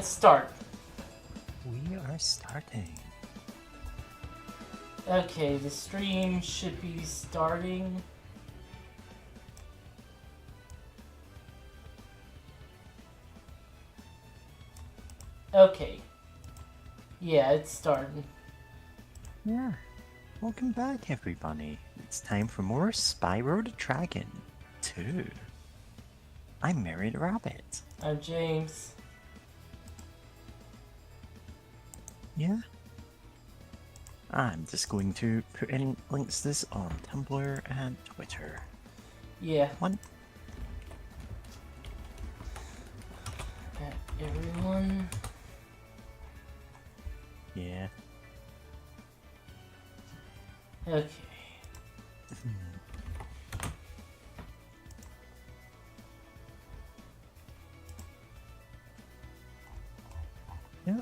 And start. We are starting. Okay, the stream should be starting. Okay. Yeah, it's starting. Yeah. Welcome back, everybody. It's time for more Spyro the Dragon 2. I'm Mary the Rabbit. I'm James. Yeah. I'm just going to put in links to this on Tumblr and Twitter. Yeah. One. Everyone. Yeah. Okay. Yeah.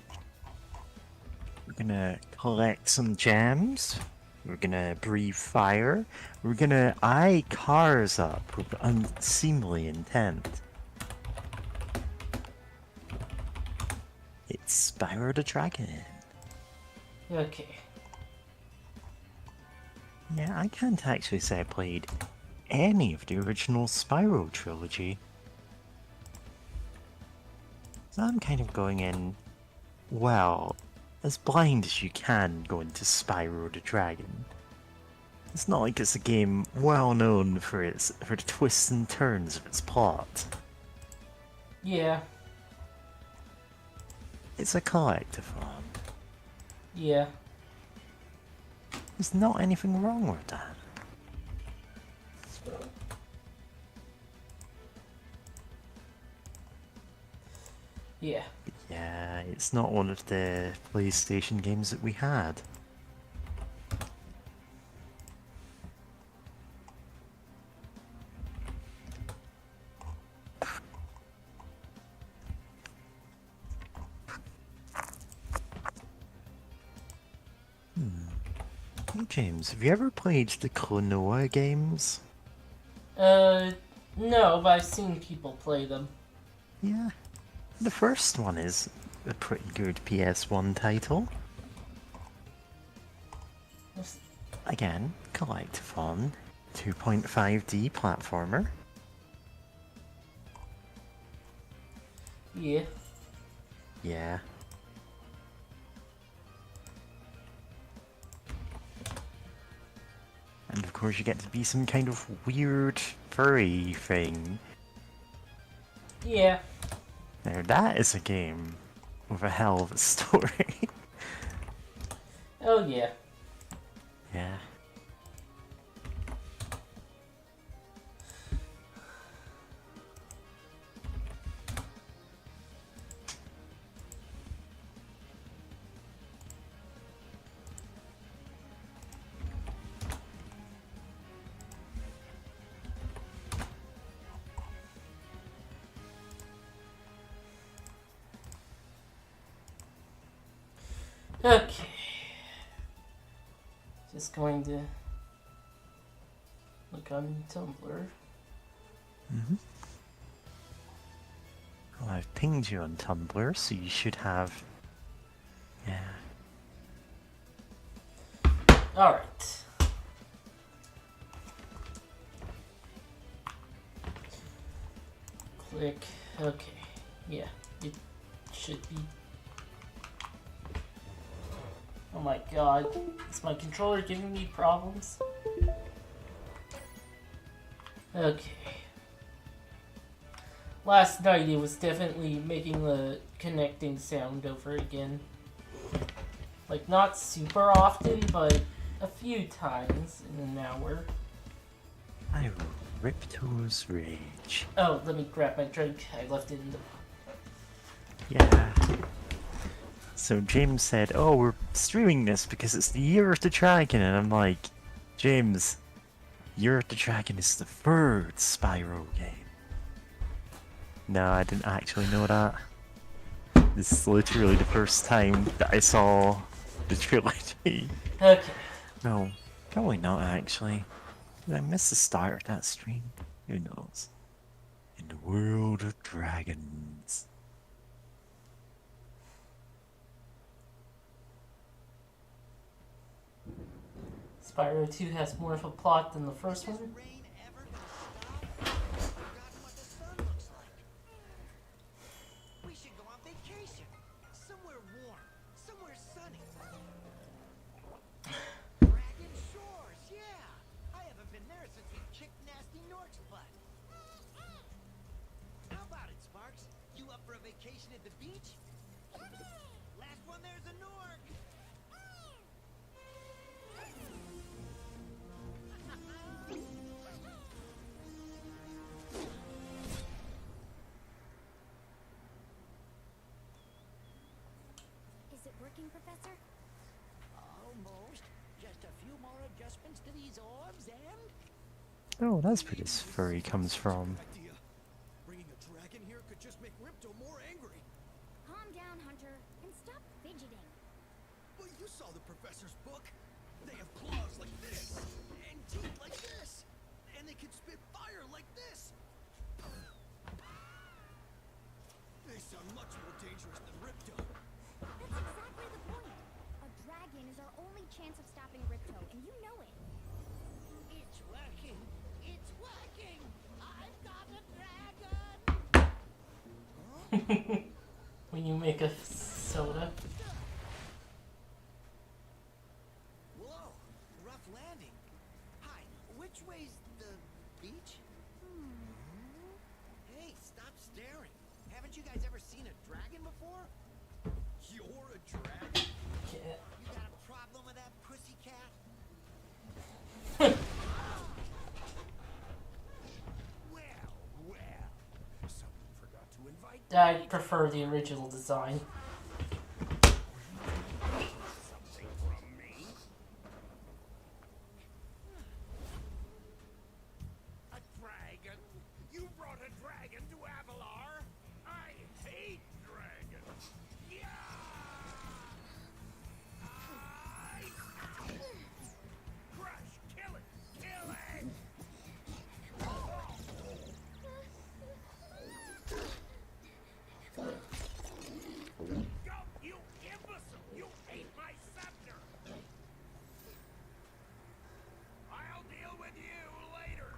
We're gonna collect some gems. We're gonna breathe fire. We're gonna eye cars up with unseemly intent. It's Spyro the Dragon. Okay. Yeah, I can't actually say I played any of the original Spyro trilogy. So I'm kind of going in, well, as blind as you can go into Spyro the Dragon. It's not like it's a game well known for the twists and turns of its plot. Yeah. It's a collectathon. Yeah. There's not anything wrong with that. Yeah. But yeah, it's not one of the PlayStation games that we had. Hey James, have you ever played the Klonoa games? No, but I've seen people play them. Yeah. The first one is a pretty good PS1 title. Again, collectathon, 2.5D platformer. Yeah. Yeah. And of course you get to be some kind of weird furry thing. Yeah. Now that is a game with a hell of a story. Oh, yeah. Yeah. Okay. Just going to look on Tumblr. Well, I've pinged you on Tumblr, so you should have... Yeah. Alright. Click. Okay. Yeah. It should be. Oh my god. Is my controller giving me problems? Okay. Last night it was definitely making the connecting sound over again. Like, not super often, but a few times in an hour. I will Ripto's Rage. Oh, let me grab my drink. I left it in the... Yeah. So James said, oh, we're streaming this because it's the Year of the Dragon, and I'm like, James, Year of the Dragon is the third Spyro game. No, I didn't actually know that. This is literally the first time that I saw the trilogy. Okay. No, probably not actually. Did I miss the start of that stream? Who knows? In the world of dragons. Spyro 2 has more of a plot than the first one. Rain ever gonna stop? Forgotten what the sun looks like. We should go on vacation. Somewhere warm. Somewhere sunny. Dragon Shores, yeah. I haven't been there since we kicked Nasty Nork's butt. How about it, Sparks? You up for a vacation at the beach? Last one there's a Nork. Is it working, Professor? Almost. Just a few more adjustments to these orbs and... Oh, that's where this furry comes from. Idea. Bringing a dragon here could just make Ripto more angry. Calm down, Hunter, and stop fidgeting. Well, you saw the professor's book. They have claws like this, and teeth like this, and they can spit fire like this. They sound much more dangerous than Ripto. That's exactly the point. A dragon is our only chance of stopping Ripto, and you know it. It's working! It's working! I've got a dragon! When you make a soda. Whoa! Rough landing. Hi, which way's the beach? Hey, stop staring. Haven't you guys ever seen a dragon before? You're a dragon? Yeah. You got a problem with that pussycat? Well. Someone forgot to invite I prefer the original design. something from me. A dragon? You brought a dragon to Avalar? I hate dragons. Yeah! Crush! Kill it! Kill it! Go, you imbecile! You ate my scepter! I'll deal with you later!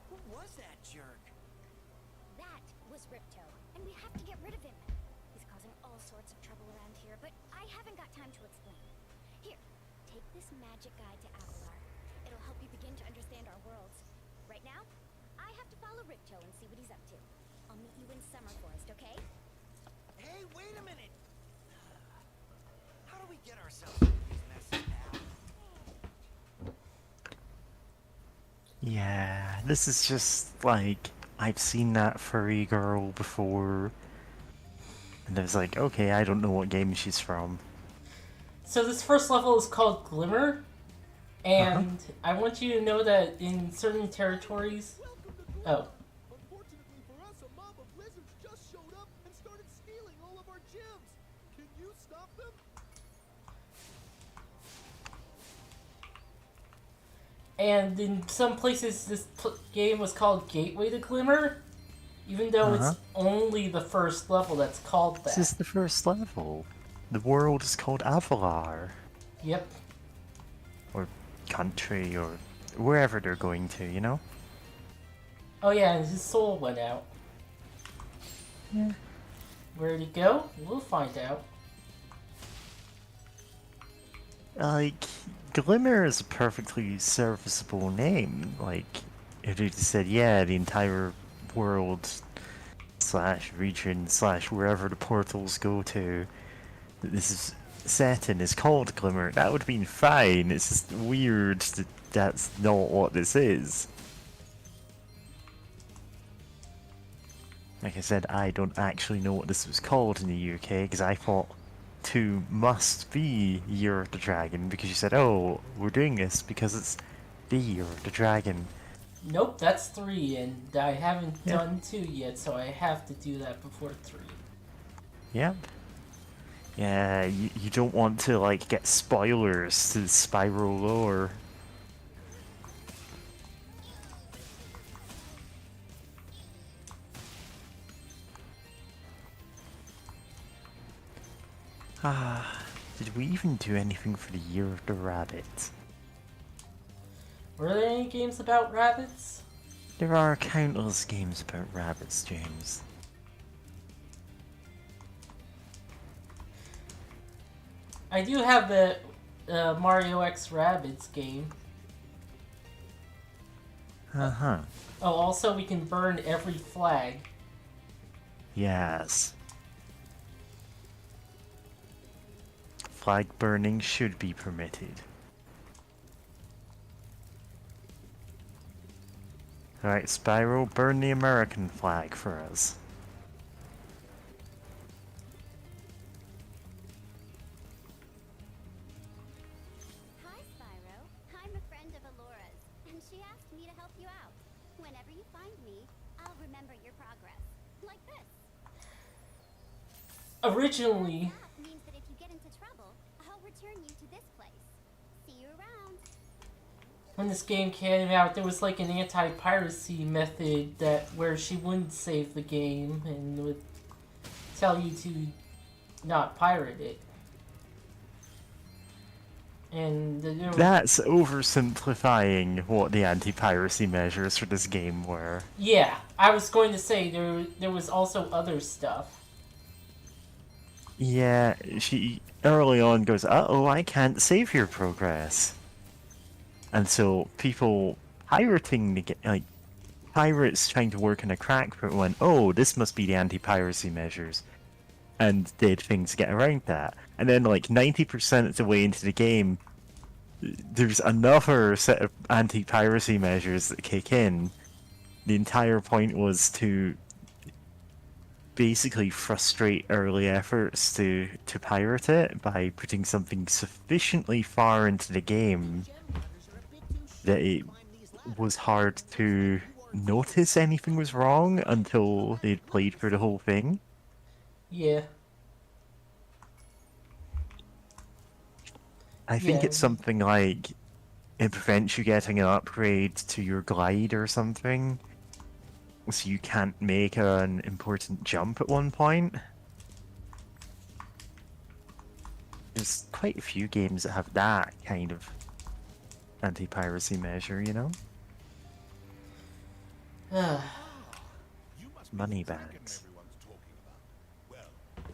Who was that jerk? That was Ripto, and we have to get rid of him. He's causing all sorts of trouble around here, but I haven't got time to explain. Here, take this magic guide to Avalar. It'll help you begin to understand our worlds. Right now, I have to follow Ripto and see what he's up to. I'll meet you in Summer Forest, okay? Hey, wait a minute! How do we get ourselves out of these messes now? Yeah, this is just like, I've seen that furry girl before. And I was like, okay, I don't know what game she's from. So this first level is called Glimmer, and I want you to know that in certain territories... Oh. Unfortunately for us, a mob of lizards just showed up and started stealing all of our gems. Can you stop them? And in some places, this game was called Gateway to Glimmer, even though it's only the first level that's called that. This is the first level. The world is called Avalar. Yep. Or country, or wherever they're going to, you know? Oh yeah, and his soul went out. Yeah. Where'd he go? We'll find out. Like, Glimmer is a perfectly serviceable name. Like, if you just said, yeah, the entire world / region / wherever the portals go to, that this is set in is called Glimmer, that would have been fine. It's just weird that that's not what this is. Like I said, I don't actually know what this was called in the UK, because I thought 2 must be Year of the Dragon, because you said, oh, we're doing this because it's the Year of the Dragon. Nope, that's 3, and I haven't Yeah. done 2 yet, so I have to do that before 3. Yep. Yeah, you don't want to, like, get spoilers to the Spyro lore. Did we even do anything for the Year of the Rabbit? Were there any games about rabbits? There are countless games about rabbits, James. I do have the Mario X Rabbids game. Uh-huh. Oh, also we can burn every flag. Yes. Flag burning should be permitted. Alright, Spyro, burn the American flag for us. Hi, Spyro. I'm a friend of Alora's, and she asked me to help you out. Whenever you find me, I'll remember your progress. Like this. Originally, That means that if you get into trouble, I'll return you to this place. See you around. when this game came out, there was like an anti-piracy method that where she wouldn't save the game and would tell you to not pirate it. And there were, That's oversimplifying what the anti-piracy measures for this game were. yeah, I was going to say there was also other stuff. Yeah, she early on goes, uh-oh, I can't save your progress. And so people pirating the game, like, pirates trying to work in a crackpot went, oh, this must be the anti-piracy measures. And did things to get around that. And then, like, 90% of the way into the game, there's another set of anti-piracy measures that kick in. The entire point was to basically frustrate early efforts to pirate it by putting something sufficiently far into the game that it was hard to notice anything was wrong until they'd played through the whole thing. Yeah. I think Yeah. it's something like it prevents you getting an upgrade to your glide or something, so you can't make an important jump at one point. There's quite a few games that have that kind of anti-piracy measure, you know? You must be Money the dragon bags. everyone's talking about. Well,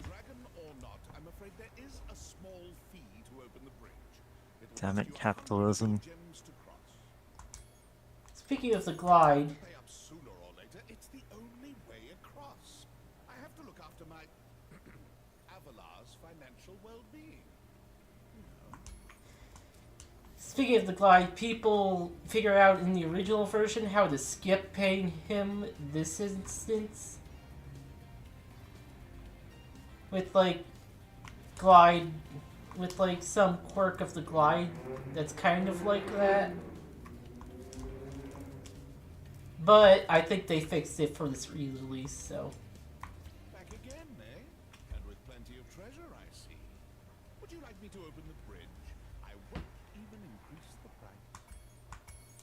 dragon or not, I'm afraid there is a small fee to open the bridge. It'll Damn cost it, you 100 capitalism. gems to cross. Speaking of the glide, Pay up sooner or later. It's the only way across. I have to look after my Avalar's financial well-being. speaking of the glide, people figure out in the original version how to skip paying him this instance. With like glide, with like some quirk of the glide that's kind of like that. But I think they fixed it for this re-release, so. Back again, eh? And with plenty of treasure, I see. Would you like me to open the bridge? I won't even increase the price.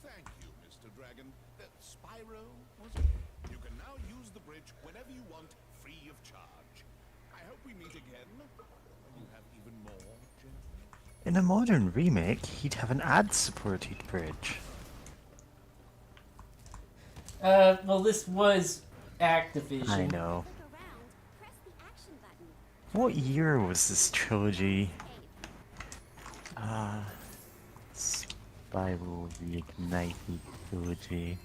Thank you, Mr. Dragon. Spyro, was it? You can now use the bridge whenever you want, free of charge. I hope we meet again when you have even more gems. In a modern remake, he'd have an ad-supported bridge. Well, this was Activision. I know. Click around, press the action button. What year was this trilogy? Hey, Spyro Reignited trilogy.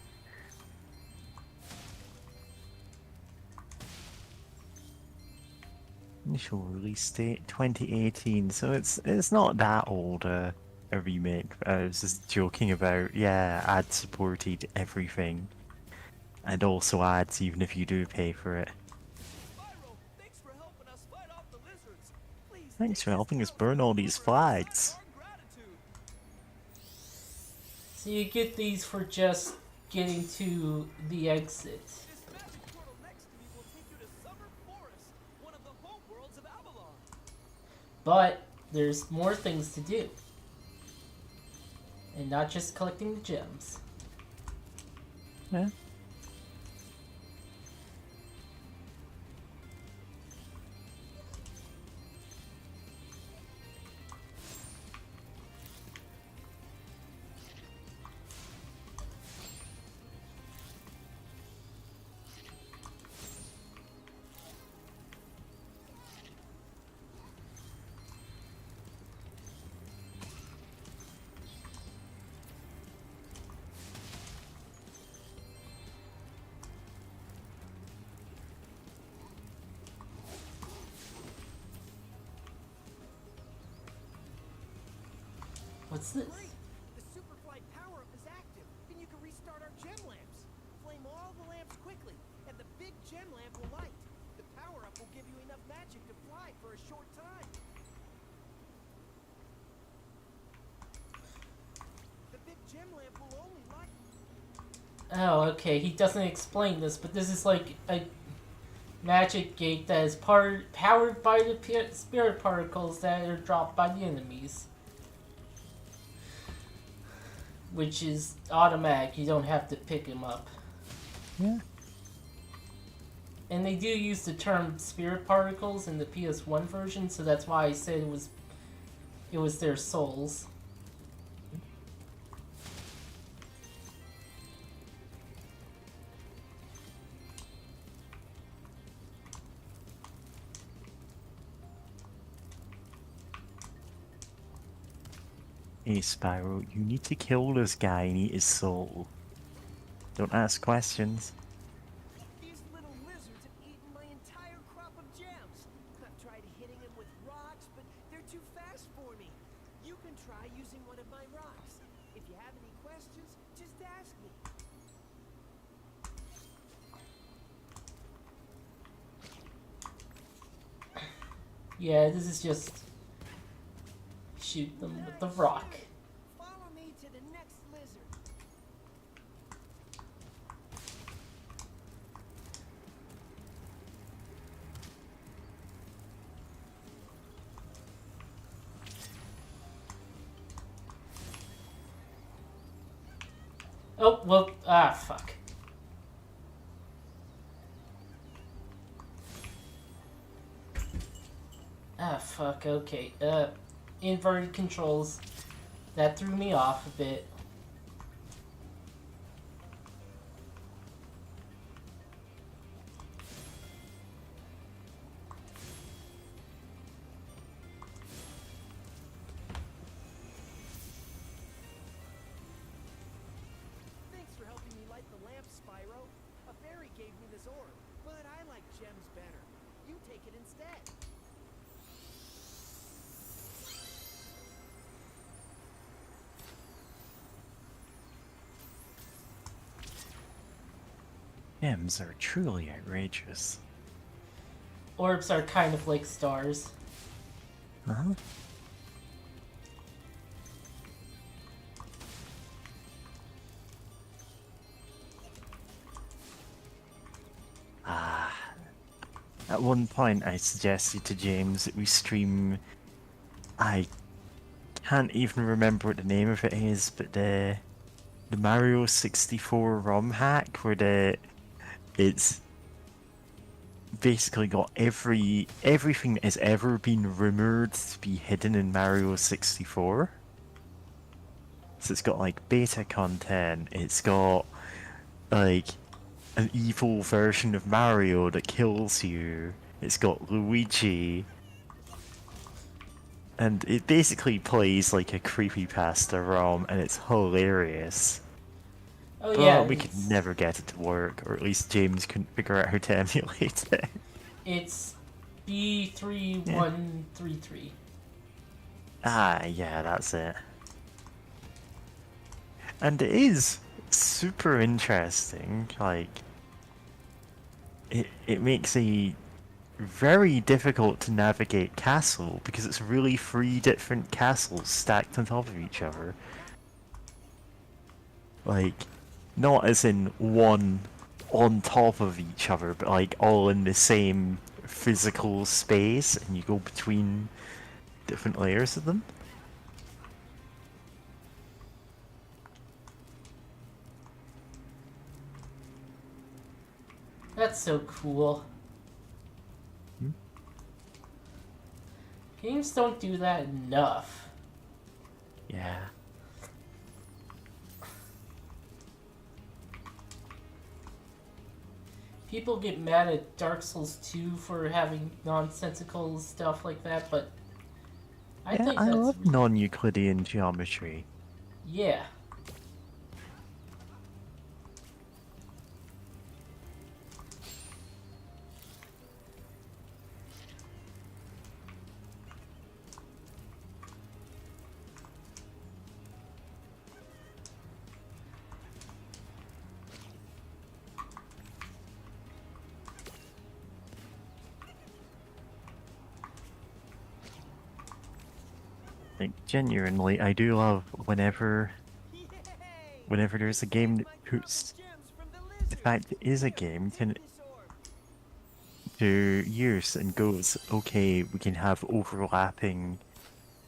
Initial release date 2018, so it's not that old a remake. I was just joking about, yeah, ad supported everything, and also ads even if you do pay for it. Spyro, thanks for helping us fight off the lizards. Please. Thanks for helping us burn all these flags. Our gratitude. So you get these for just getting to the exit. This magic portal next to me will take you to Summer Forest, one of the home worlds of Avalon. But there's more things to do. And not just collecting the gems. Yeah. What's this? Great! The Superfly power-up is active, and you can restart our gem lamps. Flame all the lamps quickly, and the big gem lamp will light. The power-up will give you enough magic to fly for a short time. The big gem lamp will only light. Oh, okay. He doesn't explain this, but this is like a magic gate that is powered by the spirit particles that are dropped by the enemies. Which is automatic. You don't have to pick them up. Yeah. And they do use the term spirit particles in the PS1 version, so that's why I said it was their souls. Hey Spyro, you need to kill this guy and eat his soul. Don't ask questions. These little lizards have eaten my entire crop of gems. I've tried hitting them with rocks, but they're too fast for me. You can try using one of my rocks. If you have any questions, just ask me. Yeah, this is just shoot them with the rock. Follow me to the next lizard. Oh, well, fuck. Fuck, okay. Inverted controls. That threw me off a bit. Thanks for helping me light the lamp, Spyro. A fairy gave me this orb, but I like gems better. You take it instead. Gems are truly outrageous. Orbs are kind of like stars. Uh-huh. At one point I suggested to James that we stream... I can't even remember what the name of it is, but the Mario 64 ROM hack where it's basically got everything that has ever been rumored to be hidden in Mario 64. So it's got like beta content, it's got like an evil version of Mario that kills you, it's got Luigi, and it basically plays like a creepypasta ROM, and it's hilarious. Oh But yeah, we could never get it to work, or at least James couldn't figure out how to emulate it. it's B3133. Ah, yeah, that's it. And it is super interesting, like, it makes a very difficult to navigate castle, because it's really 3 different castles stacked on top of each other. Like, not as in one on top of each other, but like all in the same physical space, and you go between different layers of them. That's so cool. Games don't do that enough. Yeah. People get mad at Dark Souls 2 for having nonsensical stuff like that, but I think I that's... love non-Euclidean geometry. Yeah. Like, genuinely, I do love whenever Yay! there's a game that puts the fact it is a game to use and goes, okay, we can have overlapping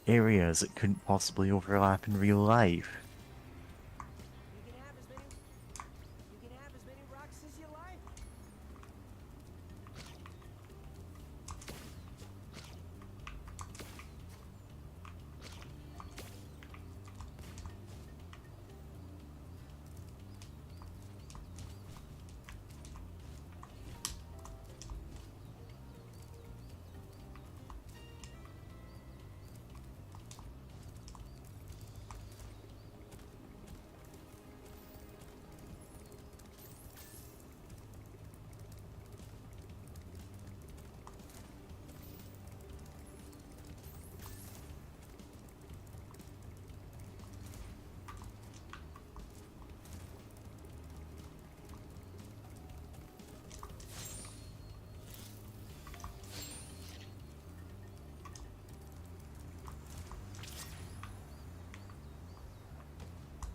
areas that couldn't possibly overlap in real life. You can have as many rocks as you like.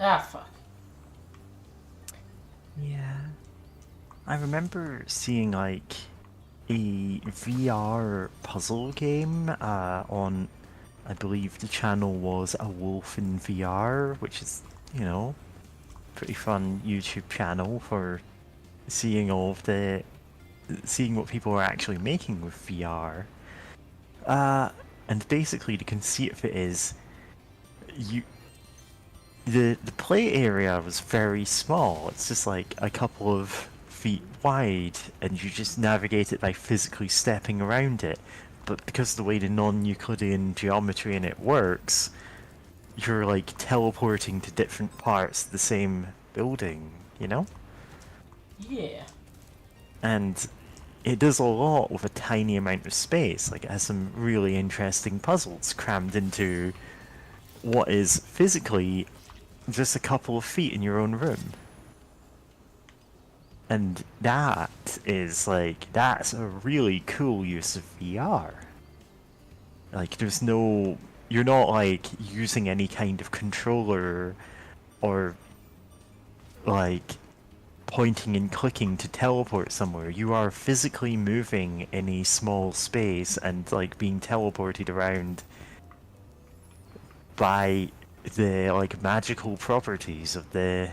Ah, fuck. Yeah. I remember seeing like a VR puzzle game on, I believe the channel was A Wolf in VR, which is, you know, pretty fun YouTube channel for seeing seeing what people are actually making with VR. And basically the conceit of it is, you the play area was very small. It's just like a couple of feet wide, and you just navigate it by physically stepping around it. But because of the way the non-Euclidean geometry in it works, you're like teleporting to different parts of the same building, you know? Yeah. And it does a lot with a tiny amount of space. Like, it has some really interesting puzzles crammed into what is physically just a couple of feet in your own room. And that is like, that's a really cool use of VR. Like, there's no, you're not like using any kind of controller or like pointing and clicking to teleport somewhere. You are physically moving in a small space and like being teleported around by the like magical properties of the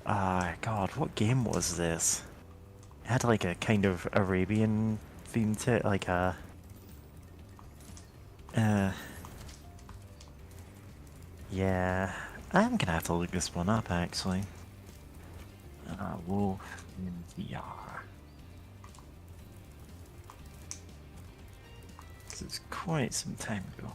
God, what game was this? It had like a kind of Arabian theme to it, like a yeah, I'm gonna have to look this one up actually. Wolf in VR. This is quite some time ago.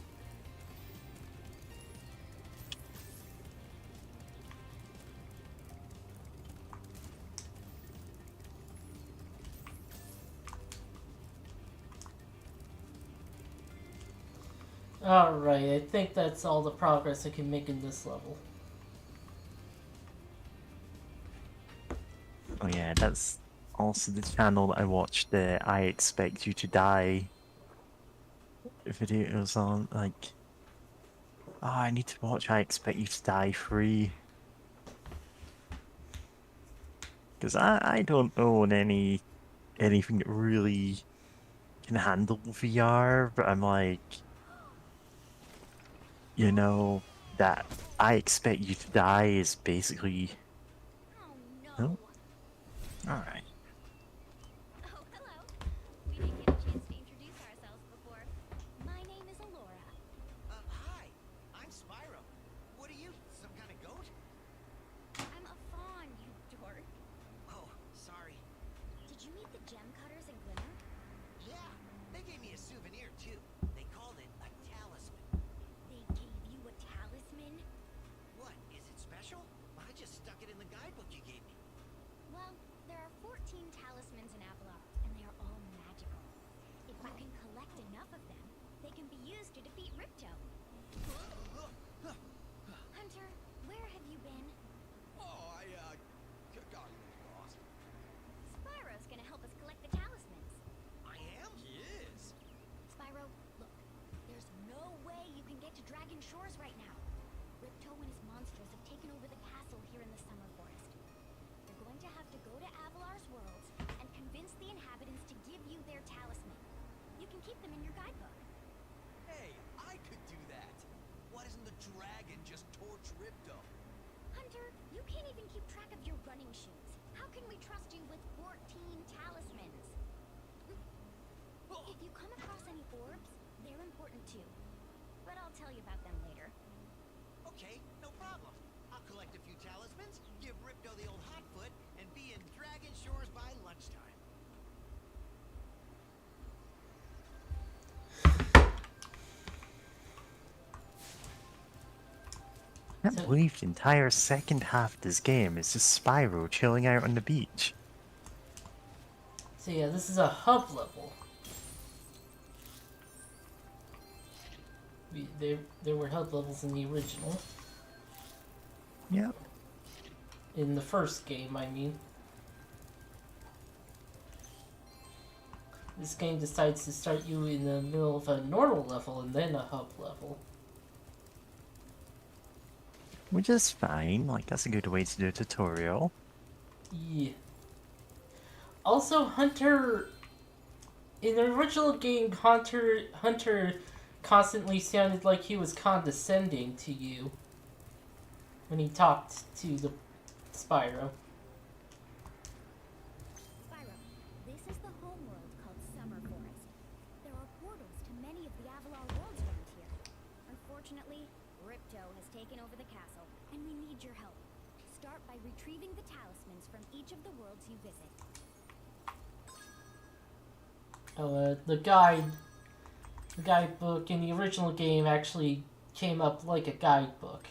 Alright, I think that's all the progress I can make in this level. Oh yeah, that's also the channel that I watched the I Expect You to Die videos on. Like, oh, I need to watch I Expect You to Die free. Because I don't own anything that really can handle VR, but I'm like, you know, that I Expect You to Die is basically... Oh Oh, no. alright. Oh, hello. We didn't get a chance to introduce ourselves before. My name is Alora. Hi. I'm Spyro. What are you, some kind of goat? I'm a fawn, you dork. Oh, sorry. Did you meet the gem cutters in Glimmer? Yeah, they gave me a souvenir too. They called it a talisman. They gave you a talisman? What, is it special? I just stuck it in the guidebook you gave me. Well, there are 14 talismans in Avalar, and they are all magical. If you can collect enough of them, they can be used to defeat Ripto. Hunter, where have you been? Oh, I got a little lost. Spyro's gonna help us collect the talismans. I am? He is. Spyro, look, there's no way you can get to even keep track of your running shoes. How can we trust you with 14 talismans? If you come across any orbs, they're important too. But I'll tell you about them later. Okay, no problem. I'll collect a few talismans, give Ripto the old hot foot, and be in Dragon Shores by lunchtime. I can't believe the entire second half of this game is just Spyro chilling out on the beach. So yeah, this is a hub level. There were hub levels in the original. Yep. In the first game, I mean. This game decides to start you in the middle of a normal level and then a hub level. Which is fine, like that's a good way to do a tutorial. Yeah. Also, Hunter... In the original game, Hunter constantly sounded like he was condescending to you when he talked to the Spyro. Spyro, this is the homeworld called Summer Forest. There are portals to many of the Avalar worlds around here. Unfortunately, Ripto has taken over the castle, and we need your help. Start by retrieving the talismans from each of the worlds you visit. Oh, the guidebook in the original game actually came up like a guidebook.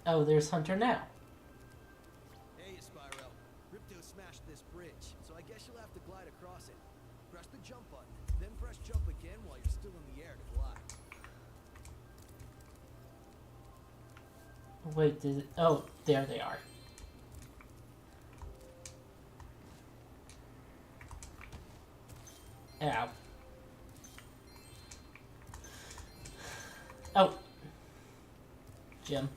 Oh, there's Hunter now. Hey, Spyro. Ripto smashed this bridge, so I guess you'll have to glide across it. Press the jump button, then press jump again while you're still in the air to glide. Wait, did it... Oh, there they are. Ow. Oh. Jim.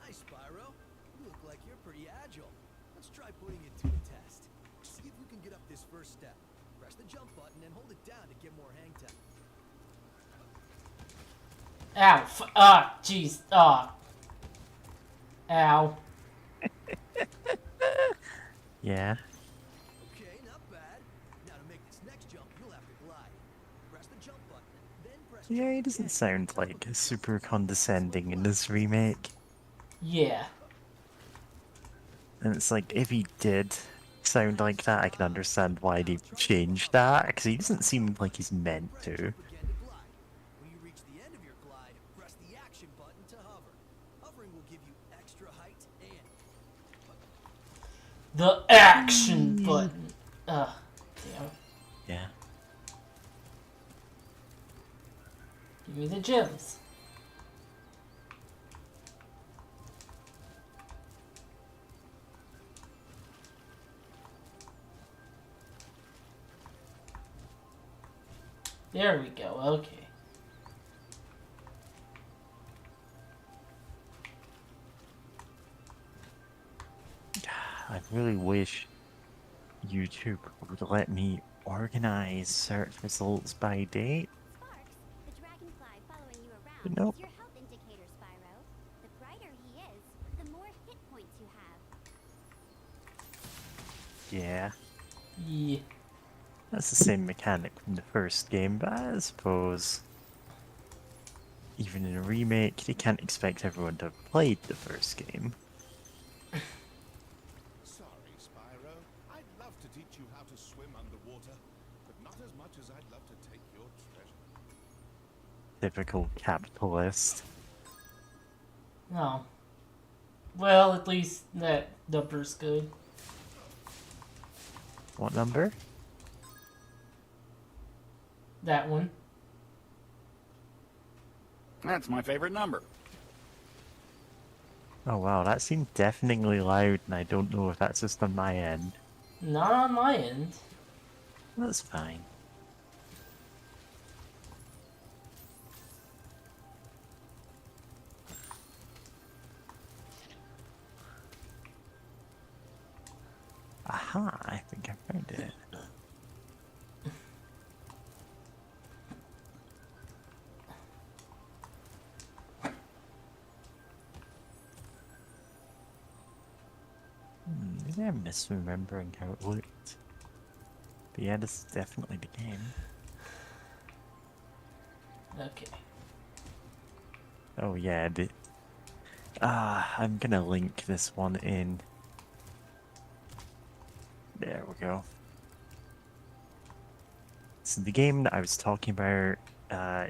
Hi, Spyro. You look like you're pretty agile. Let's try putting it to a test. See if you can get up this first step. Press the jump button and hold it down to get more hang time. Ow. Jeez. Ow. Yeah. Okay, not bad. Now to make this next jump, you'll have to glide. Press the jump button, then press Yeah, jump he doesn't again. sound like super condescending in this remake. Yeah. And it's like, if he did sound like that, I can understand why they changed that, because he doesn't seem like he's meant Press to. jump again to glide. When you reach the end of your glide, press the action button to hover. Hovering will give you extra height and... The action button. Damn. Yeah. Give me the gems. There we go, okay. I really wish YouTube would let me organize search results by date. Spark, Nope. is your health indicator, Spyro. The brighter he is, the more hit points you have. Yeah. Yeah. That's the same mechanic from the first game, but I suppose even in a remake, you can't expect everyone to have played the first game. Sorry, Spyro. I'd love to teach you how to swim underwater, but not as much as I'd love to take your treasure. Typical capitalist. No. Well, at least that number's good. What number? That one. That's my favorite number. Oh wow, that seemed deafeningly loud, and I don't know if that's just on my end. Not on my end. That's fine. Aha, I think I found it. Maybe I'm misremembering how it looked. But yeah, this is definitely the game. Okay. Oh yeah, I'm gonna link this one in. There we go. So the game that I was talking about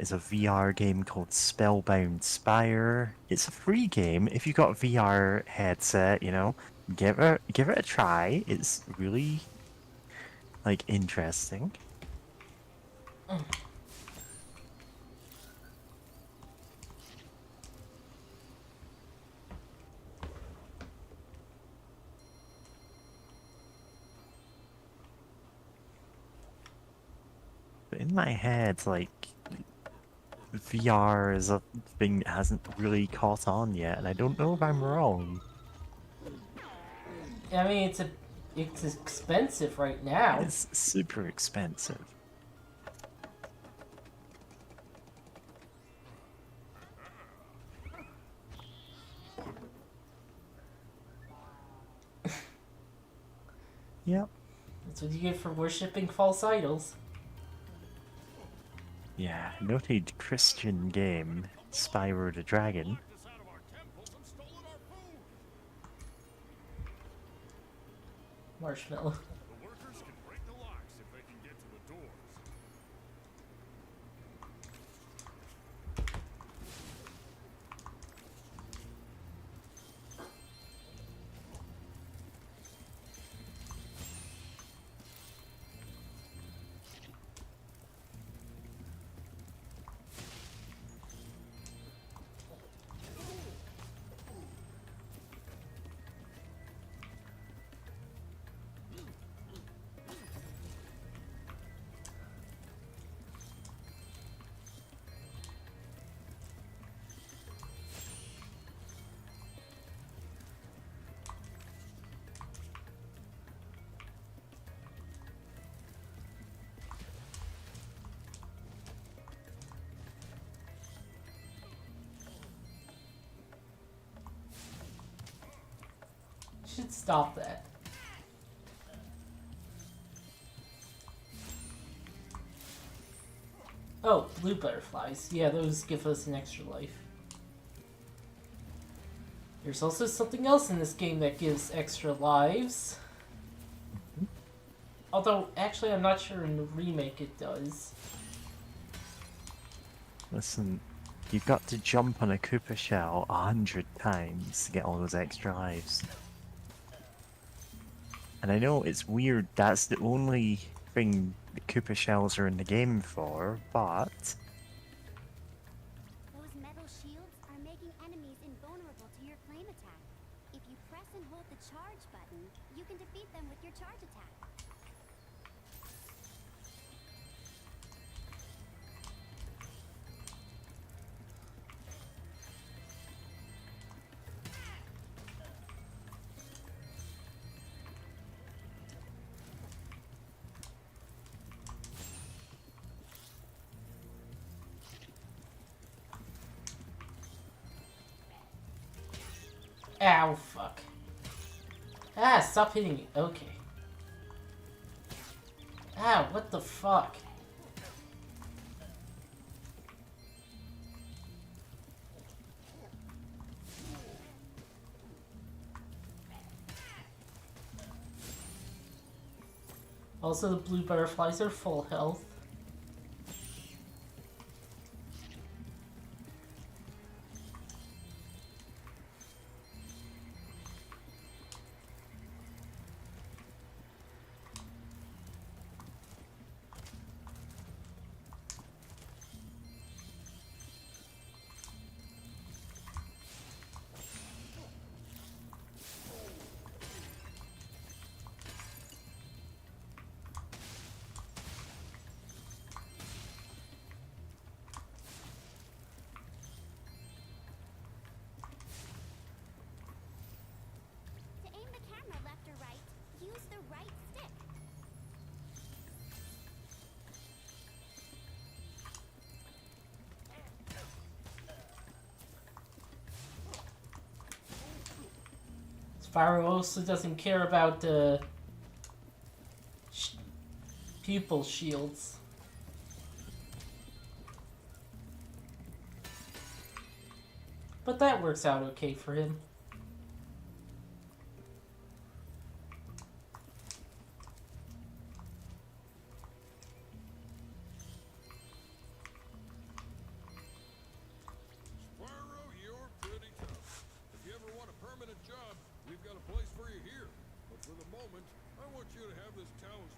is a VR game called Spellbound Spire. It's a free game. If you've got a VR headset, you know, give it a try. It's really like interesting. But in my head, like, VR is a thing that hasn't really caught on yet, and I don't know if I'm wrong. I mean, it's expensive right now. It's super expensive. Yep. That's what you get for worshipping false idols. Yeah, noted Christian game, Spyro the Dragon. Locked us out of our temples and stolen our food. Marshmallow. The workers can break the locks if they can get to the doors. Should stop that. Oh, blue butterflies. Yeah, those give us an extra life. There's also something else in this game that gives extra lives. Although, actually, I'm not sure in the remake it does. Listen, you've got to jump on a Koopa shell 100 times to get all those extra lives. And I know it's weird, that's the only thing the Koopa shells are in the game for, but Those metal shields are making enemies invulnerable to your flame attack. If you press and hold the charge button, you can defeat them with your charge attack. Ow, fuck. Ah, stop hitting me. Okay. Ow, what the fuck? Also, the blue butterflies are full health. To aim the camera left or right, use the right stick. Spyro also doesn't care about pupil shields. But that works out okay for him. Spyro, you're pretty tough. If you ever want a permanent job, we've got a place for you here. But for the moment, I want you to have this talisman.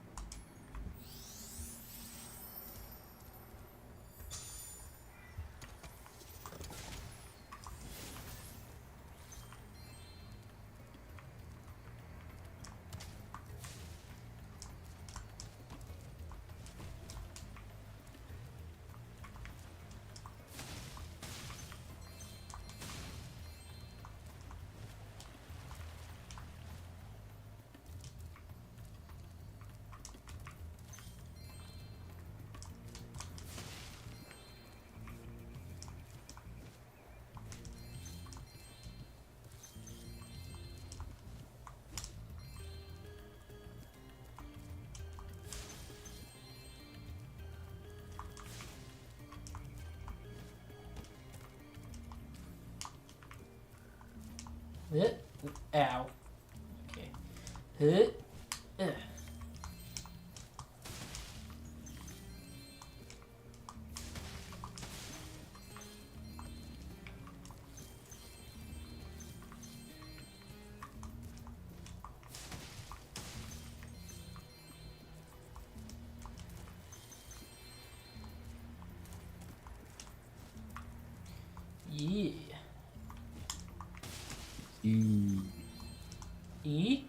Ow. Okay. Yeah. E?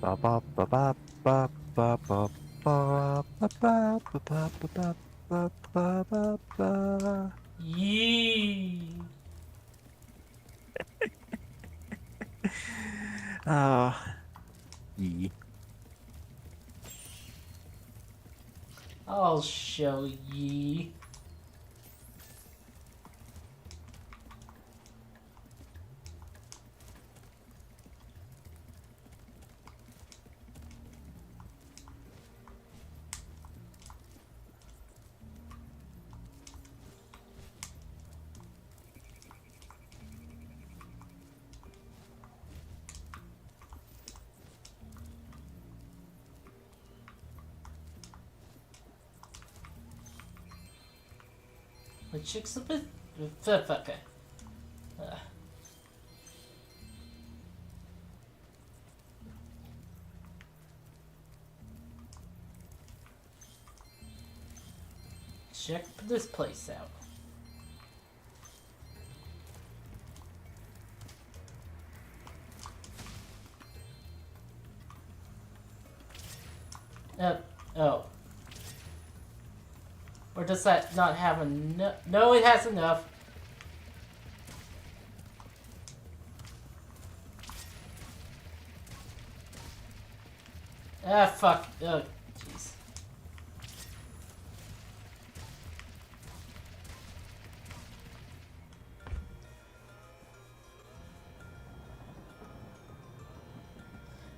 Ba ba ba ba ba ba ba ba ba ba ba ba ba ba ba ba ba. Yee. Oh, ye. I'll show ye. The chick's a bit... Fuck. Check this place out. Oh. Or does that not have enough? No, it has enough. Ah, fuck. Oh, jeez.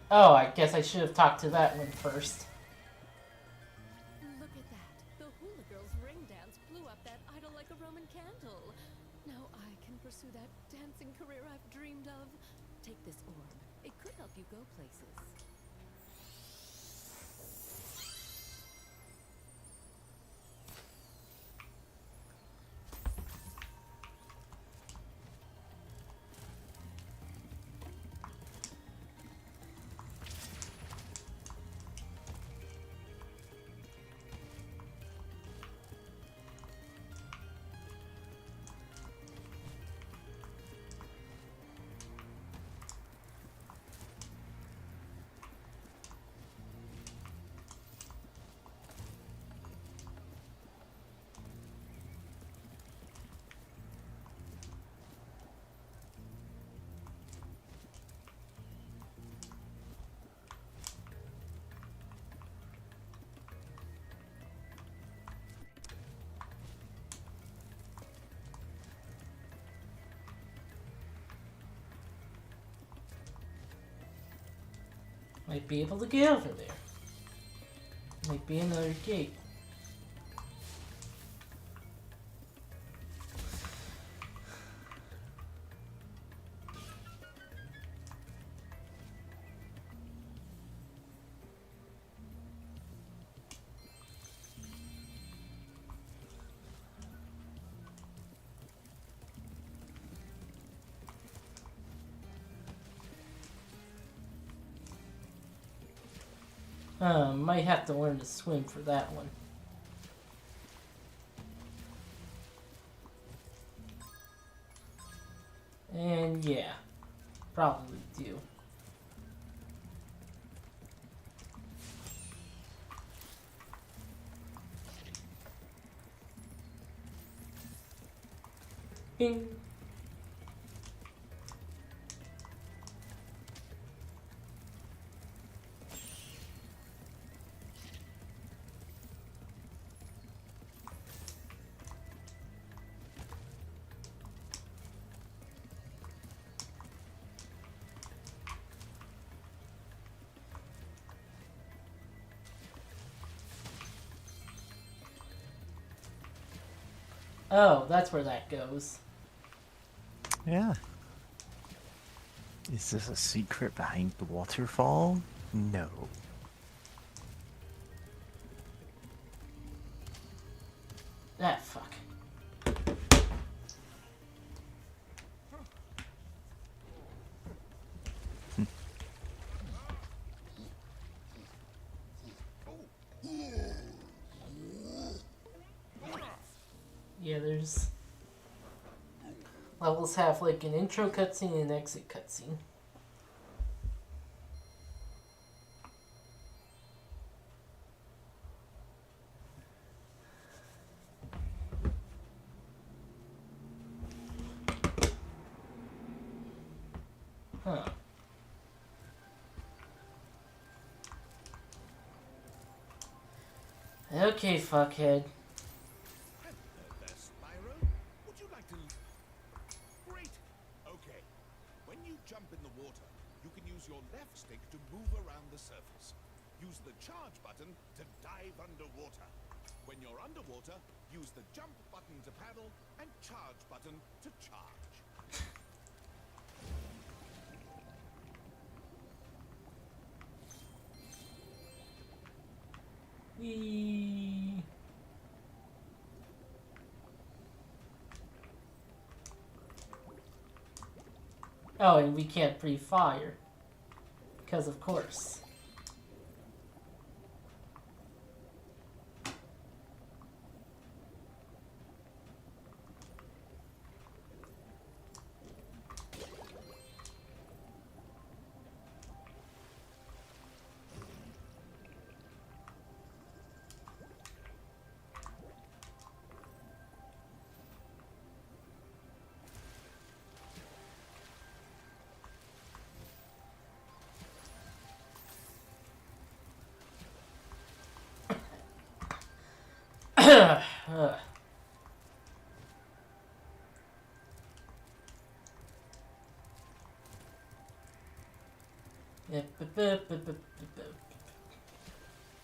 Oh, I guess I should have talked to that one first. Look at that. The hula girl's ring dance blew up that idol like a Roman candle. Now I can pursue that dancing career I've dreamed of. Take this orb. It could help you go places. Might be able to get over there. Might be another gate. Might have to learn to swim for that one. And yeah, probably do. Bing. Oh, that's where that goes. Yeah. Is this a secret behind the waterfall? No. Ah, fuck. Yeah, there's... levels have like an intro cutscene and an exit cutscene. Huh. Okay, fuckhead. Hello there, Spyro. Would you like to... Great! Okay. When you jump in the water, you can use your left stick to move around the surface. Use the charge button to dive underwater. When you're underwater, use the jump button to paddle and charge button to charge. Whee. Oh, and we can't breathe fire. Because of course.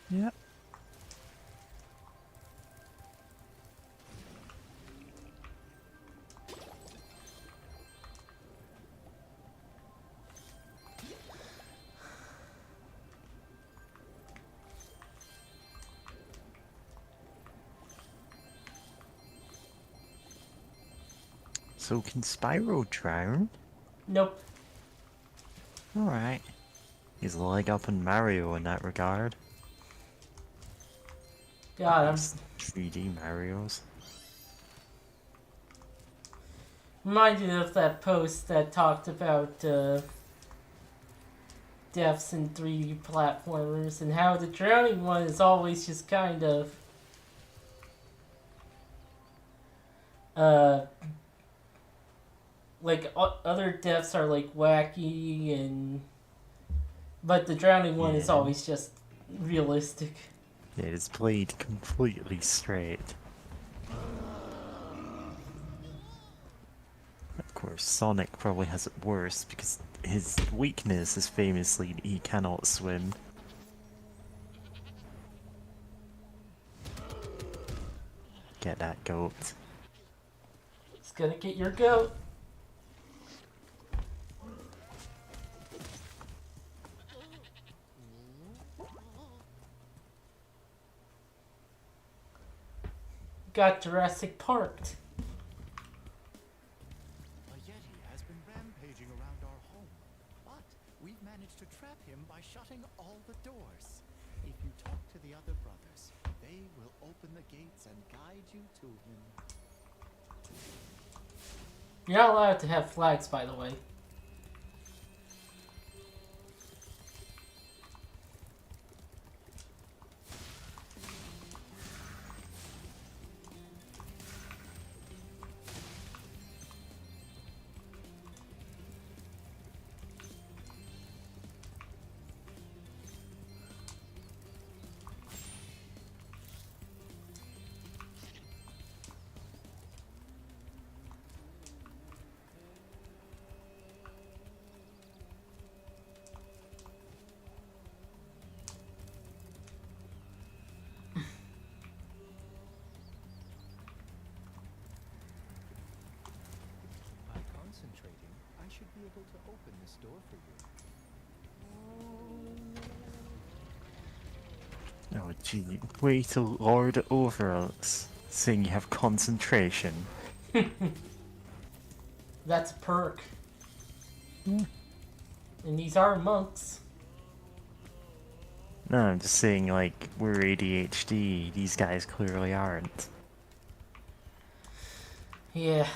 Yeah. So can Spyro drown? Nope. Alright. He's a leg up on Mario in that regard. God, I'm 3D Marios. reminded of that post that talked about deaths in 3D platformers and how the drowning one is always just kind of like other deaths are like wacky and but the drowning one is Yeah. always just realistic. It is played completely straight. Of course, Sonic probably has it worse because his weakness is famously he cannot swim. Get that goat. It's gonna get your goat. Got Jurassic Parked. A Yeti has been rampaging around our home, but we've managed to trap him by shutting all the doors. If you talk to the other brothers, they will open the gates and guide you to him. You're not allowed to have flags, by the way. By concentrating, I should be able to open this door for you. Oh gee, way to lord it over us, saying you have concentration. That's a perk. Hmm. And these are monks. No, I'm just saying, like, we're ADHD, these guys clearly aren't. Yeah.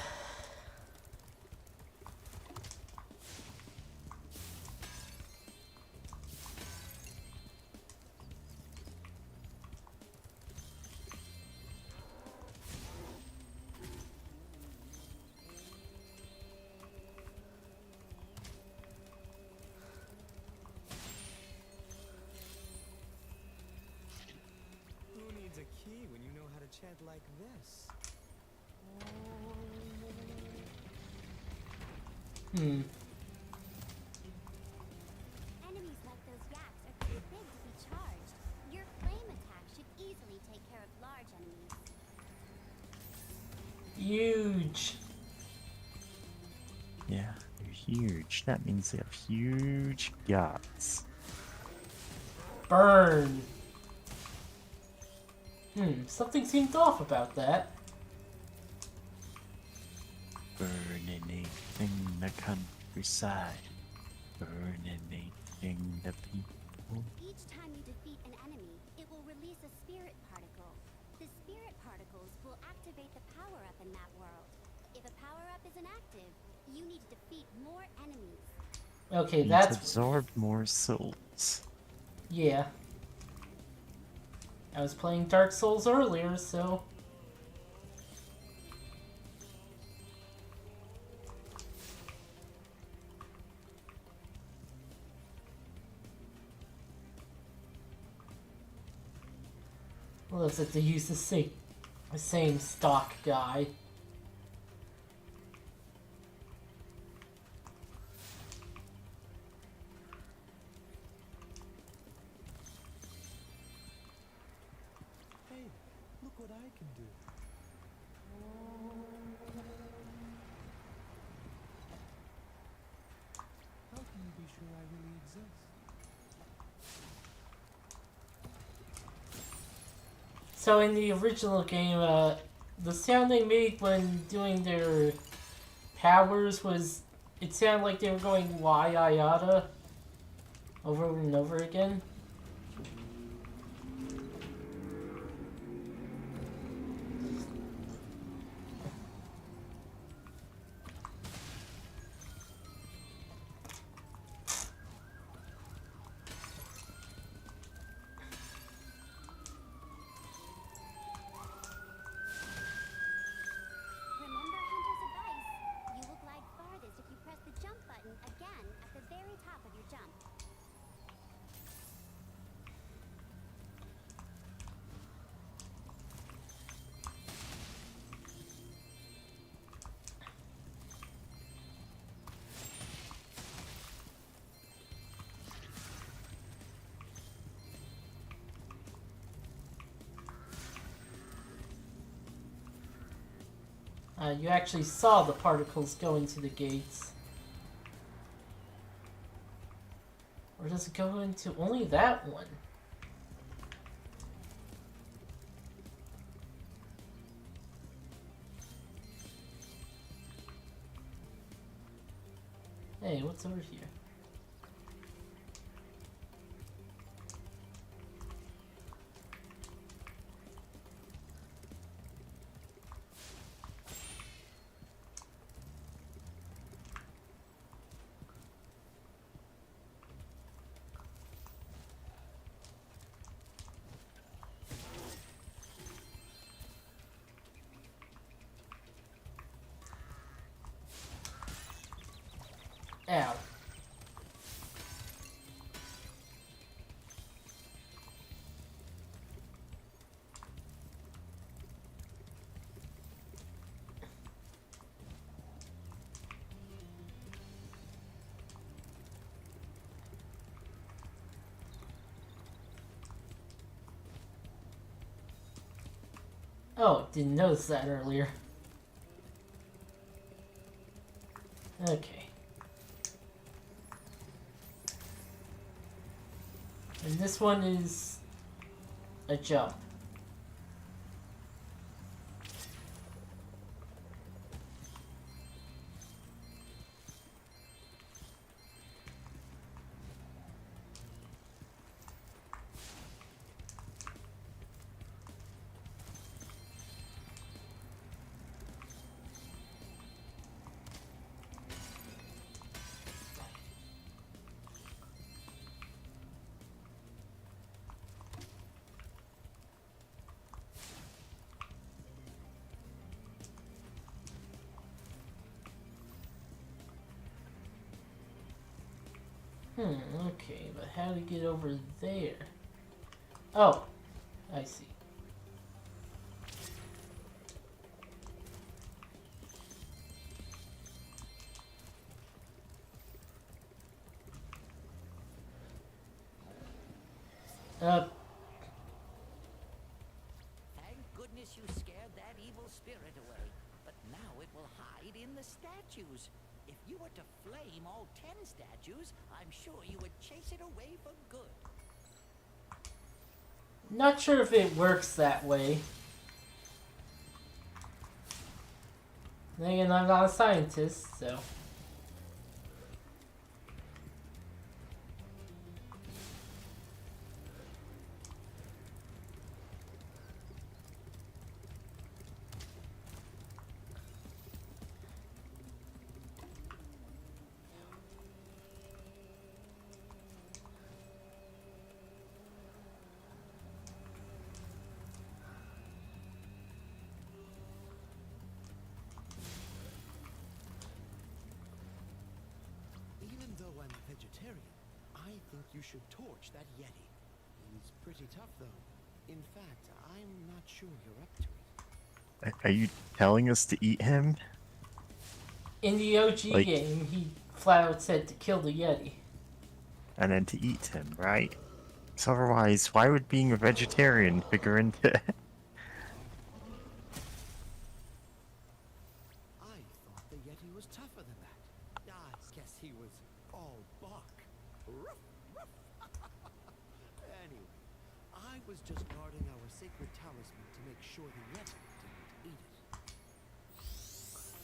Who needs a key when you know how to chant like this? Hmm. Enemies like those yaks are too big to be charged. Your flame attack should easily take care of large enemies. Huge. Yeah, they're huge. That means they have huge guts. Burn. Something seemed off about that. Burn anything the countryside. Burn anything the people. Each time you defeat an enemy, it will release a spirit particle. The spirit particles will activate the power-up in that world. If a power-up is inactive, you need to defeat more enemies. Okay, Need that's to absorb more souls. yeah. I was playing Dark Souls earlier, so looks like they use the same stock guy. what I can do. How can you be sure I really exist? So in the original game, the sound they made when doing their powers was, it sounded like they were going yada over and over again. Remember Hunter's advice. You will glide farthest if you press the jump button again at the very top of your jump. You actually saw the particles go into the gates. Or does it go into only that one? Hey, what's over here? Ow. Oh, didn't notice that earlier. Okay. And this one is a jump. Okay, but how to get over there? Oh, I see. Thank goodness you scared that evil spirit away. But now it will hide in the statues. If you were to flame all 10 statues, I'm sure you would chase it away for good. Not sure if it works that way. Then again, I'm not a scientist, so. Even though I'm a vegetarian, I think you should torch that Yeti. He's pretty tough, though. In fact, I'm not sure you're up to it. Are you telling us to eat him? In the OG Like- game, he flat out said to kill the Yeti. And then to eat him, right? So otherwise, why would being a vegetarian figure into it? I was just guarding our sacred talisman to make sure the Yeti didn't eat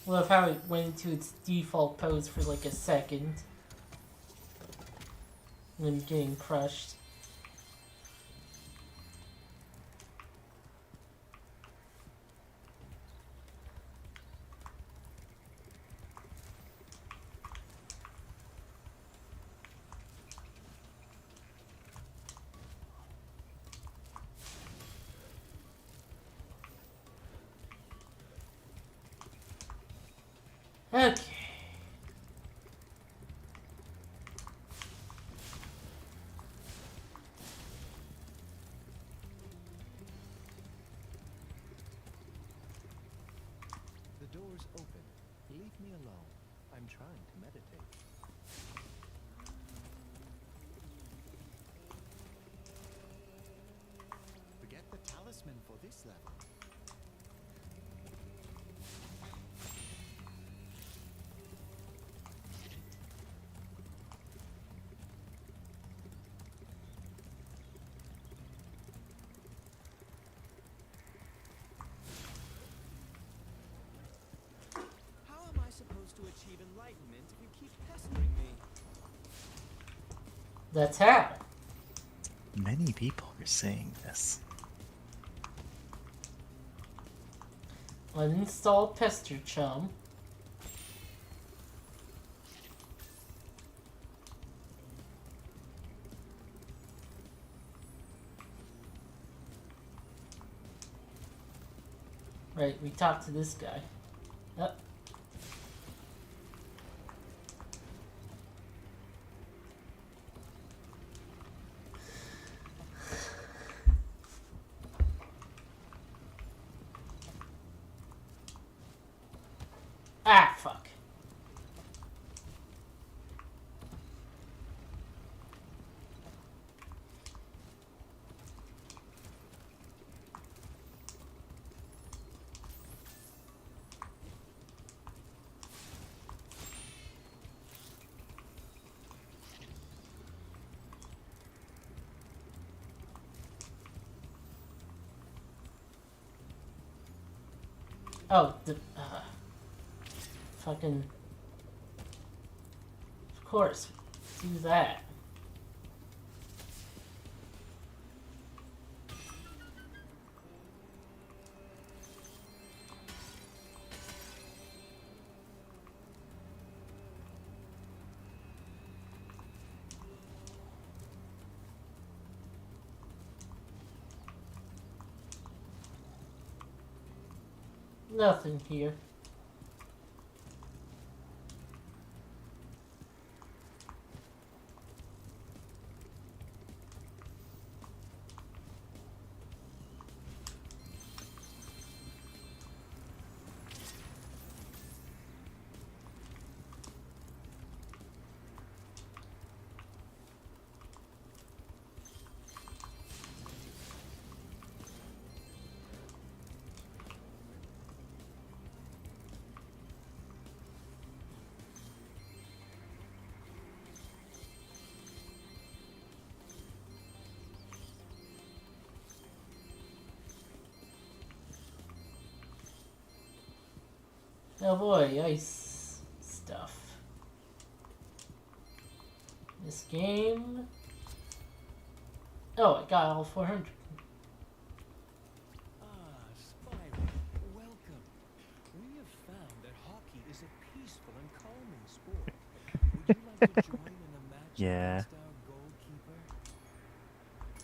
it. Love how it went into its default pose for like a second. And then getting crushed. Okay. The door's open. Leave me alone. I'm trying to meditate. Forget the talisman for this level. How am I supposed to achieve enlightenment if you keep pestering me? That's how. Many people are saying this. Uninstall Pester Chum. Right, we talked to this guy. Yep. Ah, fuck. Oh, the fucking. Of course, do that. Nothing here. Oh boy, ice stuff. This game. Oh, I got all 400. Ah, Spyro, welcome. We have found that hockey is a peaceful and calming sport. Would you like to join in a match Yeah. against our goalkeeper?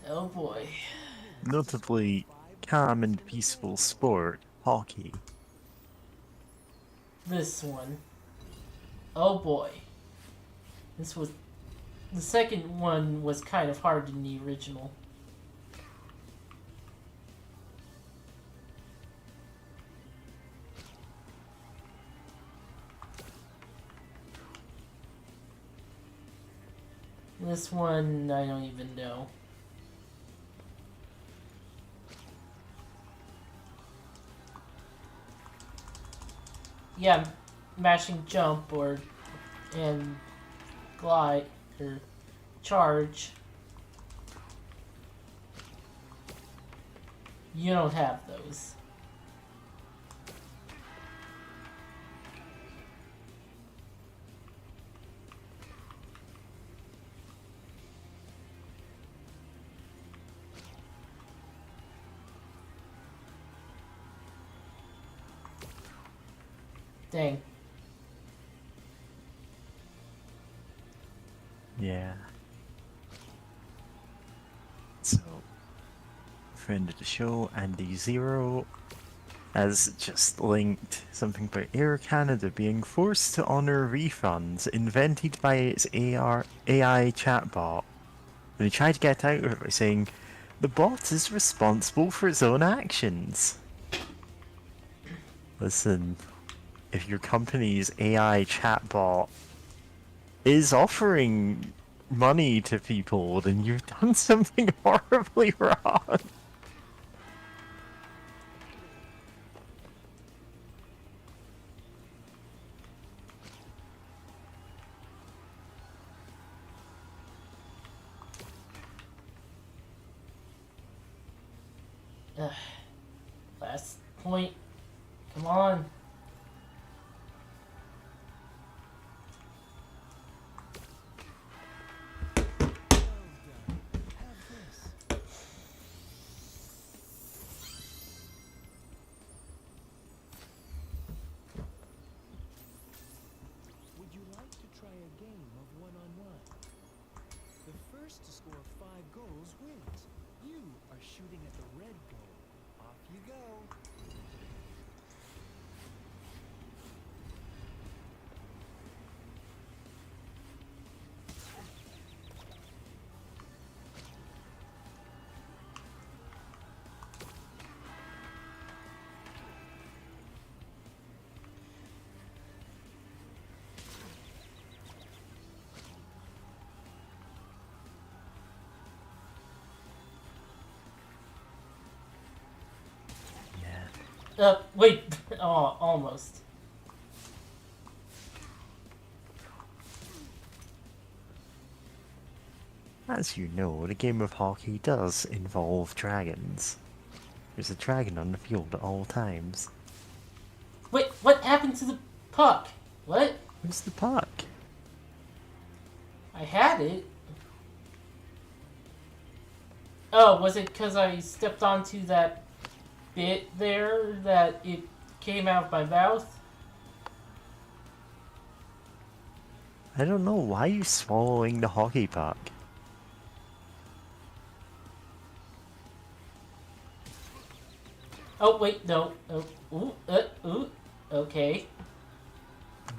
Oh boy. Notably calm and peaceful sport, hockey. This one. Oh boy. This was. The second one was kind of hard in the original. This one, I don't even know. Yeah, mashing jump and glide or charge. You don't have those. Dang. Yeah. So, friend of the show, Andy Zero, has just linked something about Air Canada being forced to honor refunds invented by its AI chatbot. And they tried to get out of it by saying, the bot is responsible for its own actions. Listen, if your company's AI chatbot is offering money to people, then you've done something horribly wrong. Ugh. Last point. Come on. Would you like to try a game of one-on-one? The first to score 5 goals wins. You are shooting at the red goal. Off you go. Wait. Oh, almost. As you know, the game of hockey does involve dragons. There's a dragon on the field at all times. Wait, what happened to the puck? What? Where's the puck? I had it. Oh, was it because I stepped onto that bit there that it came out of my mouth? I don't know, why are you swallowing the hockey puck? Oh, wait, no. Oh, ooh, okay.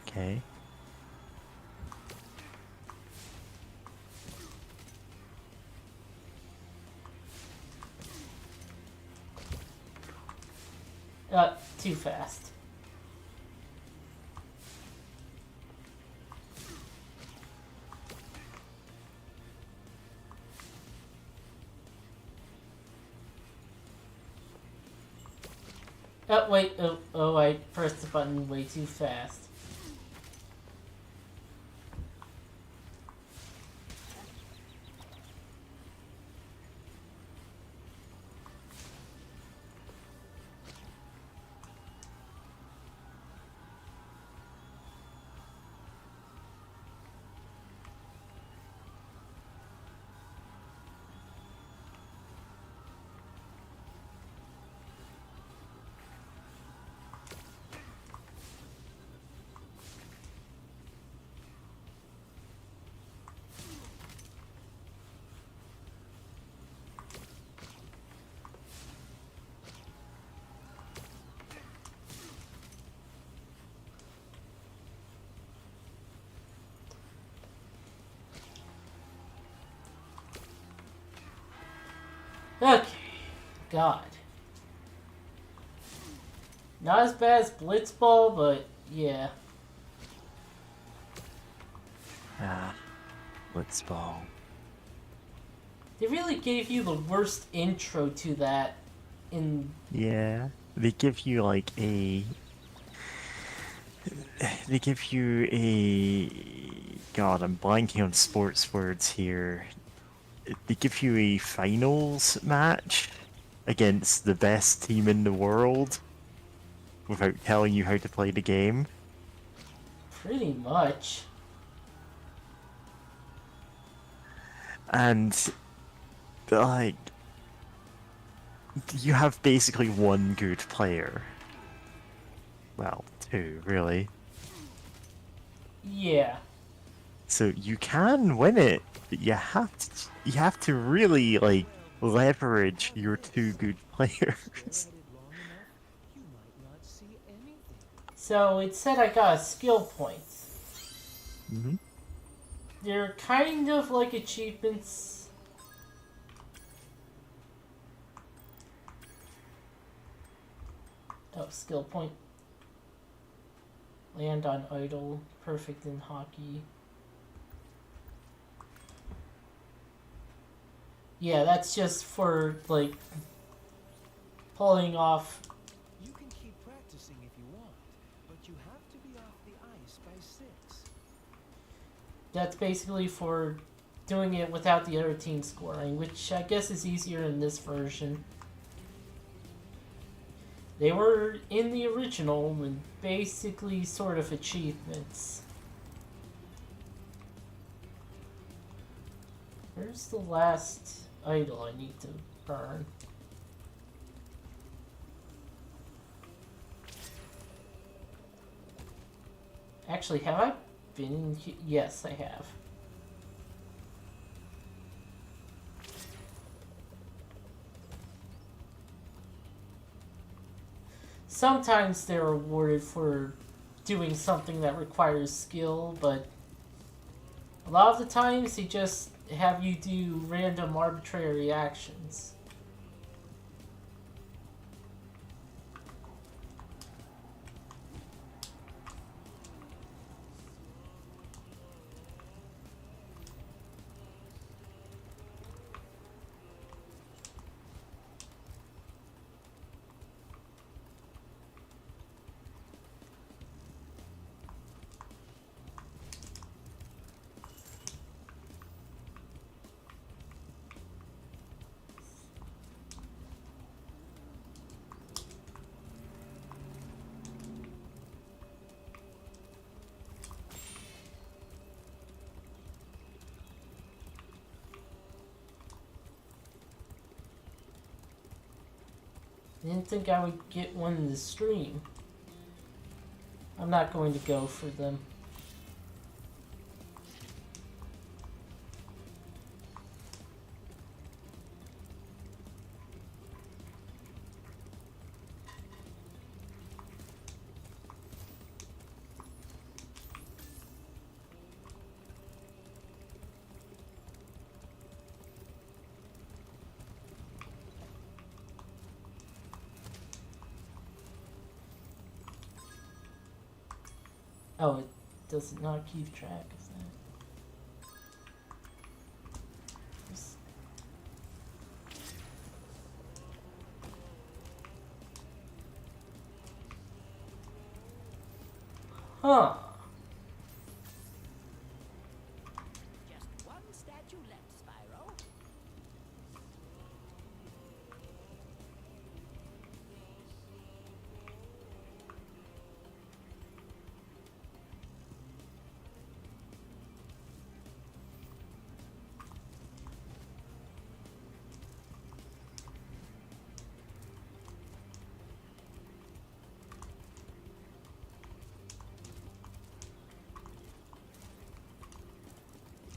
Okay. Too fast. Oh, wait, oh, I pressed the button way too fast. Okay. God. Not as bad as Blitzball, but yeah. Ah, Blitzball. They really gave you the worst intro to that in... Yeah, they give you like a... They give you a... God, I'm blanking on sports words here. They give you a finals match against the best team in the world without telling you how to play the game. Pretty much. And, like, you have basically one good player. Well, two, really. Yeah. So you can win it, but you have to really, like, leverage your two good players. You might not see anything. So it said I got a skill points. Mm-hmm. They're kind of like achievements. Oh, skill point. Land on idle. Perfect in hockey. Yeah, that's just for, like, pulling off. You can keep practicing if you want, but you have to be off the ice by 6. That's basically for doing it without the other team scoring, which I guess is easier in this version. They were in the original and basically sort of achievements. Where's the last idol I need to burn? Actually, have I been in here? Yes, I have. Sometimes they're rewarded for doing something that requires skill, but a lot of the times they just have you do random arbitrary actions. I didn't think I would get one in the stream. I'm not going to go for them. Oh, it does not keep track of that. Just- Huh. Just one statue left, Spyro.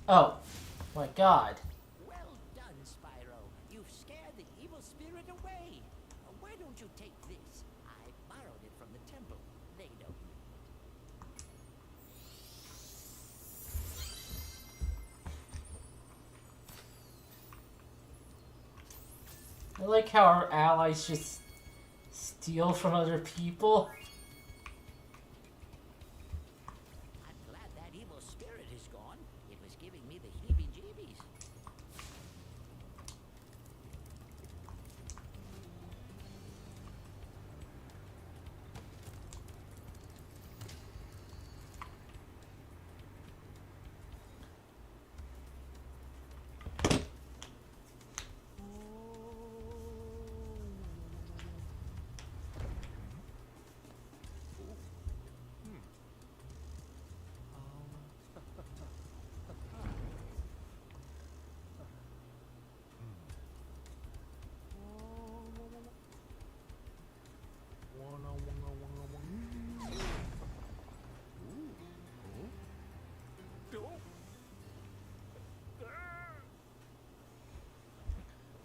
Oh, my God. Well done, Spyro. You've scared the evil spirit away. Why don't you take this? I borrowed it from the temple. They don't need it. I like how our allies just steal from other people. I'm glad that evil spirit is gone. It was giving me the heebie-jeebies.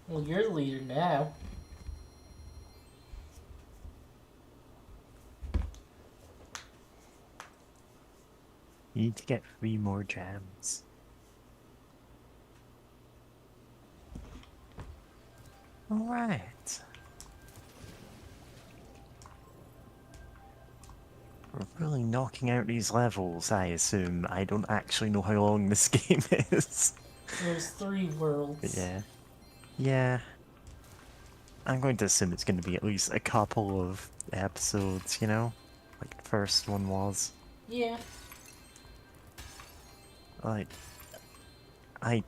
Well, you're the leader now. You need to get 3 more gems. Alright. We're really knocking out these levels, I assume. I don't actually know how long this game is. There's 3 worlds. But yeah. Yeah. I'm going to assume it's going to be at least a couple of episodes, you know? Like the first one was. Yeah. Like, I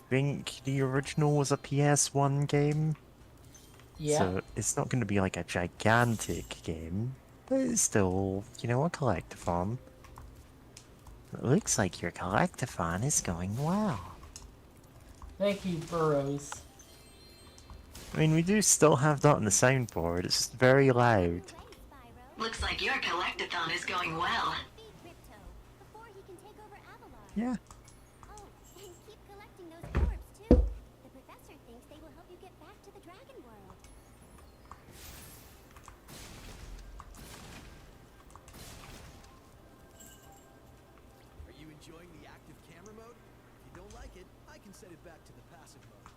think the original was a PS1 game. Yeah. So it's not going to be like a gigantic game, but it's still, you know, a collectathon. It looks like your collectathon is going well. Thank you, Burrows. I mean, we do still have that on the soundboard, it's just very loud. Looks like your collectathon is going well. Yeah. Oh, and keep collecting those orbs too. The professor thinks they will help you get back to the dragon world. Are you enjoying the active camera mode? If you don't like it, I can set it back to the passive mode.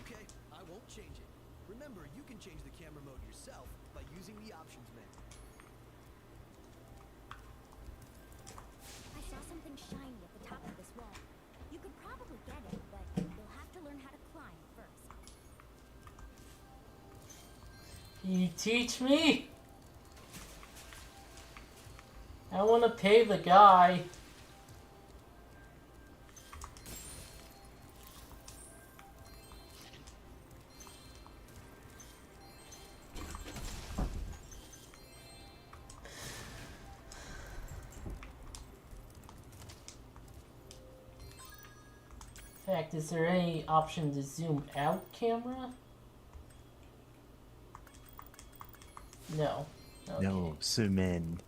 Okay, I won't change it. Remember, you can change the camera mode yourself by using the options menu. I saw something shiny at the top of this wall. You could probably get it, but you'll have to learn how to climb first. Can you teach me? I want to pay the guy. In fact, is there any option to zoom out camera? No. Okay. No, zoom in.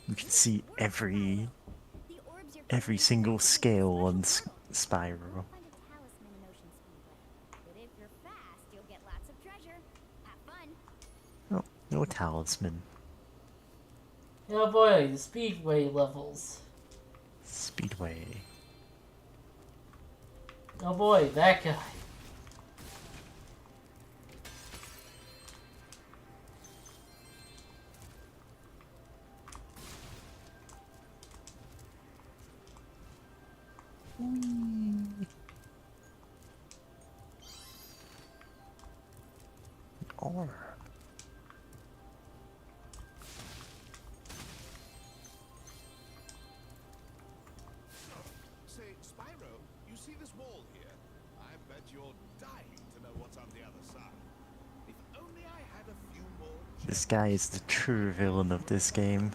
You can see every single scale on Spyro. Find a talisman in Ocean Speedway. But if you're fast, you'll get lots of treasure. Have fun. Oh, no talisman. Oh boy, the speedway levels. Speedway. Oh boy, that guy. Or Say, Spyro, you see this wall here? I bet you're dying to know what's on the other side. If only I had a few more this guy is the true villain of this game.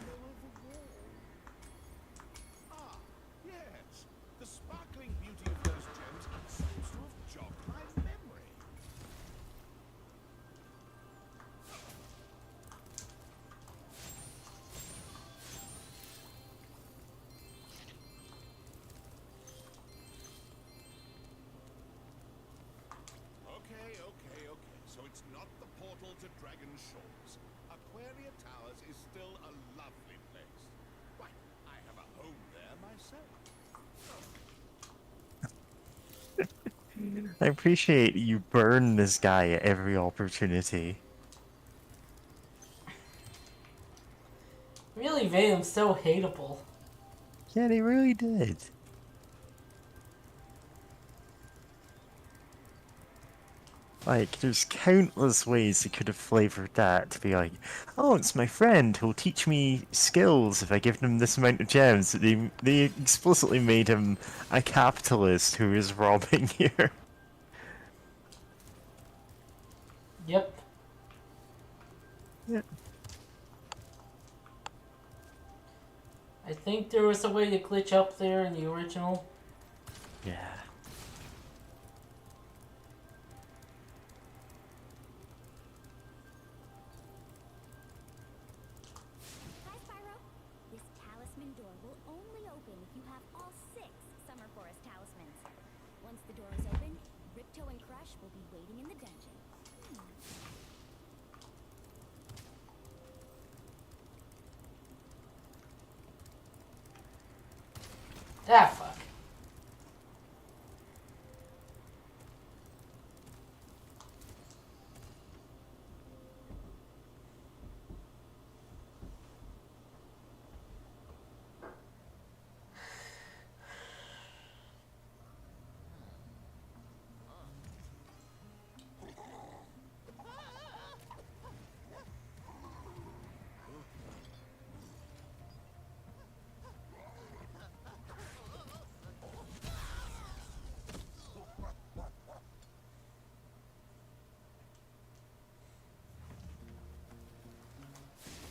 Ah, yes. The sparkling beauty of those gems seems to have jogged my memory. Okay. So it's not the portal to Dragon Shores. Aquaria Towers is still a lovely place. Why, I have a home there myself. I appreciate you burn this guy at every opportunity. Really made him so hateable. Yeah, they really did. Like, there's countless ways they could have flavored that to be like, oh, it's my friend who'll teach me skills if I give him this amount of gems. They explicitly made him a capitalist who is robbing here. Yep. Yeah. I think there was a way to glitch up there in the original. Yeah. Hi, Spyro. This talisman door will only open if you have all 6 Summer Forest talismans. Once the door is open, fish will be waiting in the dungeon. Ah, fuck.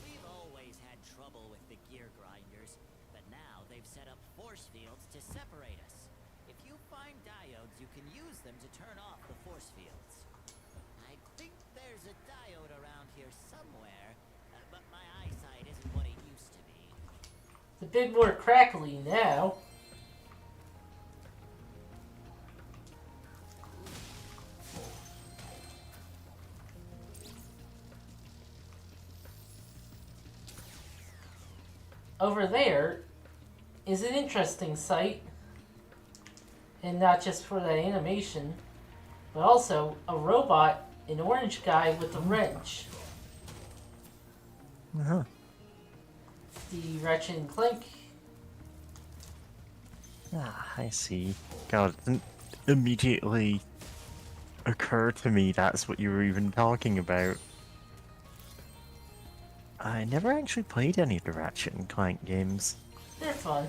We've always had trouble with the gear grinders, but now they've set up force fields to separate us. If you find diodes, you can use them to turn off the force fields. I think there's a diode around here somewhere, but my eyesight isn't what it used to be. It's a bit more crackly now. Over there is an interesting sight, and not just for that animation, but also a robot, an orange guy with a wrench. Uh-huh. The Ratchet and Clank. Ah, I see. God, it didn't immediately occur to me that's what you were even talking about. I never actually played any of the Ratchet and Clank games. They're fun.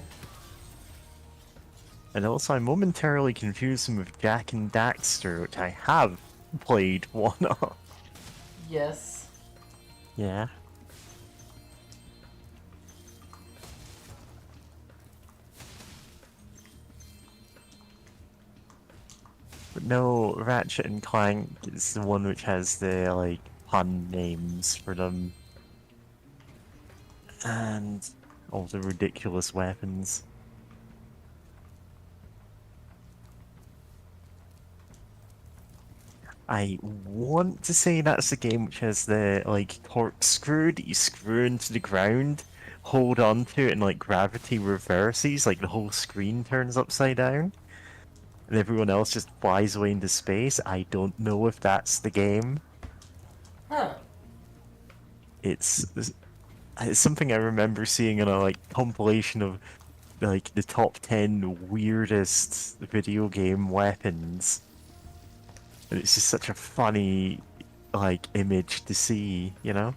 And also I momentarily confused them with Jack and Daxter, which I have played one of. Yes. Yeah. But no, Ratchet and Clank is the one which has the, like, pun names for them. And all the ridiculous weapons. I want to say that's the game which has the, like, corkscrew that you screw into the ground, hold on to it, and, like, gravity reverses, like, the whole screen turns upside down, and everyone else just flies away into space. I don't know if that's the game. Huh. It's something I remember seeing in a, like, compilation of, like, the top 10 weirdest video game weapons. And it's just such a funny, like, image to see, you know?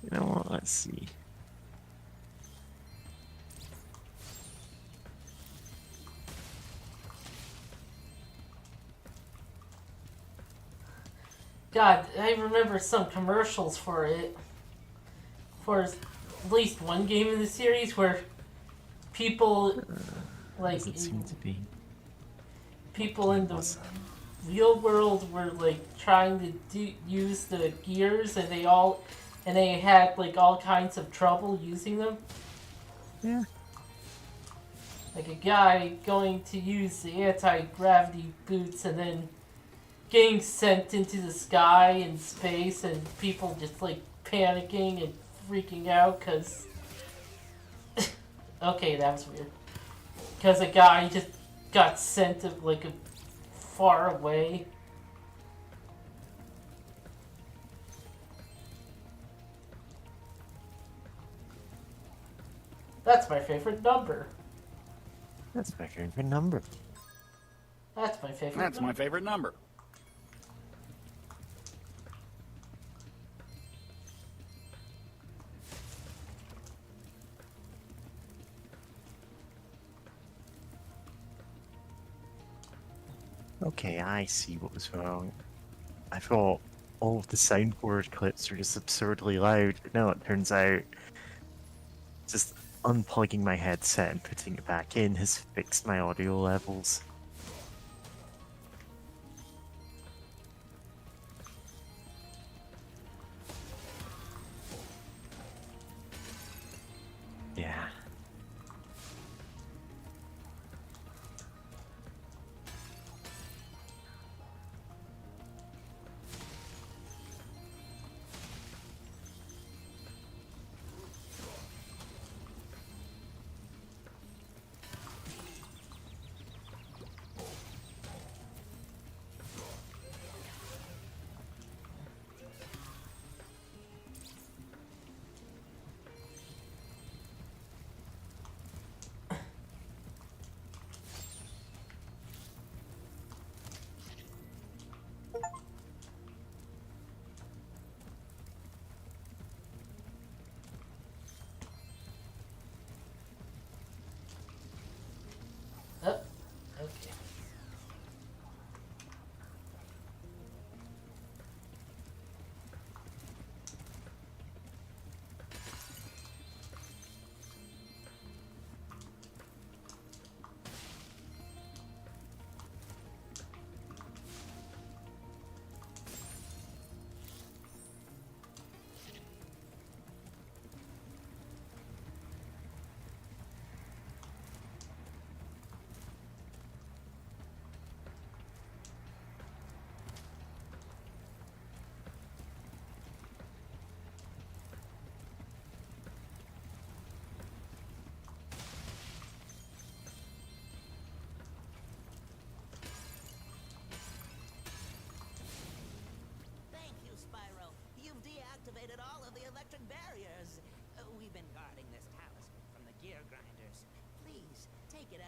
You know what? Let's see. God, I remember some commercials for it. For at least one game in the series where people, like, Does it seem to be? people in the real world were, like, trying to use the gears, and they had, like, all kinds of trouble using them. Yeah. Like a guy going to use the anti-gravity boots and then getting sent into the sky and space, and people just, like, panicking and freaking out because okay, that was weird, because a guy just got sent to, like, a far away. That's my favorite number. That's my favorite number. That's my favorite That's number. my favorite number. Okay, I see what was wrong. I thought all of the soundboard clips were just absurdly loud, but no, it turns out just unplugging my headset and putting it back in has fixed my audio levels. Yeah.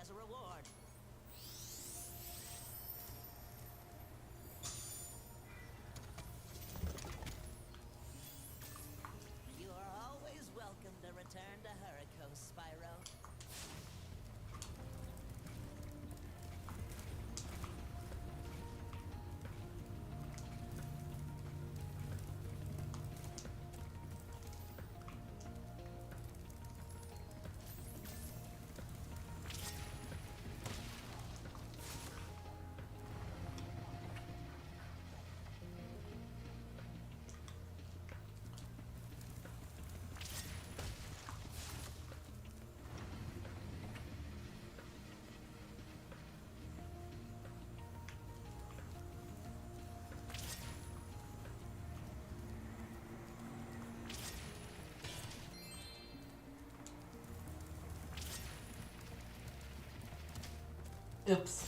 as a reward. You are always welcome to return to Hurricane, Spyro. Oops.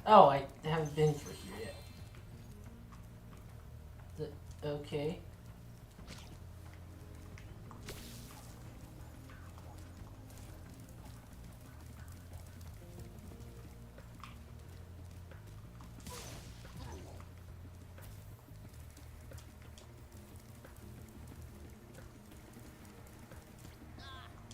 Oh, I haven't been through here yet. Okay.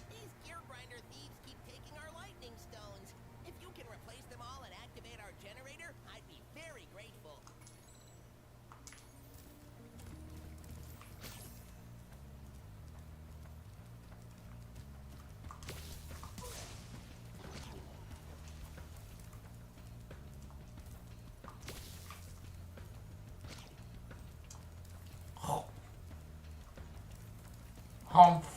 These gear grinder thieves keep taking our lightning stones. If you can replace them all and activate our generator, I'd be very grateful. Humph.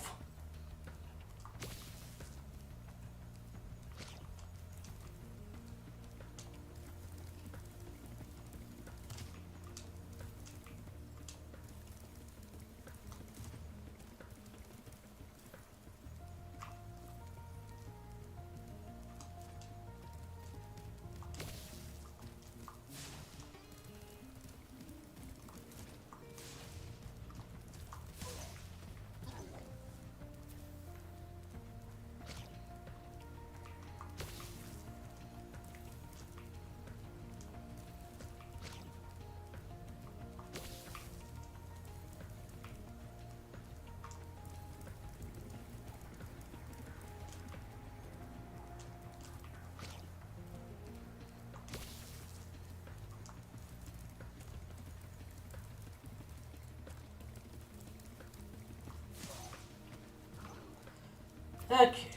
Okay.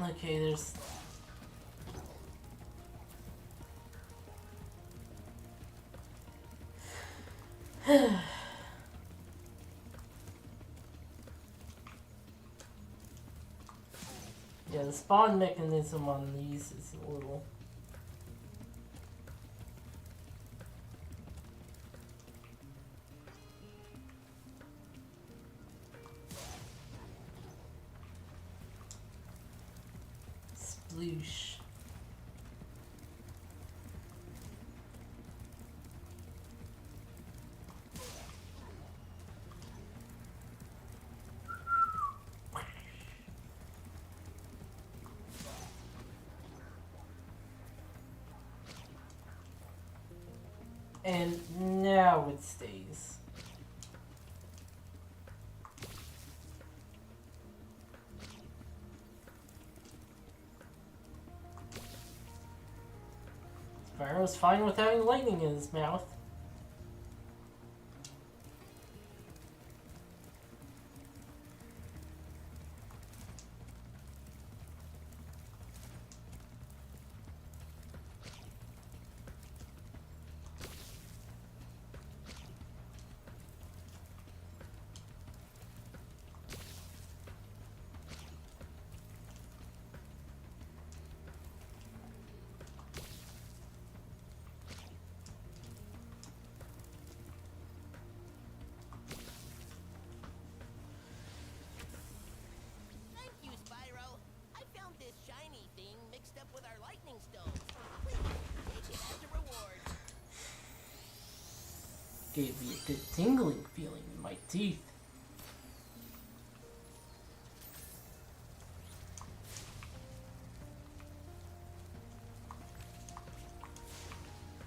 Okay, there's... Yeah, the spawn mechanism on these is a little... Sploosh. And now it stays. Spyro's fine with having lightning in his mouth. Thank you, Spyro. I found this shiny thing mixed up with our lightning stone. Please, take it as a reward. Gave me a good tingling feeling in my teeth.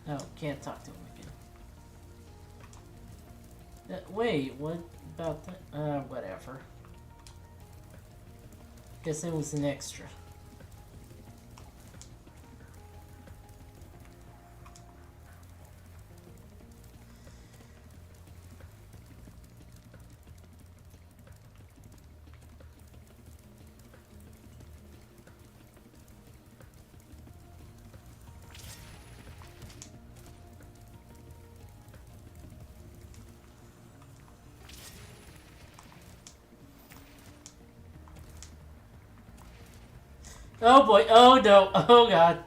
Oh, can't talk to him again. Wait, what about that? Whatever. Guess it was an extra. Oh boy, oh no, oh god.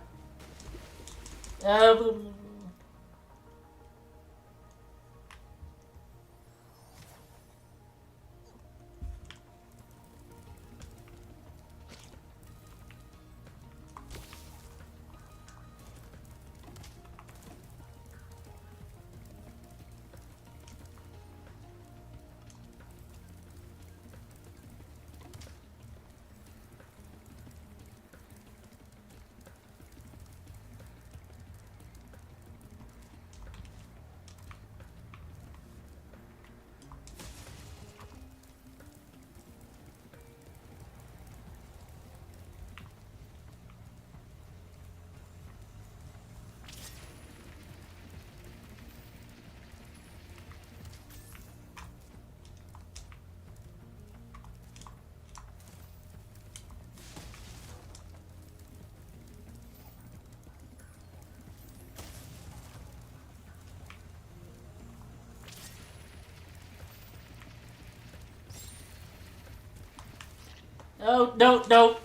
Oh, no, no,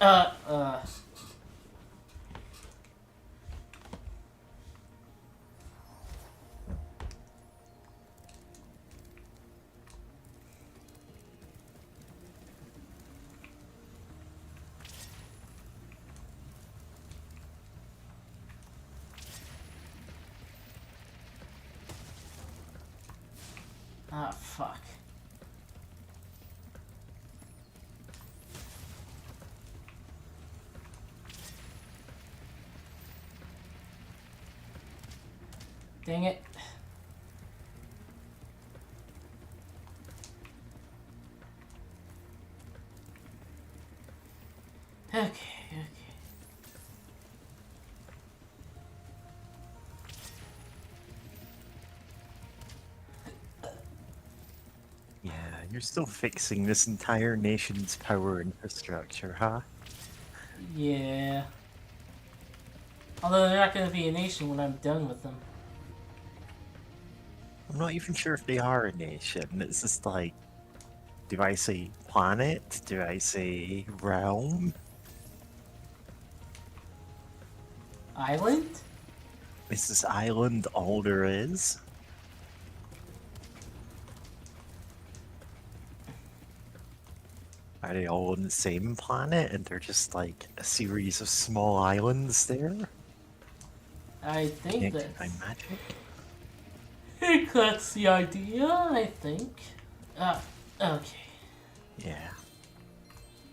Ah, fuck. Dang it. Okay, okay. Yeah, you're still fixing this entire nation's power infrastructure, huh? Yeah. Although they're not going to be a nation when I'm done with them. I'm not even sure if they are a nation. It's just like, do I say planet? Do I say realm? Island? Is this island all there is? Are they all on the same planet and they're just like a series of small islands there? I think Connected by that's... magic? I think that's the idea, I think. Okay. Yeah.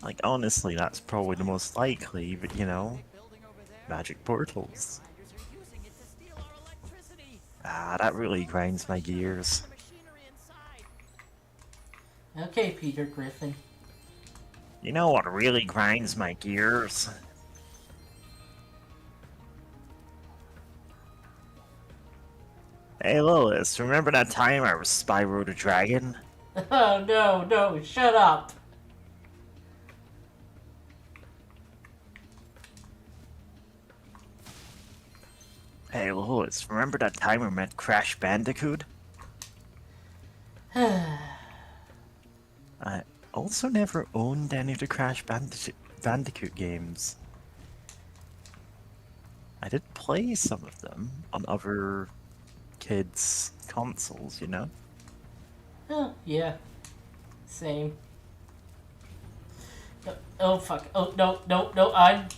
Like, honestly, that's probably the most likely, but you know, magic portals. Riders are using it to steal our electricity. Ah, that really grinds my gears. The machinery inside. Okay, Peter Griffin. You know what really grinds my gears? Hey Lois, remember that time I was Spyro the Dragon? Oh, no, no, shut up. Hey Lois, remember that time we met Crash Bandicoot? I also never owned any of the Crash Bandicoot games. I did play some of them on other kids' consoles, you know? Oh, yeah. Same. Oh, fuck. Oh, no, no, no, I'm...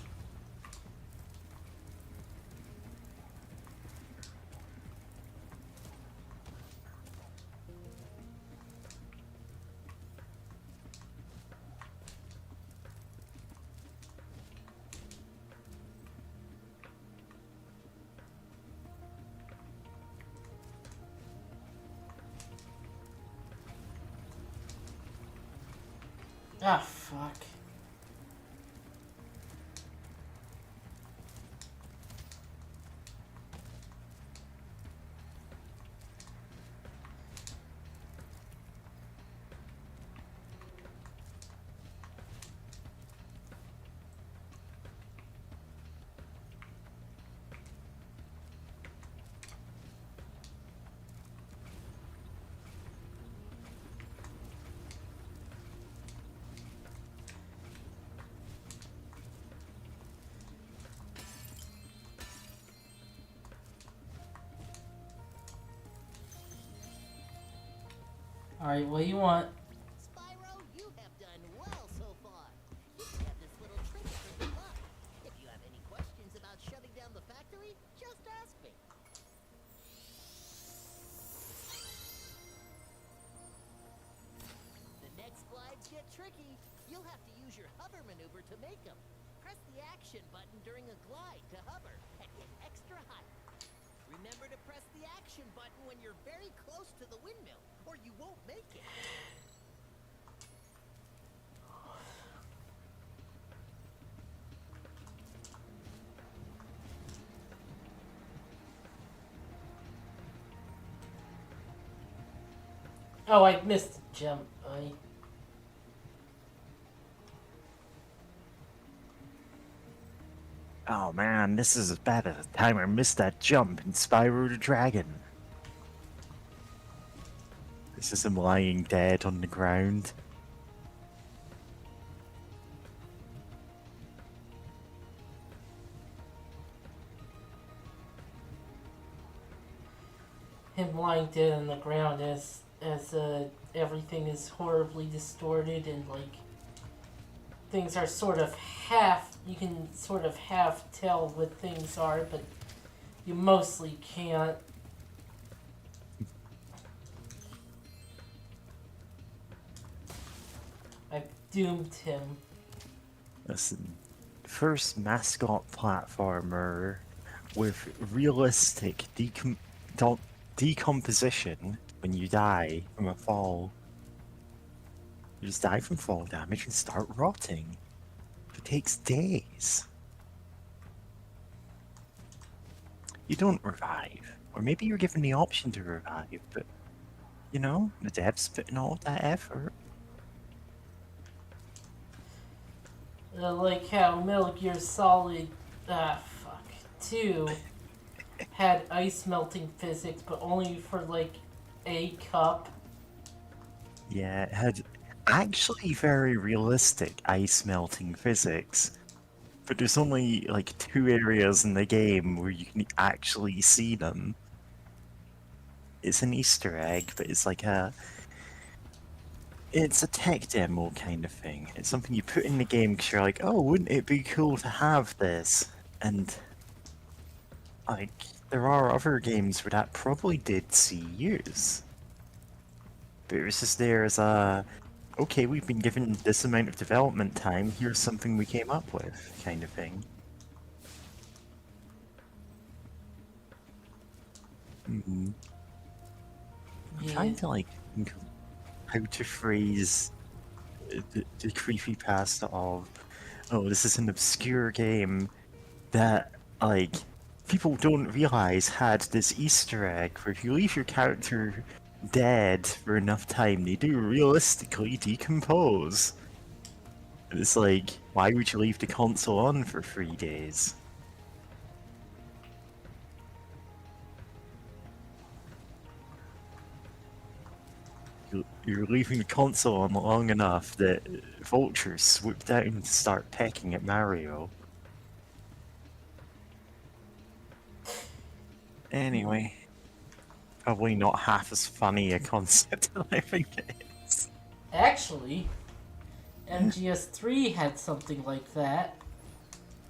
Ah, fuck. Alright, what do you want? Spyro, you have done well so far. You can have this little trinket for good luck. If you have any questions about shutting down the factory, just ask me. The next glides get tricky. You'll have to use your hover maneuver to make them. Press the action button during a glide to hover and get extra height. Remember to press the action button when you're very close to the windmill, or you won't make it. Oh, I missed the jump. Oh man, this is as bad as the time I missed that jump in Spyro the Dragon. This is him lying dead on the ground. Him lying dead on the ground as everything is horribly distorted and like things are sort of half, you can sort of half tell what things are, but you mostly can't. I've doomed him. Listen, first mascot platformer with realistic decomposition when you die from a fall. You just die from fall damage and start rotting. It takes days. You don't revive. Or maybe you're given the option to revive, but you know, the devs put in all that effort. Like how Metal Gear Solid 2 had ice melting physics, but only for like a cup. Yeah, it had actually very realistic ice melting physics. But there's only like 2 areas in the game where you can actually see them. It's an Easter egg, but it's like it's a tech demo kind of thing. It's something you put in the game because you're like, oh, wouldn't it be cool to have this? And like, there are other games where that probably did see use. But it was just there as a, okay, we've been given this amount of development time, here's something we came up with, kind of thing. I'm Yeah. trying to like think of how to phrase the creepypasta of, oh, this is an obscure game that like people don't realize had this Easter egg where if you leave your character dead for enough time, they do realistically decompose. And it's like, why would you leave the console on for 3 days? You're leaving the console on long enough that vultures swoop down and start pecking at Mario. Anyway, probably not half as funny a concept as I think it is. Actually, MGS3 had something like that.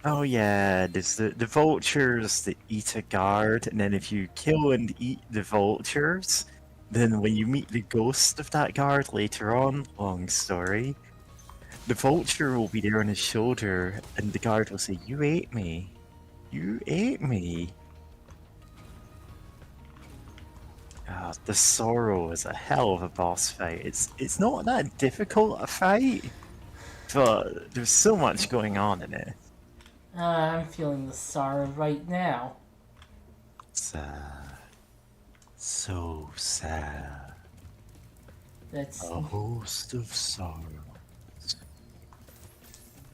Oh yeah, there's the vultures that eat a guard, and then if you kill and eat the vultures, then when you meet the ghost of that guard later on, long story, the vulture will be there on his shoulder, and the guard will say, "You ate me. You ate me." Ah, the Sorrow is a hell of a boss fight. It's not that difficult a fight, but there's so much going on in it. I'm feeling the sorrow right now. Sad. So sad. That's A host of sorrows.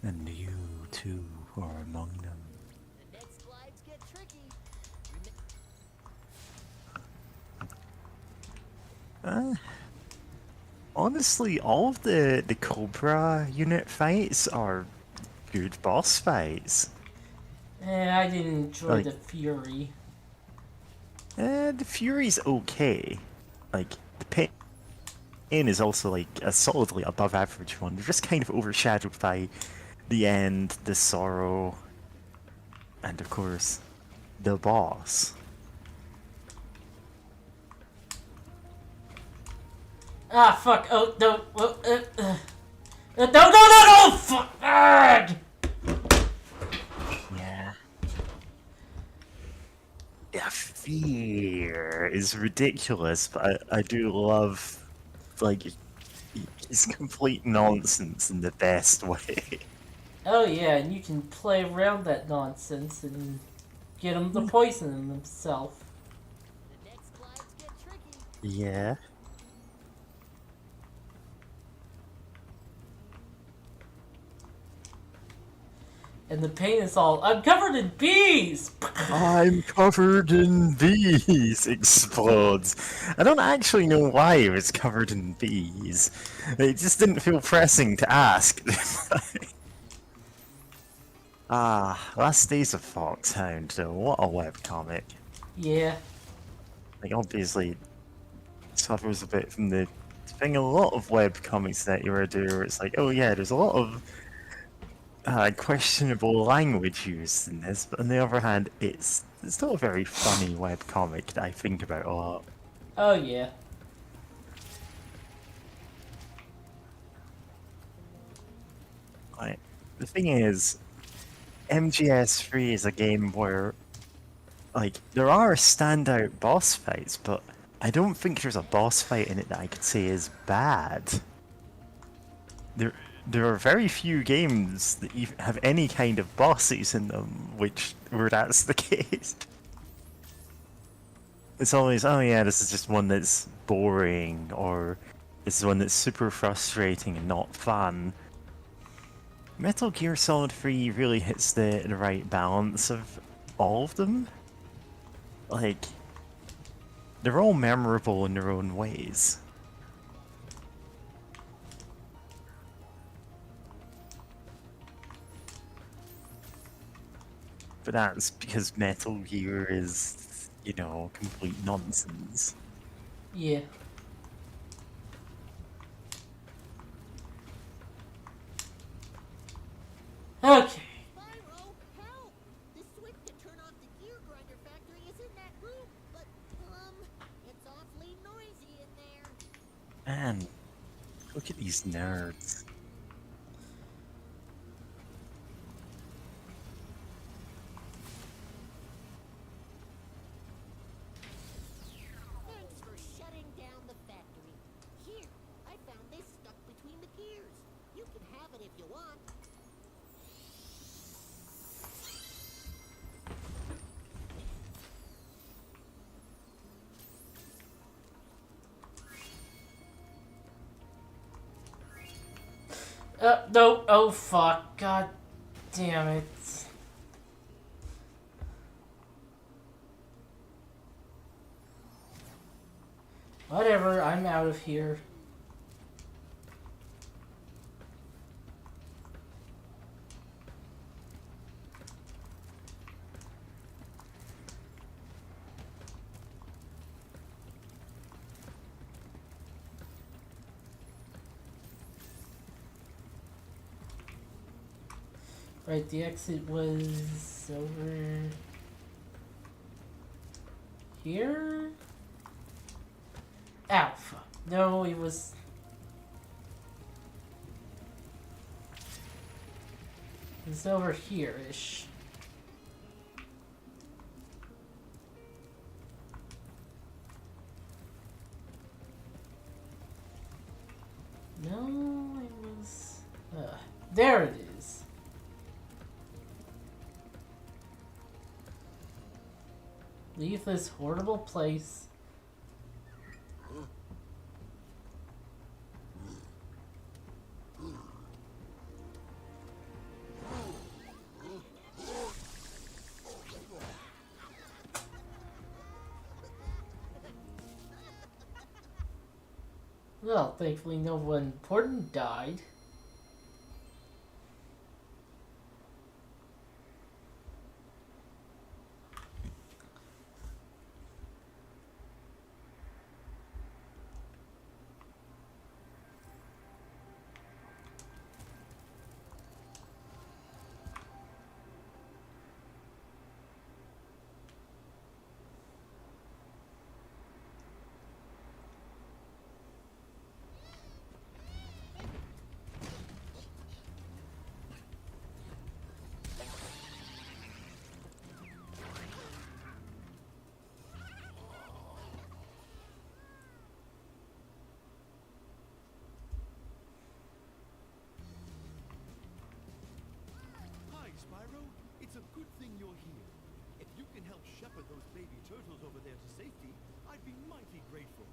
And you too are among them. The next glides get tricky. Honestly, all of the Cobra unit fights are good boss fights. I didn't enjoy Like- the Fury. The Fury's okay. Like, the Pain is also like a solidly above average one. They're just kind of overshadowed by the end, the Sorrow, and of course, the boss. Ah, fuck. Oh, no. No, fuck. Ah! Yeah. Yeah, fear is ridiculous, but I do love, like, his complete nonsense in the best way. Oh, yeah, and you can play around that nonsense and get him to poison himself. The next glides get tricky. Yeah. And the pain is all, I'm covered in bees! I'm covered in bees, explodes. I don't actually know why it was covered in bees. It just didn't feel pressing to ask. Last Days of Foxhound, though. What a webcomic. Yeah. Like, obviously, it suffers a bit from the thing a lot of webcomics that you were doing, where it's like, oh yeah, there's a lot of questionable language used in this, but on the other hand, it's still a very funny webcomic that I think about a lot. Oh, yeah. Like, the thing is, MGS3 is a game where, like, there are standout boss fights, but I don't think there's a boss fight in it that I could say is bad. There are very few games that even have any kind of bosses in them, where that's the case. It's always, oh yeah, this is just one that's boring, or this is one that's super frustrating and not fun. Metal Gear Solid 3 really hits the right balance of all of them. Like, they're all memorable in their own ways. But that's because Metal Gear is, you know, complete nonsense. Yeah. Okay. Spyro, help! The switch to turn off the gear grinder factory is in that room, but, it's awfully noisy in there. Man, look at these nerds. if you want. No. Oh, fuck. God damn it. Whatever, I'm out of here. Right, the exit was over here? Ow, fuck. No, it was... It's over here-ish. No, it was... there it is. Leave this horrible place. Well, thankfully no one important died. Hi, Spyro. It's a good thing you're here. If you can help shepherd those baby turtles over there to safety, I'd be mighty grateful.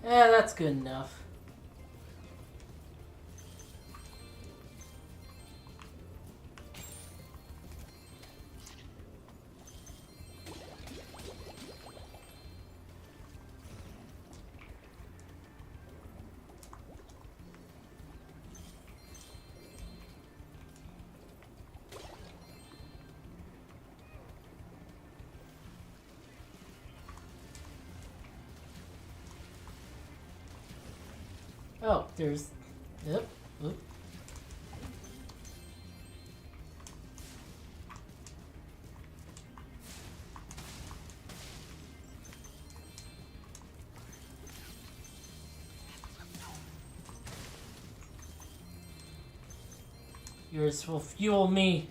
Yeah, that's good enough. Oh, there's... Yep. Oop. Yours will fuel me.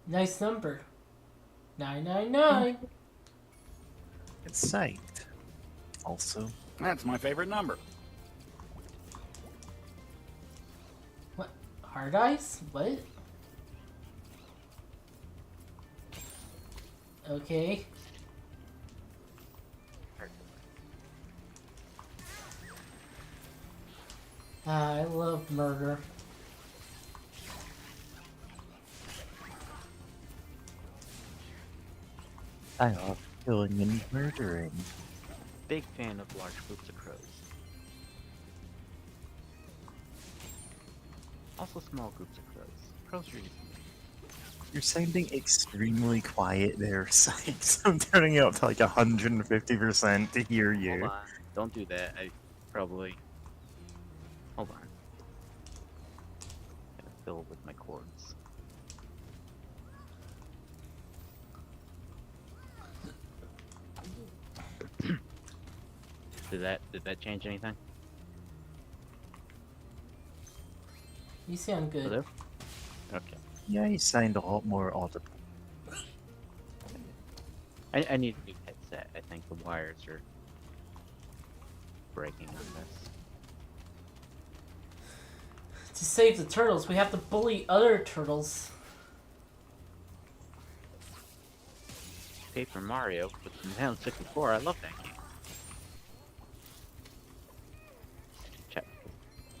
Nice number. 999. It's psyched. Also, That's my favorite number. What? Hard ice? What? Okay. I love murder. I love killing and murdering. Big fan of large groups of crows. Also small groups of crows. Crows are easy. You're sounding extremely quiet there, Sykes. I'm turning it up to like 150% to hear Hold you. on. Don't do that. I probably... Hold on. Gotta fill with my cords. Did that change anything? You sound good. Hello? Okay. Yeah, you sound a lot more audible. I need a new headset. I think the wires are breaking on this. To save the turtles, we have to bully other turtles. Paper Mario with Nintendo 64. I love that game.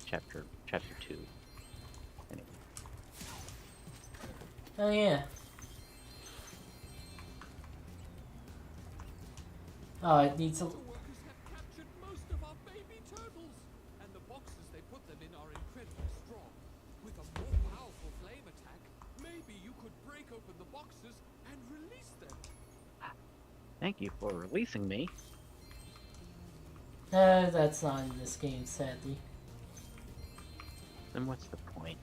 Chapter 2. Anyway. Oh yeah. Oh, it needs a... The workers have captured most of our baby turtles, and the boxes they put them in are incredibly strong. With a more powerful flame attack, maybe you could break open the boxes and release them. Thank you for releasing me. That's not in this game, sadly. Then what's the point?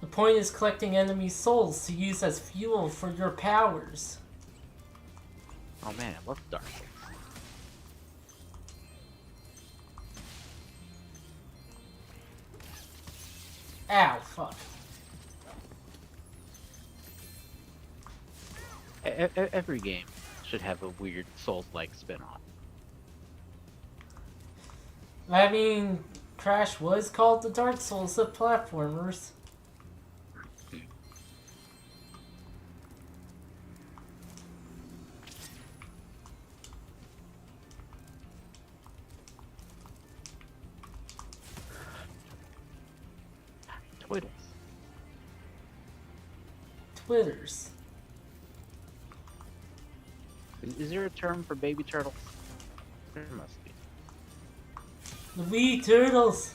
The point is collecting enemy souls to use as fuel for your powers. Oh man, I love Dark Souls. Ow, fuck. Every game should have a weird Souls-like spin-off. I mean, Crash was called the Dark Souls of platformers. Twiddles. Twitters. Is there a term for baby turtles? There must be. The wee turtles.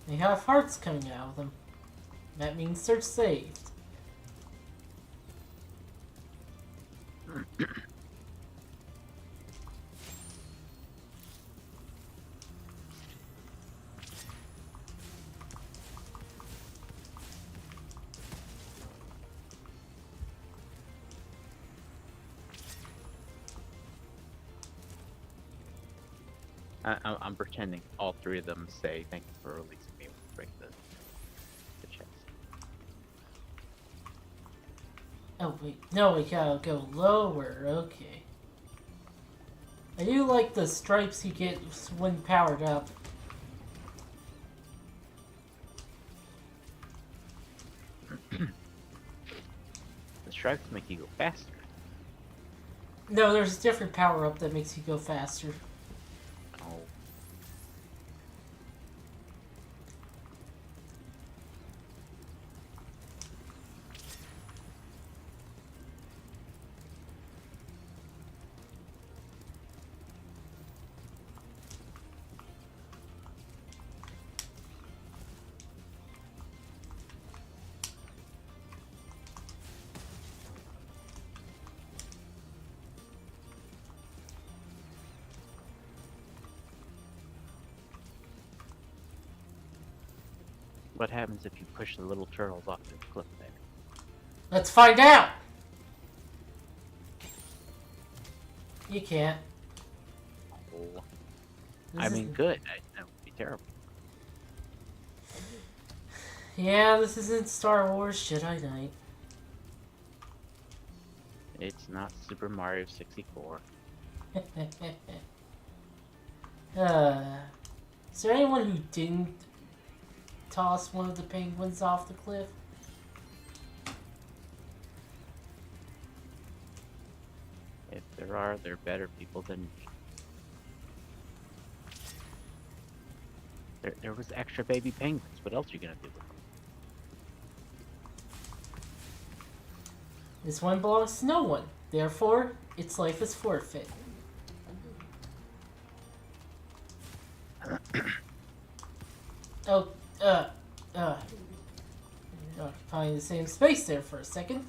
They have hearts coming out of them. That means they're saved. I'm pretending all three of them say thank you for releasing me when you break the chest. Oh wait, no, we gotta go lower, okay. I do like the stripes you get when powered up. The stripes make you go faster. No, there's a different power up that makes you go faster. Oh. What happens if you push the little turtles off the cliff there? Let's find out! You can't. Oh. This I is- mean, good. That would be terrible. Yeah, this isn't Star Wars Jedi Knight. It's not Super Mario 64. Is there anyone who didn't toss one of the penguins off the cliff? If there are, they're better people than me. There was extra baby penguins. What else are you gonna do with them? This one belongs to no one. Therefore, its life is forfeit. Oh, occupying the same space there for a second.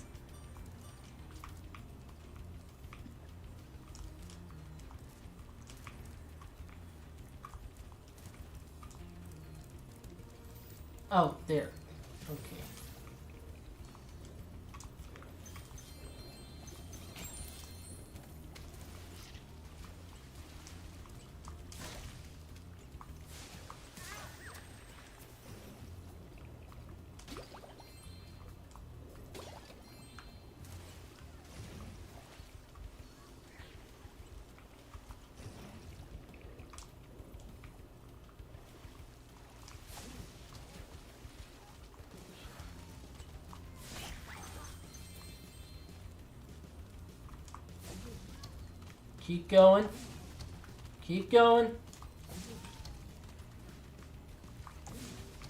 Oh, there. Okay. Keep going. Keep going.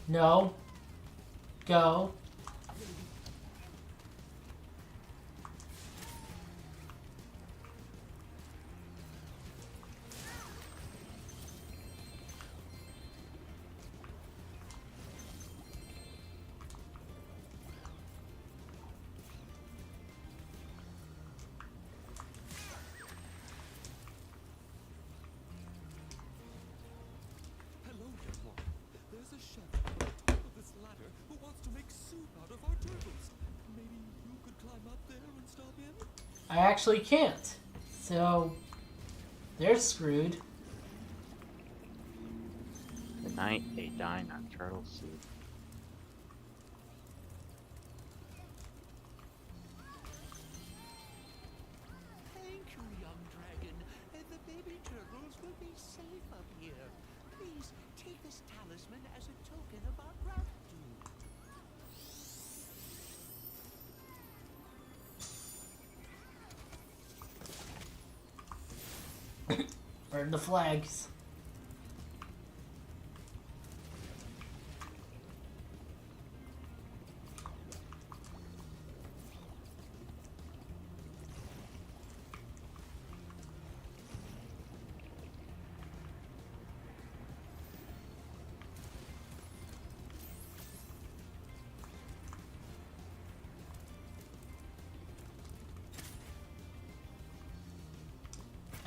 No. Go. Hello, young one. There's a chef at the top of this ladder who wants to make soup out of our turtles. Maybe you could climb up there and stop him? I actually can't. So, they're screwed. The night they dine on turtle soup. Thank you, young dragon. The baby turtles will be safe up here. Please take this talisman as a token of our gratitude. Burn the flags.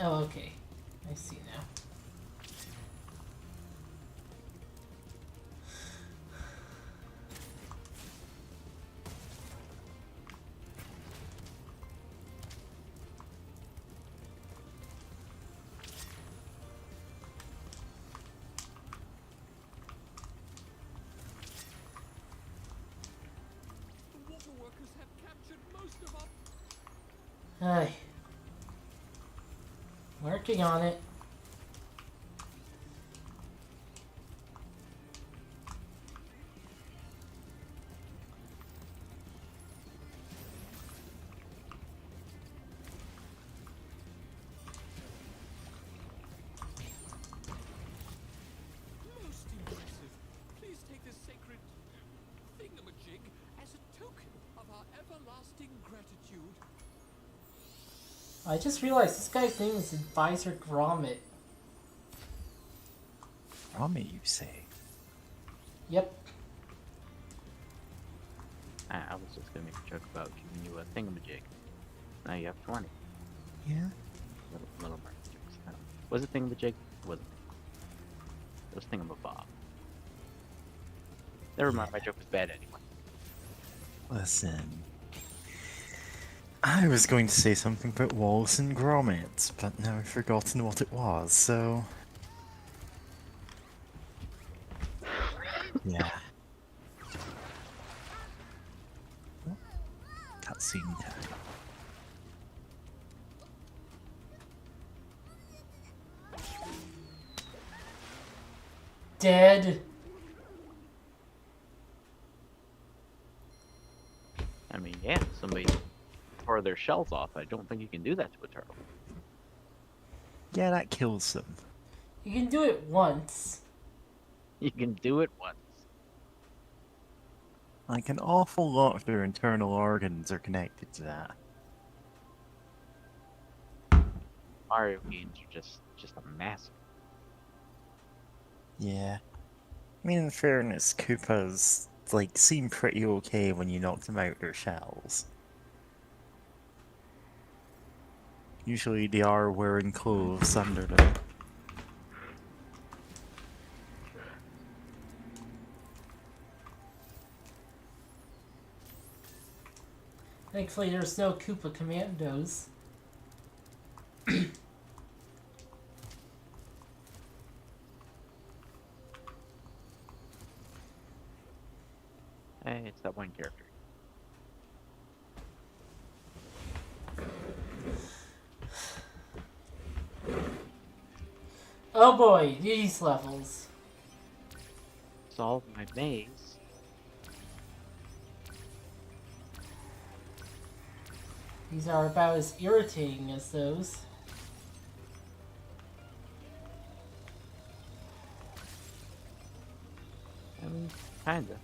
Oh, okay. I see now. The water workers have captured most of our... Ay. Working on it. Most impressive. Please take this sacred thingamajig as a token of our everlasting gratitude. I just realized this guy's name is Advisor Gromit. Rami, you say? Yep. I was just gonna make a joke about giving you a thingamajig. Now you have 20. Yeah. Little more jokes. Was it thingamajig? Wasn't it? It was thingamabob. Never mind, my joke was bad anyway. Listen. I was going to say something about Wallace and Gromit, but now I've forgotten what it was, so... Yeah. Cutscene time. Dead. I mean, yeah, somebody tore their shells off. I don't think you can do that to a turtle. Yeah, that kills them. You can do it once. You can do it once. Like, an awful lot of their internal organs are connected to that. Mario games are just a massive. Yeah. I mean, in fairness, Koopas, like, seem pretty okay when you knock them out their shells. Usually they are wearing clothes under them. Thankfully, there's no Koopa Commandos. Hey, it's that one character. Oh boy, these levels. Solve my maze. These are about as irritating as those. Kinda.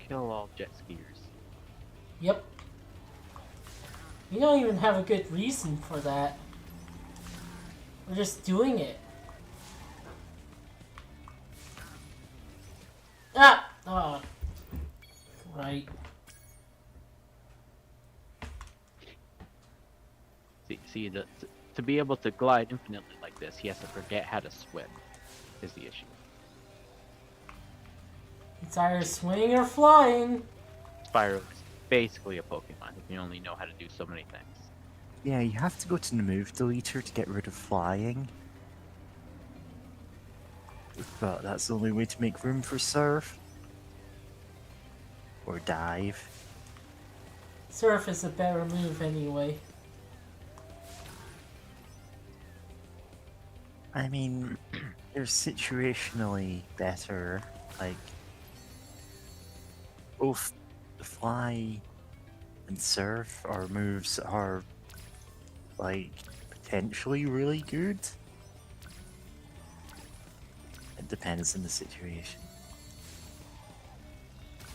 Kill all jet skiers. Yep. We don't even have a good reason for that. We're just doing it. Ah! Oh. Right. See, to be able to glide infinitely like this, he has to forget how to swim, is the issue. It's either swimming or flying. Spyro is basically a Pokemon. He can only know how to do so many things. Yeah, you have to go to the move deleter to get rid of flying. But that's the only way to make room for surf. Or dive. Surf is a better move anyway. I mean, they're situationally better. Like, both the fly and surf are moves that are, like, potentially really good. It depends on the situation.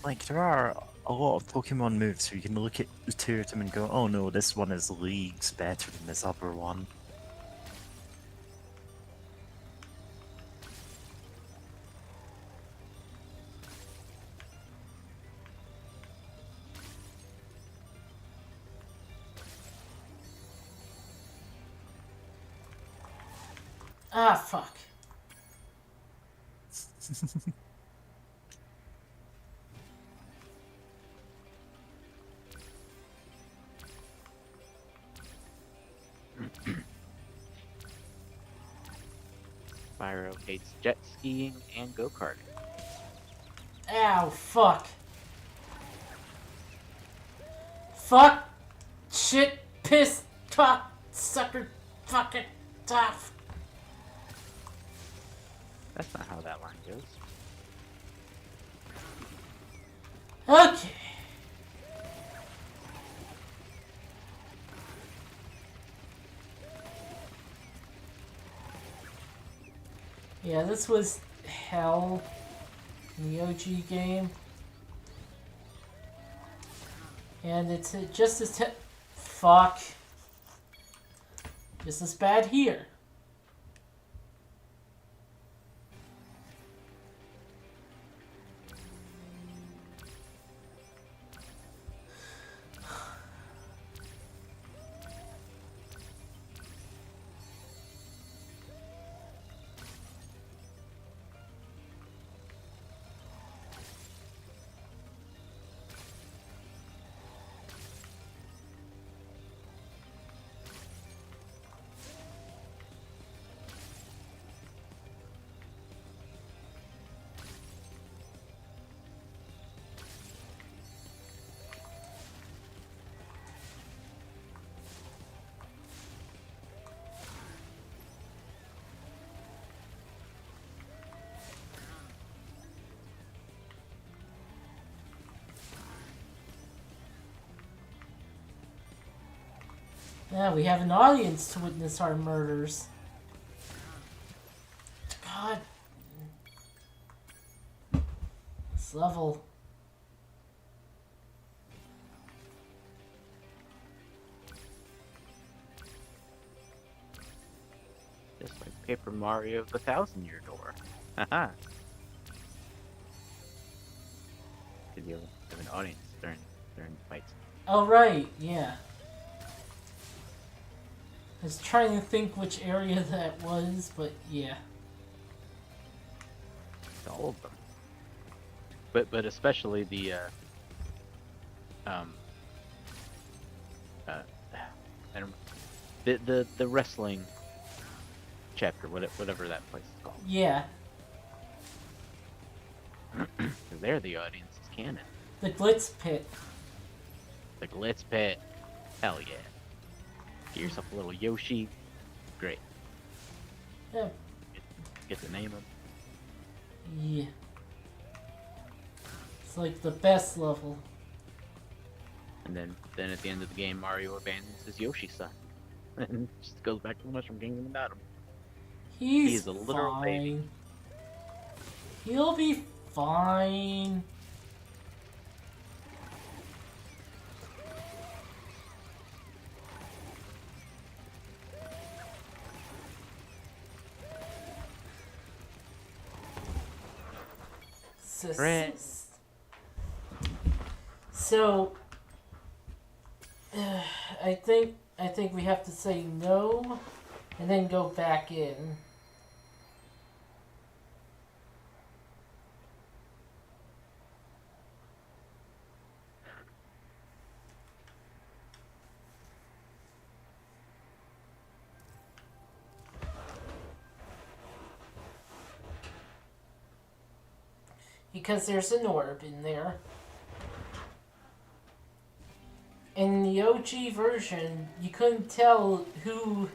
Like, there are a lot of Pokemon moves where you can look at the two of them and go, oh no, this one is leagues better than this other one. Ah, fuck. Spyro hates jet skiing and go-karting. Ow, fuck. Fuck. Shit. Piss. Cock. Sucker. Fucking. Tough. That's not how that line goes. Okay. Yeah, this was hell in the OG game. And it's just as fuck. Just as bad here. Yeah, we have an audience to witness our murders. God. This level. Just like Paper Mario the 1,000-Year Door. Haha. Because you have an audience during the fights. Oh, right, yeah. I was trying to think which area that was, but yeah. All of them. But especially the I don't the wrestling chapter, whatever that place is called. Yeah. There the audience is canon. The Glitz Pit. The Glitz Pit. Hell yeah. Get yourself a little Yoshi. Great. Yeah. Get to name him. Yeah. It's like the best level. And then at the end of the game, Mario abandons his Yoshi son. And just goes back to the Mushroom Kingdom without him. He's a literal fine. baby. He'll be fine. Chris. So, I think we have to say no, and then go back in. Because there's an orb in there. In the OG version, you couldn't tell who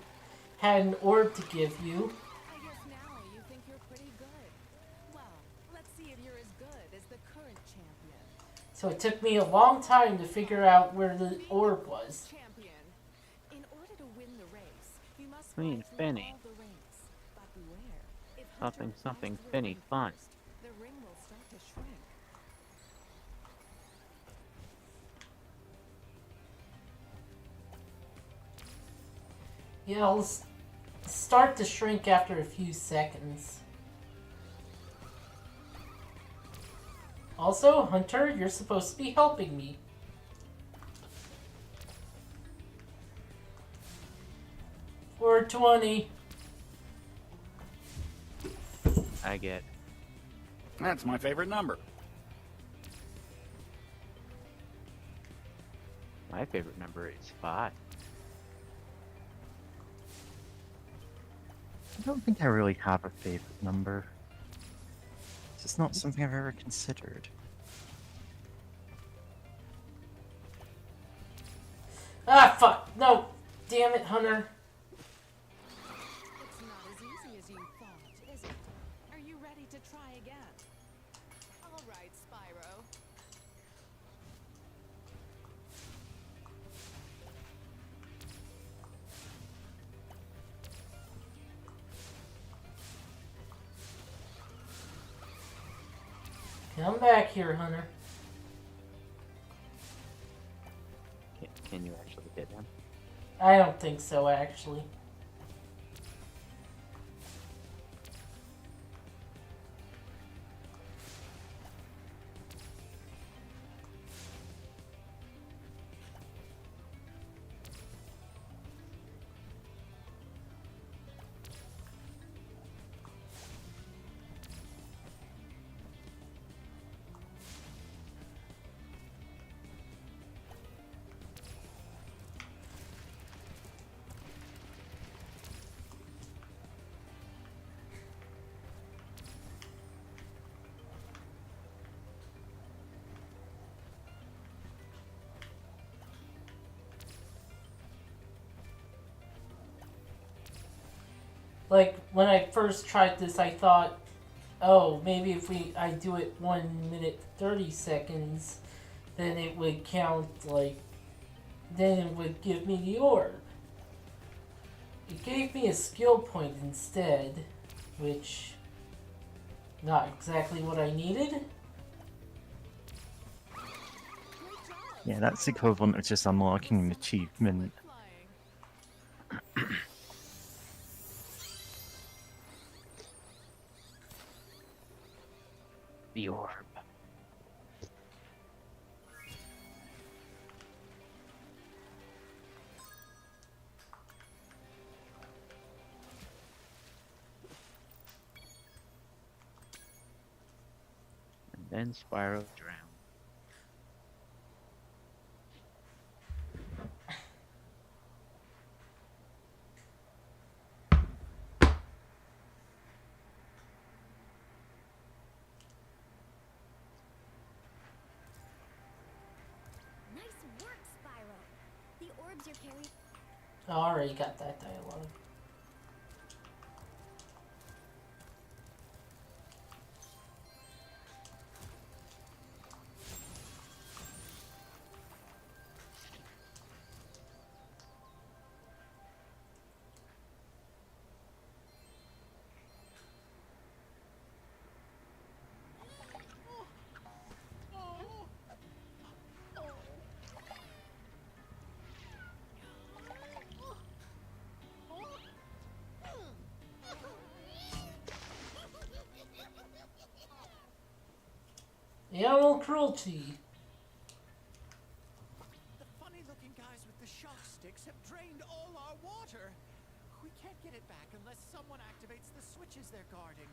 had an orb to give you. I guess now you think you're pretty good. Well, let's see if you're as good as the current champion. So it took me a long time to figure out where the orb was. Champion. In order to win the race, you must Queen fly through Finny. all the rings. But beware. If Something, Hunter something, flies through Finny, it fun. first, the ring will start to shrink. Yeah, it'll start to shrink after a few seconds. Also, Hunter, you're supposed to be helping me. $4.20. I get. That's my favorite number. My favorite number is 5. I don't think I really have a favorite number. It's just not something I've ever considered. Ah, fuck! No! Damn it, Hunter. It's not as easy as you thought, is it? Are you ready to try again? All right, Spyro. Come back here, Hunter. Can you actually hit him? I don't think so, actually. Like, when I first tried this, I thought, oh, maybe if I do it 1 minute 30 seconds, then it would count, like, then it would give me the orb. It gave me a skill point instead, which not exactly what I needed. Yeah, that's equivalent of just unlocking an achievement. The orb. And then Spyro drowned. Nice work, Spyro. The orbs you're carrying. I already got that dialogue. Animal cruelty. The funny-looking guys with the shock sticks have drained all our water. We can't get it back unless someone activates the switches they're guarding.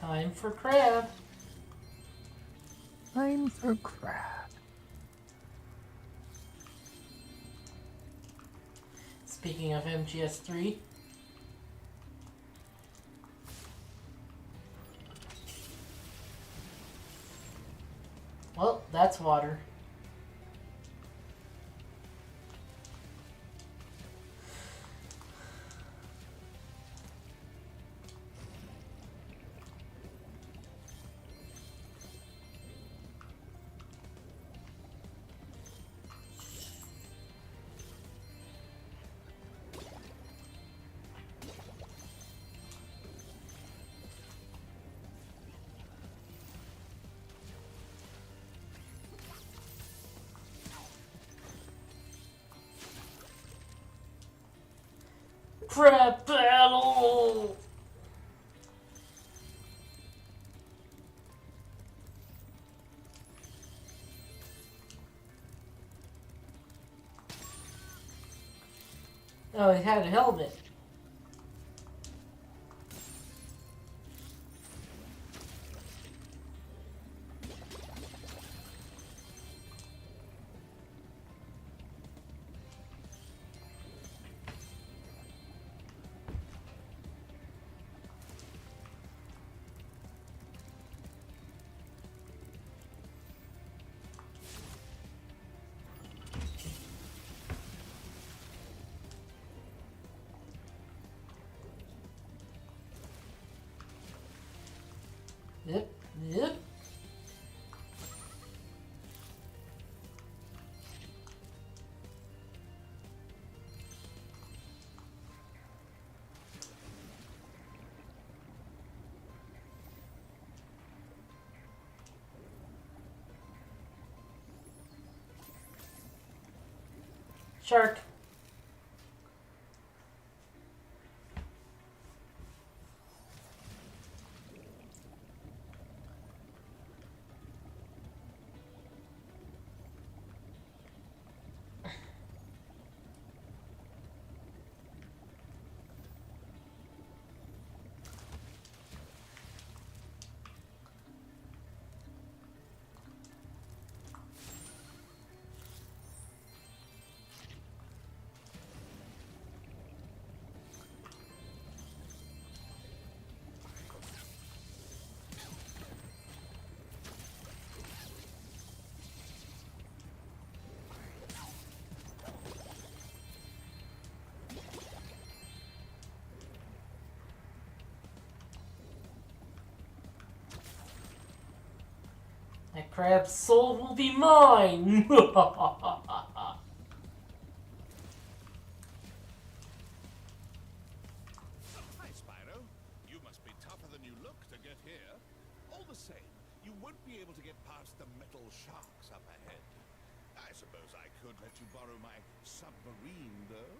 Time for crab. Time for crab. Speaking of MGS3, well, that's water. Crab battle! Oh, it had a helmet. Yep, yep. Shark. That crab's soul will be mine! Hi, Spyro. You must be tougher than you look to get here. All the same, you won't be able to get past the metal sharks up ahead. I suppose I could let you borrow my submarine, though,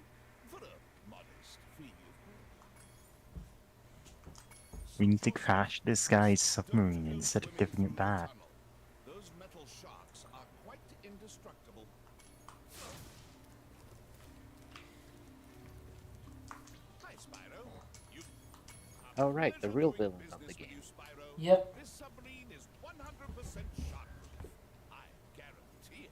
for a modest fee, of course. We need to crash this guy's submarine instead of giving it back. Those metal sharks are quite indestructible. Hi, Spyro. You Oh right, the real villain of the game. Yep. This submarine is 100% shockproof. I guarantee it.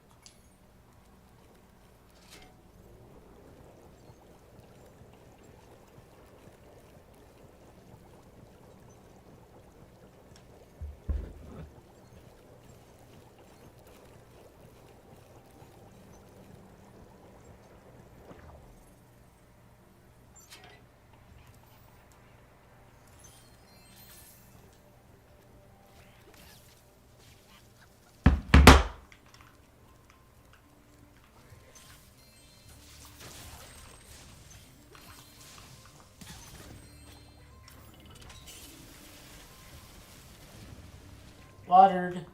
Watered.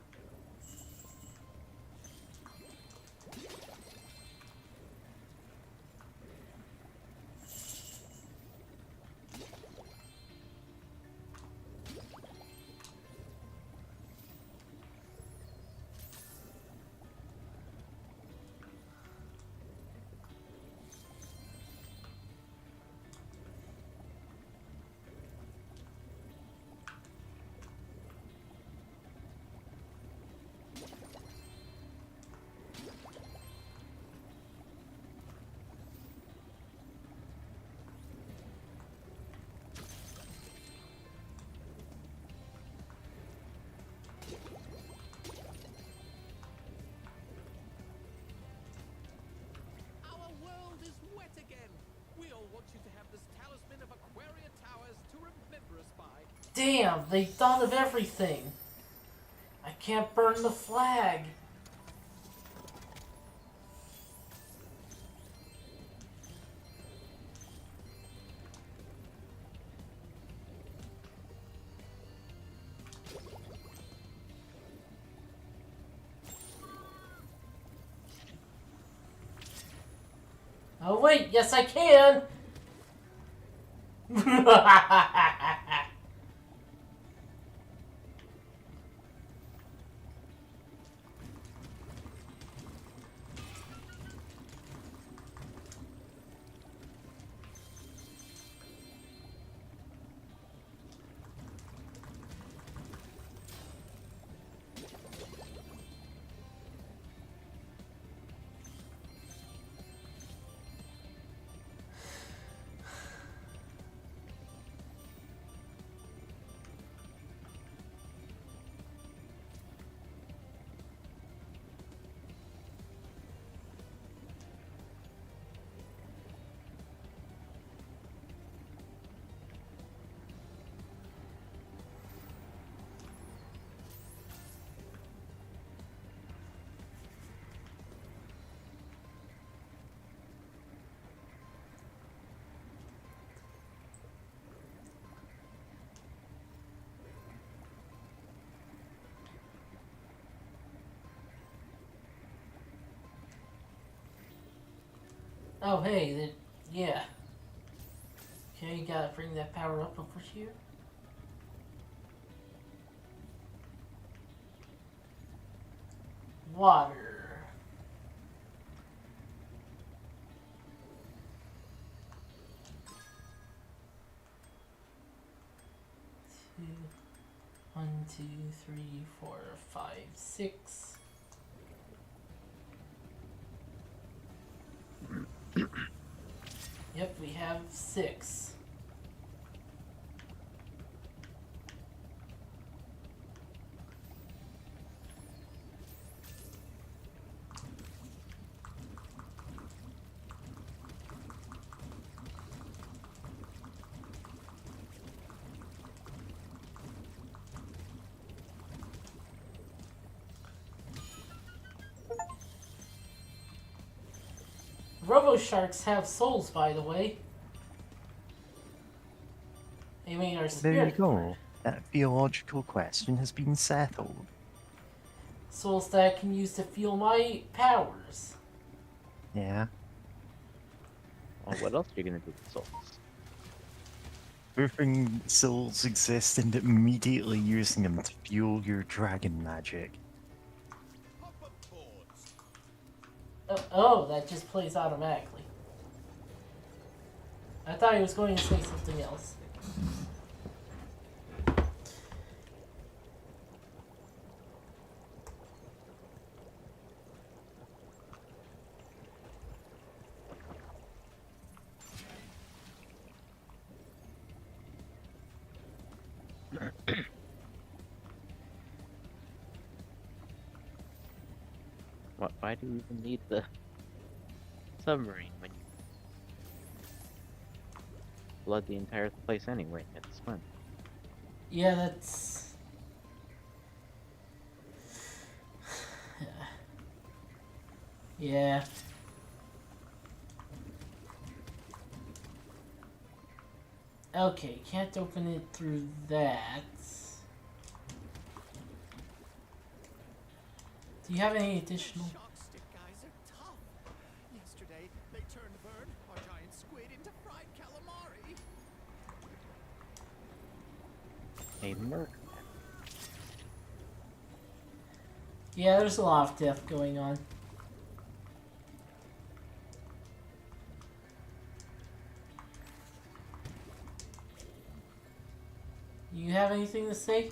Our world is wet again. We all want you to have this talisman of Aquaria Towers to remember us by. Damn, they thought of everything. I can't burn the flag. Oh wait, yes I can! Oh, hey, yeah. Okay, gotta bring that power up over here. Water. Two, 1, 2, 3, 4, 5, 6. Yep, we have 6. Robo Sharks have souls, by the way. I mean, our There you spirit go. That theological question has been settled. souls that I can use to fuel my powers. Yeah. Well, what else are you gonna do with souls? Proving souls exist and immediately using them to fuel your dragon magic. Oh, that just plays automatically. I thought he was going to say something else. What? Why do you even need the submarine when you flood the entire place anyway? It's fun. Yeah, that's... Yeah. Okay, can't open it through that. Do you have any additional... Shark stick guys are tough. Yesterday, they turned Vern, our giant squid, into fried calamari. A murder. Yeah, there's a lot of death going on. You have anything to say?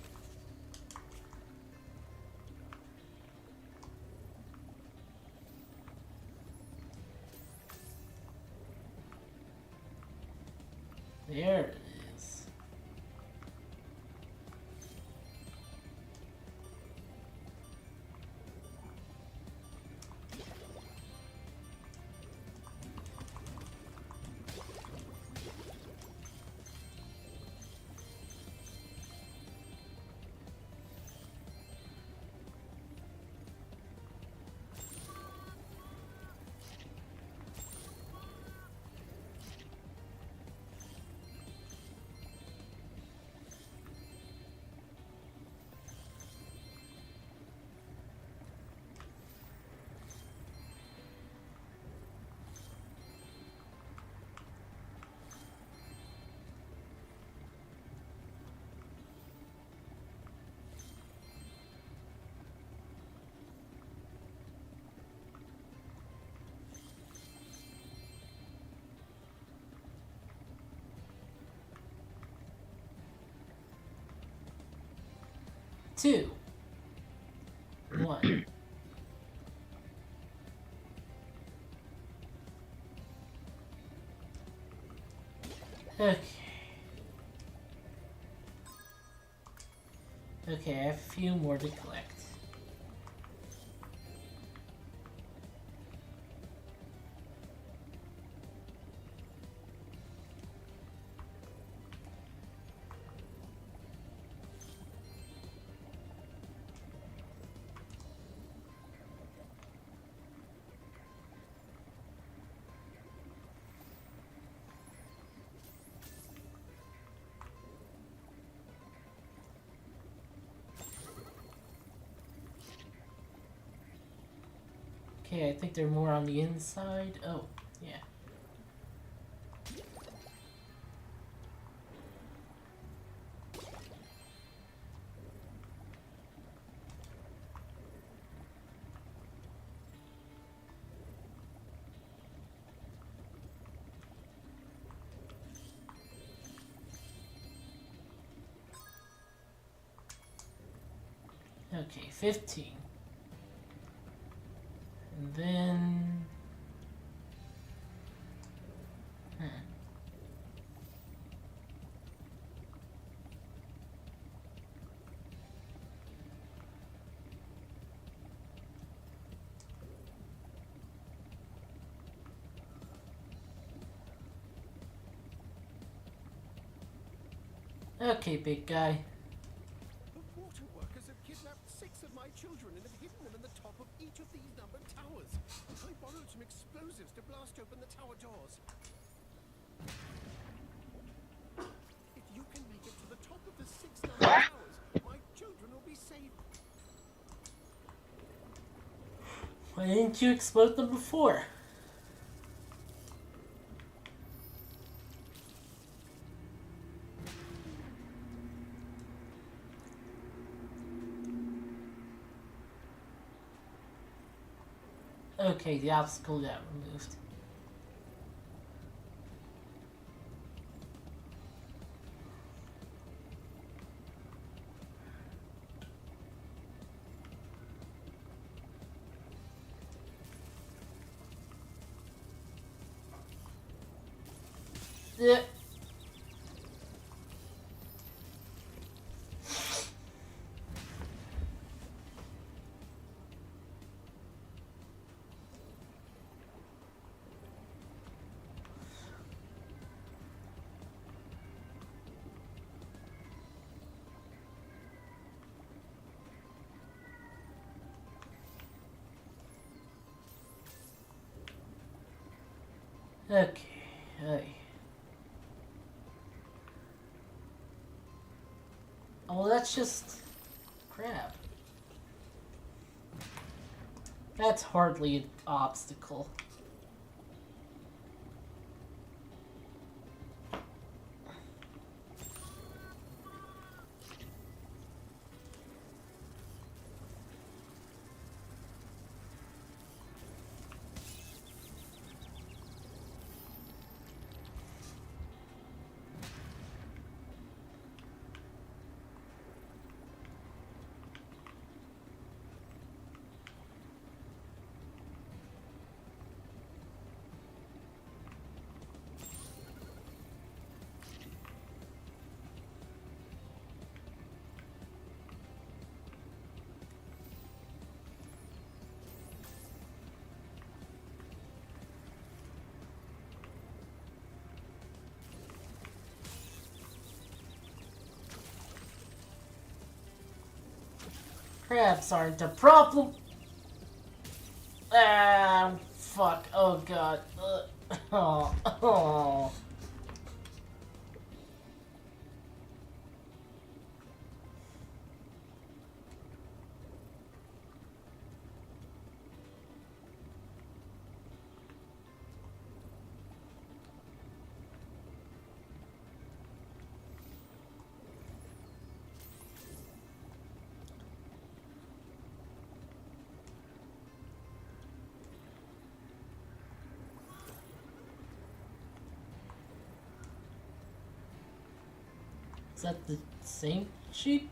There it is. Two. One. Okay. Okay, I have a few more to collect. Okay, I think they're more on the inside. Oh, yeah. Okay, 15. And then... Okay, big guy. The water workers have kidnapped 6 of my my children and have hidden them in the top of each of these numbered towers. I borrowed some explosives to blast open the tower doors. If you can make it to the top of the 6 numbered towers, my children will be safe. Why didn't you explode them before? Okay, the obstacle got removed. Yeah. Okay. Hey. Oh, well, that's just crap. That's hardly an obstacle. Crabs aren't a problem. Ah, fuck. Oh god. Oh, oh. Is that the same sheep?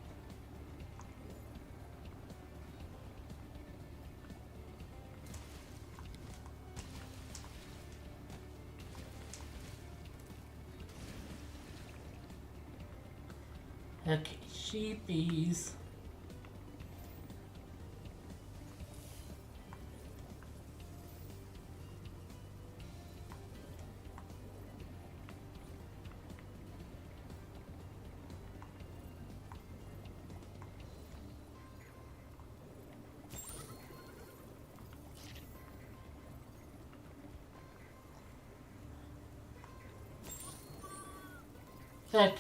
Okay, sheepies. Okay,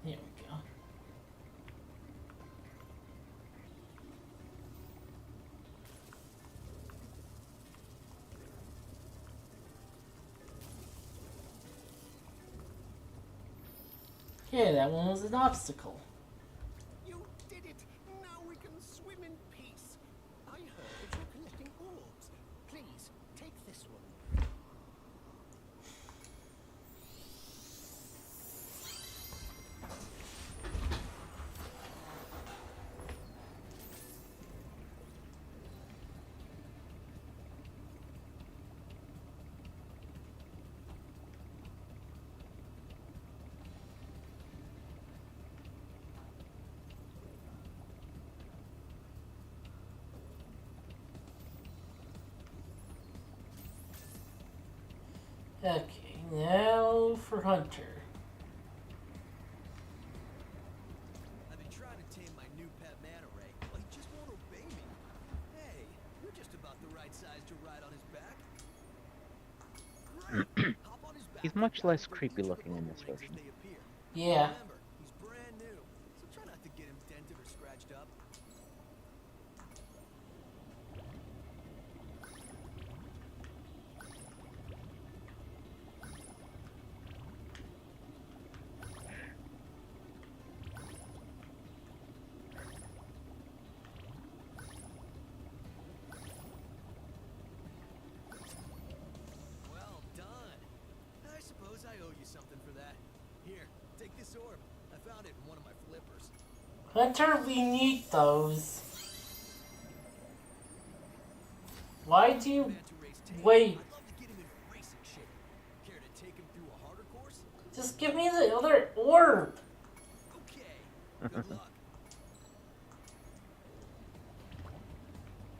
here we go. Okay, that one was an obstacle. You did it! Now we can swim in peace. I heard that you're collecting orbs. Please, take this one. Okay, now for Hunter. I've been trying to tame my new pet manta ray, but he just won't obey He's much less creepy looking in this version. Yeah. Remember, he's brand new, so try not to get him dented or scratched up. Well done. I suppose I owe you something for that. Here, take this orb. I found it in one of my flippers. Hunter, we need those. Why do you... Wait. I'd love to get him in racing shape. Care to take him through a harder course? Just give me the other orb. Okay. Good luck.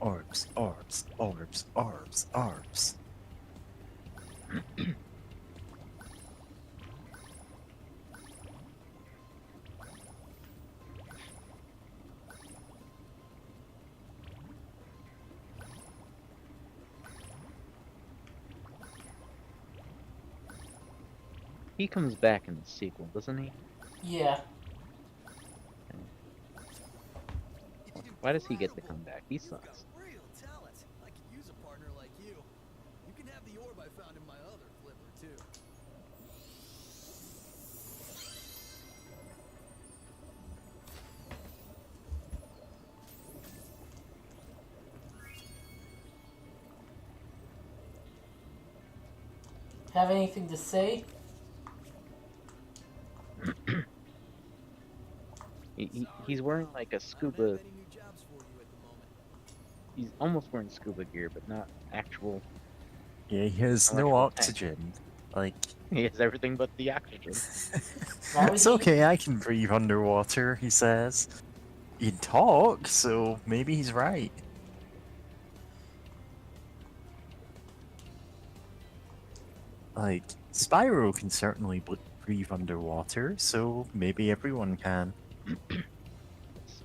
Orbs, orbs, orbs, orbs, orbs. He comes back in the sequel, doesn't he? Yeah. Why does he get to come back? He sucks. Real talent. I could use a partner like you. You can have the orb I found in my other flipper, too. Have anything to say? He's wearing like a scuba. He's almost wearing scuba gear, but not actual. Yeah, he has no oxygen. Like, he has everything but the oxygen. It's okay, I can breathe underwater, he says. He can talk, so maybe he's right. Like, Spyro can certainly breathe underwater, so maybe everyone can.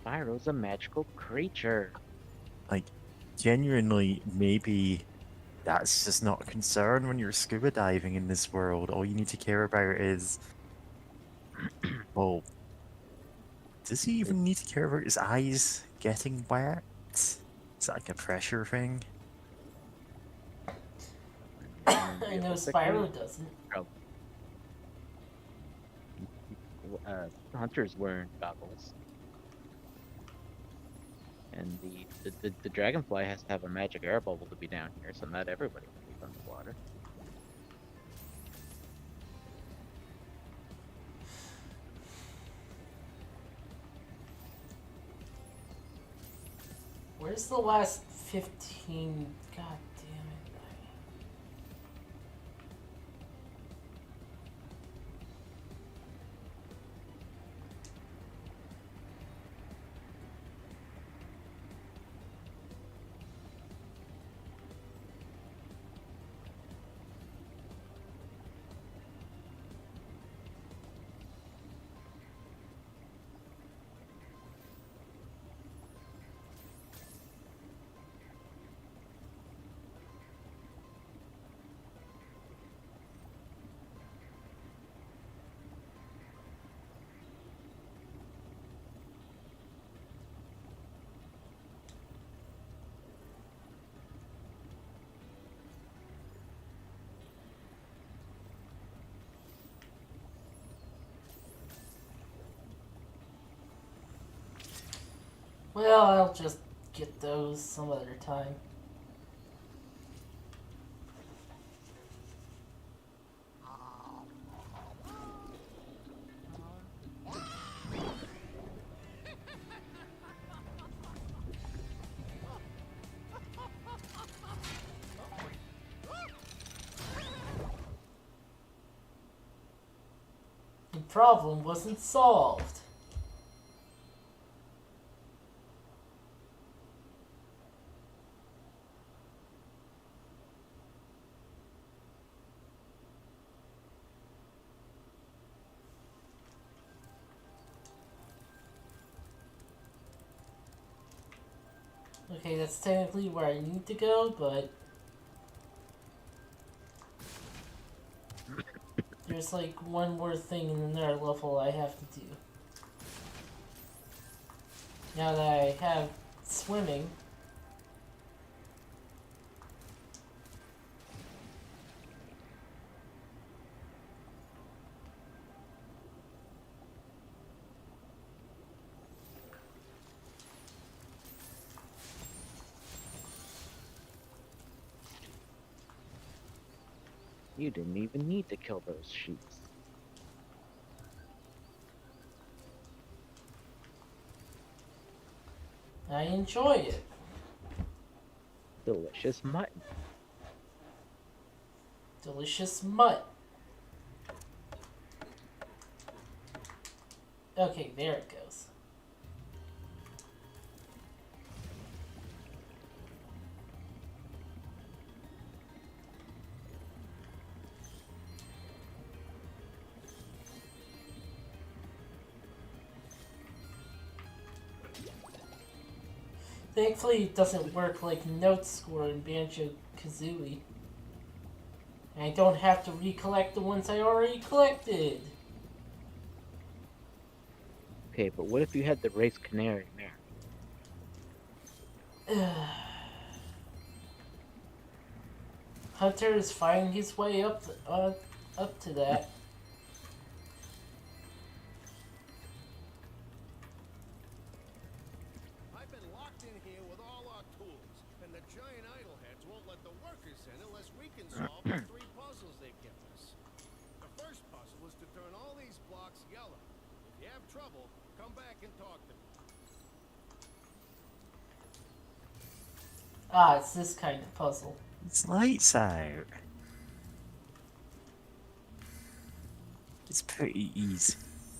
Spyro's a magical creature. Like, genuinely, maybe that's just not a concern when you're scuba diving in this world. All you need to care about is... well, does he even need to care about his eyes getting wet? Is that like a pressure thing? I know Spyro doesn't. Hunter's wearing goggles. And the dragonfly has to have a magic air bubble to be down here, so not everybody can be underwater. Where's the last 15? God damn it. Well, I'll just get those some other time. The problem wasn't solved. Okay, that's technically where I need to go, but... there's like one more thing in another level I have to do. Now that I have swimming. You didn't even need to kill those sheets. I enjoy it. Delicious mutton. Delicious mutt. Okay, there it goes. Thankfully, it doesn't work like note score in Banjo-Kazooie. And I don't have to recollect the ones I already collected. Okay, but what if you had the race canary there? Hunter is finding his way up to that. I've been locked in here with all our tools, and the giant idleheads won't let the workers in unless we can solve the 3 puzzles they've given us. The first puzzle is to turn all these blocks yellow. If you have trouble, come back and talk to me. Ah, it's this kind of puzzle. It's lights out. It's pretty easy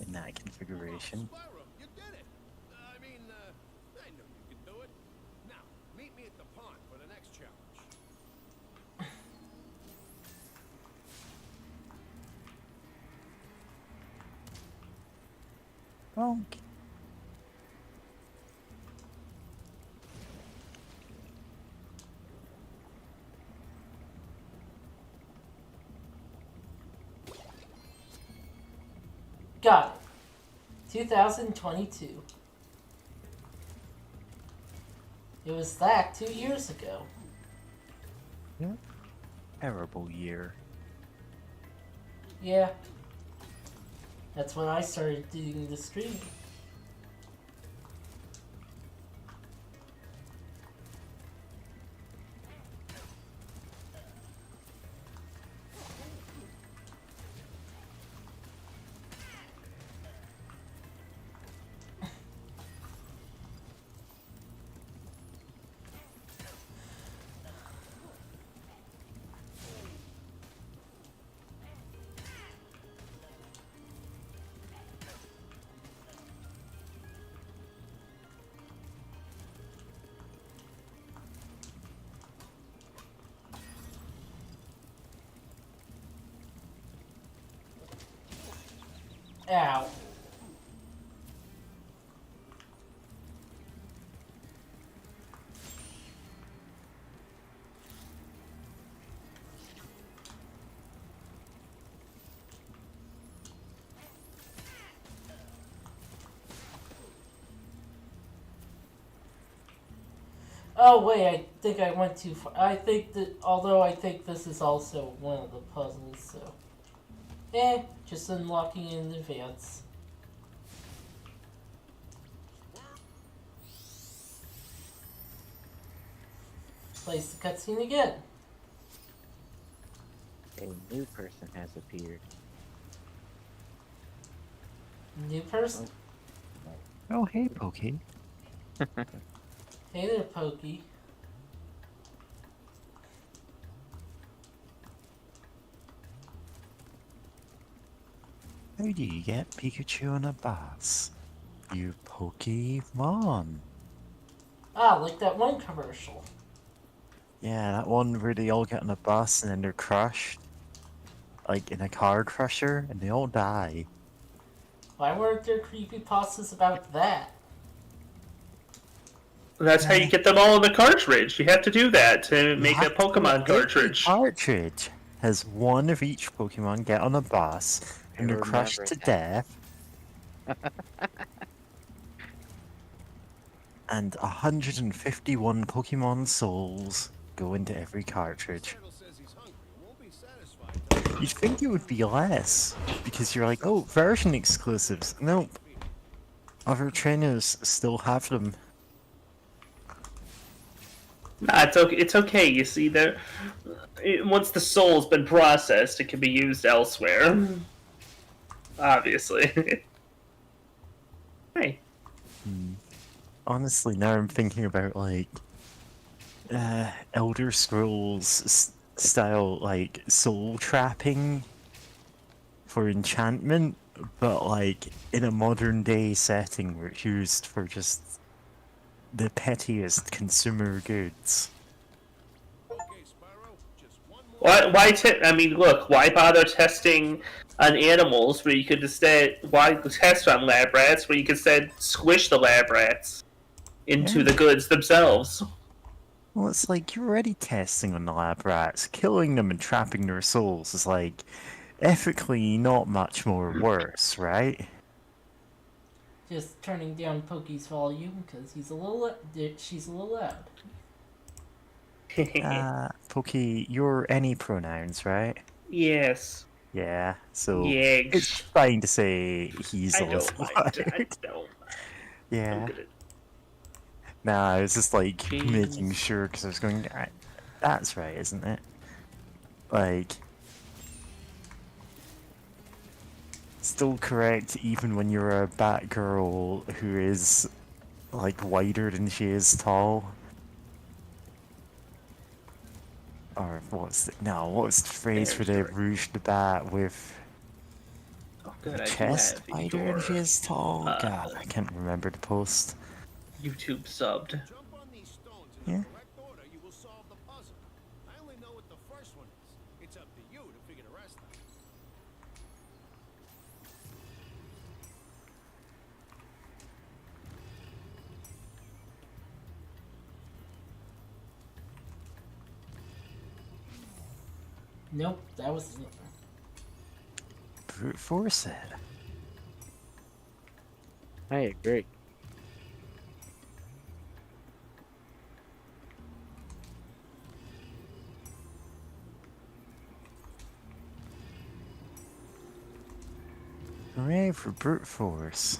in that configuration. Spyro, you did it! I mean, I knew you could do it. Now, meet me at the pond for the next challenge. Bonk. Got it. 2022. It was that 2 years ago. Yeah. Terrible year. Yeah. That's when I started doing the streaming. Ow. Oh wait, I think I went too far. I think that, although I think this is also one of the puzzles, so. Just unlocking in advance. Place the cutscene again. A new person has appeared. New person? Oh, hey, Pokey. Hey there, Pokey. How do you get Pikachu on a bus? You Pokemon. Ah, like that one commercial. Yeah, that one where they all get on a bus and then they're crushed. Like in a car crusher, and they all die. Why weren't there creepypastas about that? That's how you get them all in the cartridge. You have to do that to make a Pokemon Empty cartridge. Cartridge. has one of each Pokemon get on a bus, and they're crushed remember to that. death. And 151 Pokemon souls go into every cartridge. Turtle says he's hungry and won't be satisfied till You'd think it would be less, because you're like, oh, version exclusives. Nope. Other trainers still have them. Nah, it's okay. It's okay. You see, once the soul's been processed, it can be used elsewhere. Obviously. Hey. Honestly, now I'm thinking about, like, Elder Scrolls style, like, soul trapping for enchantment, but, like, in a modern day setting where it's used for just the pettiest consumer goods. okay, Spyro, just one more. I mean, look, why bother testing on animals where you could instead... Why test on lab rats where you could instead squish the lab rats into the goods themselves? Well, it's like you're already testing on the lab rats. Killing them and trapping their souls is like ethically not much more worse, right? Just turning down Pokey's volume because she's a little loud. Pokey, you're any pronouns, right? Yes. Yeah, so Yeggs. it's fine to say he's I a little don't mind. loud. I don't. Yeah. Nah, I was just like Jeez. making sure because I was going, that's right, isn't it? Like, still correct even when you're a Batgirl who is like wider than she is tall. Or what's the phrase for the Rouge de Bat with Good, I do chest have wider your, than she is tall? God, I can't remember the post. YouTube subbed. Jump on these stones in Yeah. the correct order, you will solve the puzzle. I only know what the first one is. It's up to you to figure the rest out. Nope, that was... Brute force it. I agree. Hooray for brute force.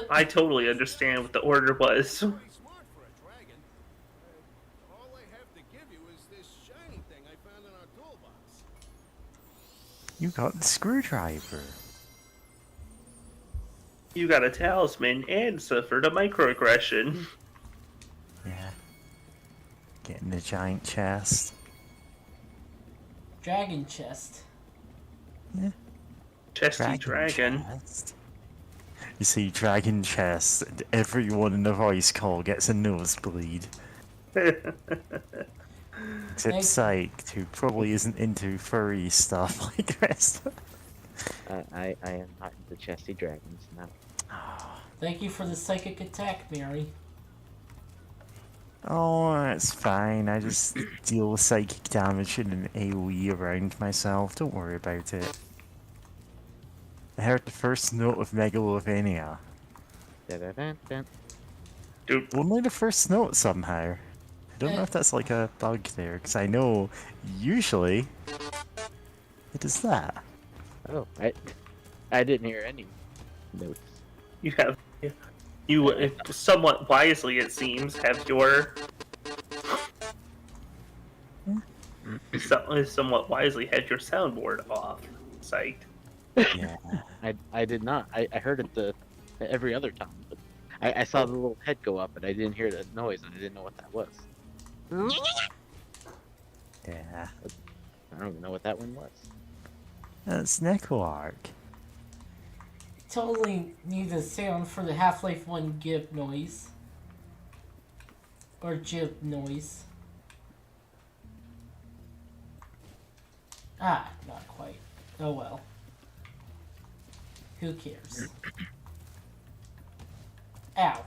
I totally understand what the order was. Pretty smart for a dragon. All I have to give you is this shiny thing I found in our toolbox. You got the screwdriver. You got a talisman and suffered a microaggression. Yeah. Getting the giant chest. Dragon chest. Yeah. Chesty dragon. Chest. You see, dragon chest, and everyone in the voice call gets a nosebleed. Except Psych, who probably isn't into furry stuff like the rest of I am not into chesty dragons now. Thank you for the psychic attack, Mary. Oh, that's fine. I just deal with psychic damage in an AoE around myself. Don't worry about it. I heard the first note of Megalovania. Da-da-da-da. Dude. Only the first note somehow. I don't know if that's like a bug there, because I know usually it is that. Oh, I didn't hear any notes. You have... You, somewhat wisely it seems, have your... somewhat wisely had your soundboard off. Psyched. Yeah. I did not. I heard it every other time. But I saw the little head go up, and I didn't hear the noise, and I didn't know what that was. Yeah. I don't even know what that one was. That's Necoarch. Totally need a sound for the Half-Life 1 give noise. Or jib noise. Ah, not quite. Oh well. Who cares? Ow.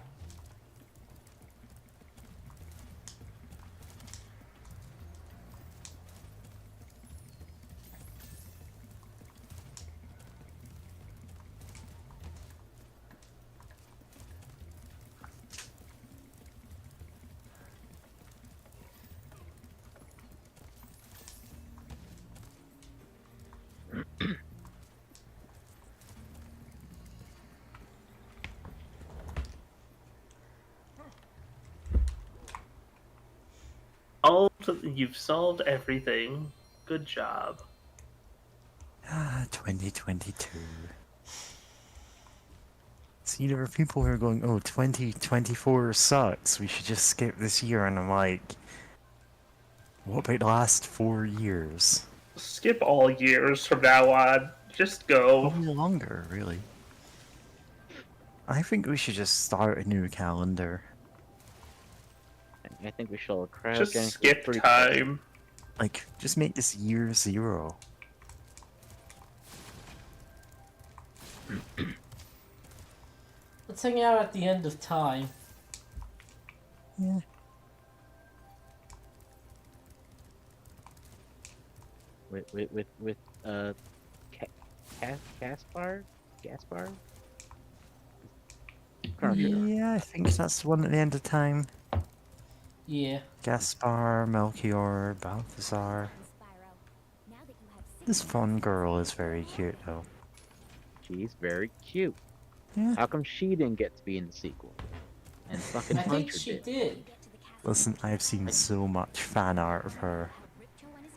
You've solved everything. Good job. 2022. See, there are people who are going, oh, 2024 sucks, we should just skip this year, and I'm like, what about the last 4 years? Skip all years from now on. Just go. Probably longer, really. I think we should just start a new calendar. I think we should all Just cryogenically skip freeze. time. Like, just make this year 0. Let's hang out at the end of time. Yeah. With Gaspar? Yeah, I think that's the one at the end of time. Yeah. Gaspar, Melchior, Balthazar. This fun girl is very cute, though. She's very cute. Yeah. How come she didn't get to be in the sequel? And fucking I think Hunter she did. did. Listen, I've seen so much fan art of her.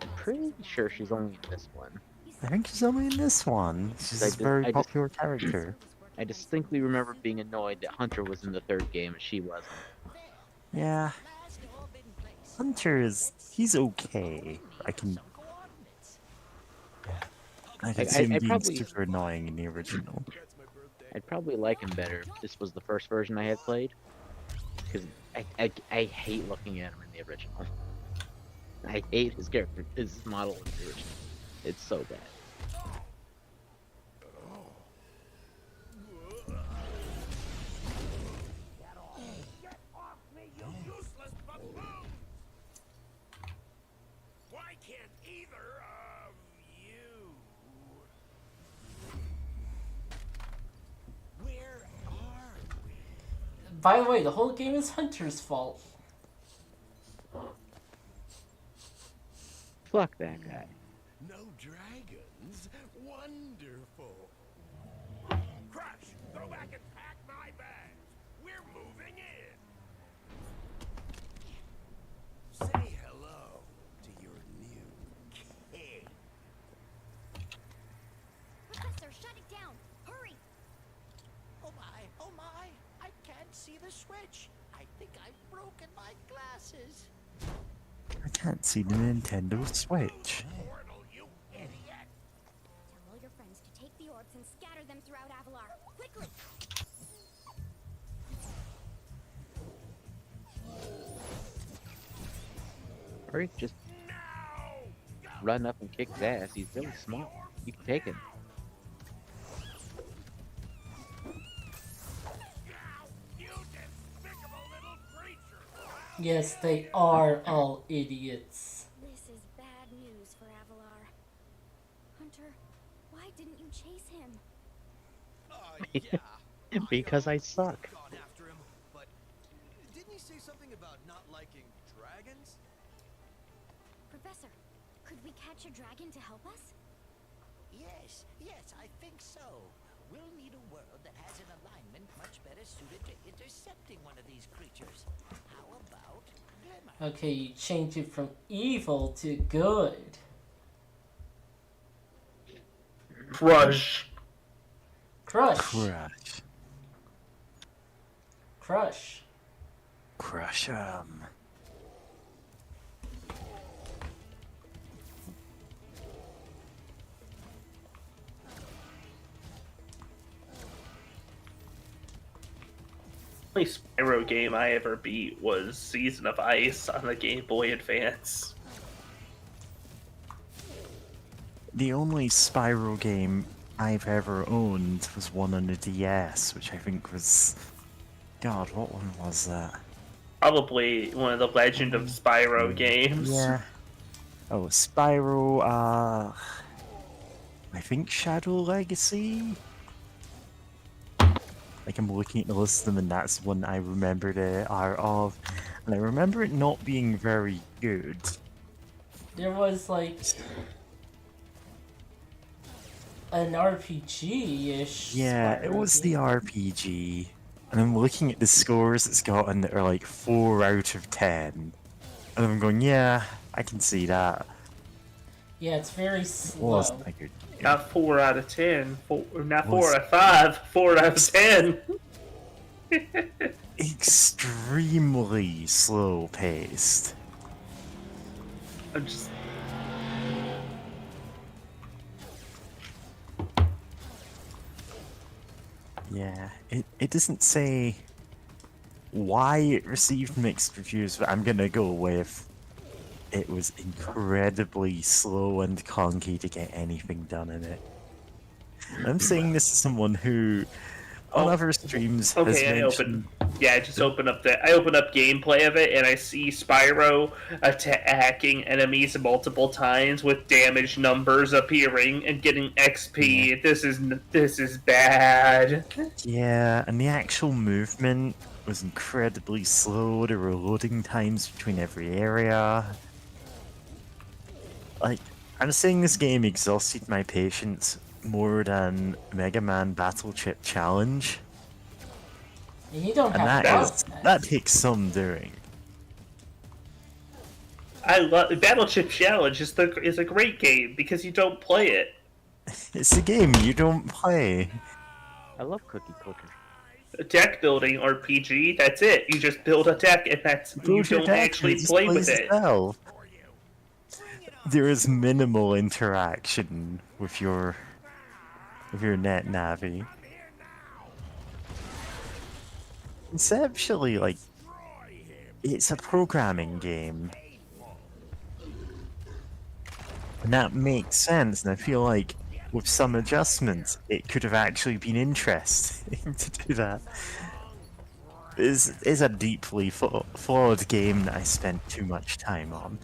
I'm pretty sure she's only in this one. I think she's only in this one. She's a very popular character. I distinctly remember being annoyed that Hunter was in the third game and she wasn't. Yeah. Hunter he's okay. I can see him being super annoying in the original. I'd probably like him better if this was the first version I had played. Because I hate looking at him in the original. I hate his character, his model in the original. It's so bad. Why can't either of you? Where are we? By the way, the whole game is Hunter's fault. Fuck that guy. No dragons? Wonderful. Crush, go back and pack my bags. We're moving in. Say hello to your new king. Professor, shut it down! Hurry! Oh my, I can't see the switch. I think I've broken my glasses. I can't see the Nintendo Switch. Portal, you idiot! Tell all your friends to take the orbs and scatter them throughout Avalar. Quickly! Or just run up and kick his ass. He's really smart. You can take him. Yes, they are all idiots. This is bad news for Avalar. Hunter, why didn't you chase him? Yeah. Because I suck. Gone after him, but didn't he say something about not liking dragons? Professor, could we catch a dragon to help us? Yes, I think so. We'll need a world that has an alignment much better suited to intercepting one of these creatures. How about Glimmer? Okay, you change it from evil to good. Crush. Crush. Crush. Crush. Crush 'em. The only Spyro game I ever beat was Season of Ice on the Game Boy Advance. The only Spyro game I've ever owned was one on the DS, which I think was... God, what one was that? Probably one of the Legend of Spyro games. Yeah. Oh, Spyro, I think Shadow Legacy? Like, I'm looking at the list of them, and that's one I remember the art of. And I remember it not being very good. There was like an RPG-ish. Yeah, it was the RPG. And I'm looking at the scores it's gotten that are like 4 out of 10. And I'm going, yeah, I can see that. Yeah, it's very It slow. wasn't a good game. Not 4 out of 10. Not 4 Was- out of 5. 4 out of 10. Extremely slow paced. I'm just. Yeah, it doesn't say why it received mixed reviews, but I'm gonna go with it was incredibly slow and clunky to get anything done in it. I'm saying this as someone who, on other streams, has Okay, mentioned... I just open up gameplay of it, and I see Spyro attacking enemies multiple times with damage numbers appearing and getting XP. This is bad. Yeah, and the actual movement was incredibly slow. There were loading times between every area. Like, I'm saying this game exhausted my patience more than Mega Man Battle Chip Challenge. And you don't And have that takes some doing. I love Battle Chip Challenge is a great game because you don't play it. It's a game you don't play. I love Cookie Clicker. A deck building RPG, that's it. You just build a deck and you don't actually play with it. Itself. There is minimal interaction with your net navi. Conceptually, like, it's a programming game. And that makes sense, and I feel like with some adjustments, it could have actually been interesting to do that. It's a deeply flawed game that I spent too much time on.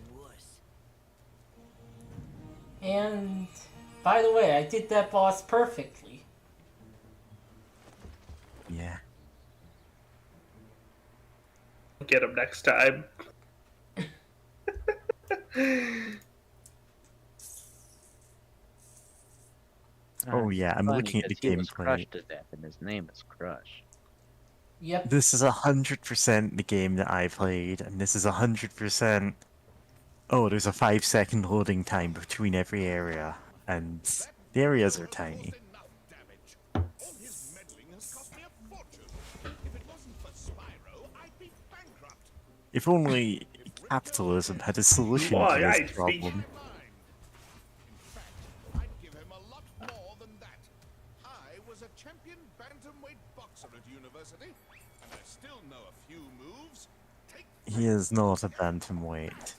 And, by the way, I did that boss perfectly. Yeah. Get him next time. Oh yeah, I'm Funny, looking at the 'cause he was gameplay. crushed to death, and his name is Crush. Yep. This is 100% the game that I played, and this is 100%... Oh, there's a 5-second loading time between every area, and the areas are tiny. All his meddling has cost me a fortune. If it wasn't for Spyro, I'd be bankrupt. If only capitalism had a solution Why, to this I'd problem. In fact, I'd give him a lot more than that. I was a champion bantamweight boxer at university, and I still know a few moves. He is not a bantamweight.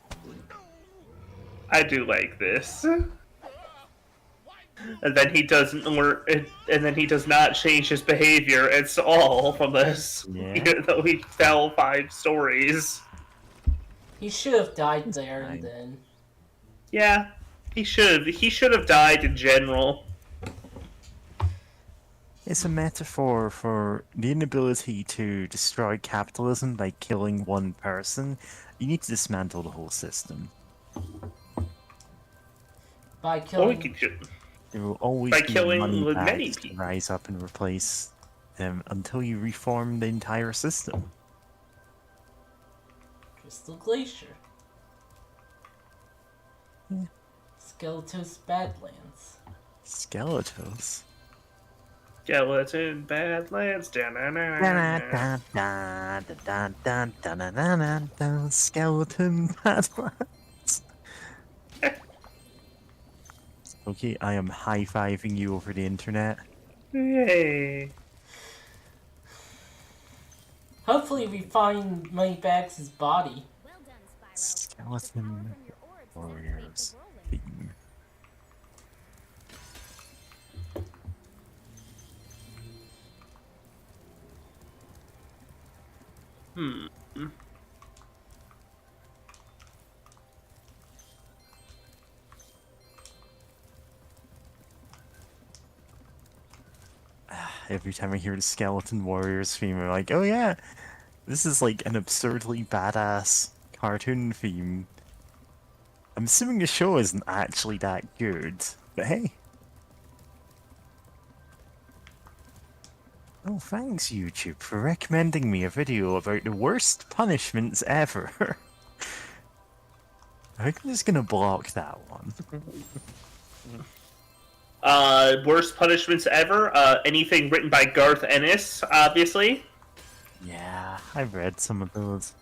I do like this. And then he doesn't learn, and then he does not change his behavior at all from this, Yeah. even though he fell 5 stories. He should have died there and then. Yeah, he should have died in general. It's a metaphor for the inability to destroy capitalism by killing one person. You need to dismantle the whole system. By Or we killing. could ju- There will always By be killing money with many bags to people. rise up and replace them until you reform the entire system. Crystal Glacier. Yeah. Skeletos Badlands. Skeletos. Skeleton Badlands. Skeleton Badlands. Okay, I am high-fiving you over the internet. Yay. Hopefully we find Moneybags' body. Well done, Spyro. Skeleton Warriors theme. Every time I hear the Skeleton Warriors theme, I'm like, oh yeah, this is like an absurdly badass cartoon theme. I'm assuming the show isn't actually that good, but hey. Oh, thanks YouTube for recommending me a video about the worst punishments ever. I think I'm just gonna block that one. Worst punishments ever. Anything written by Garth Ennis, obviously. Yeah, I've read some of those.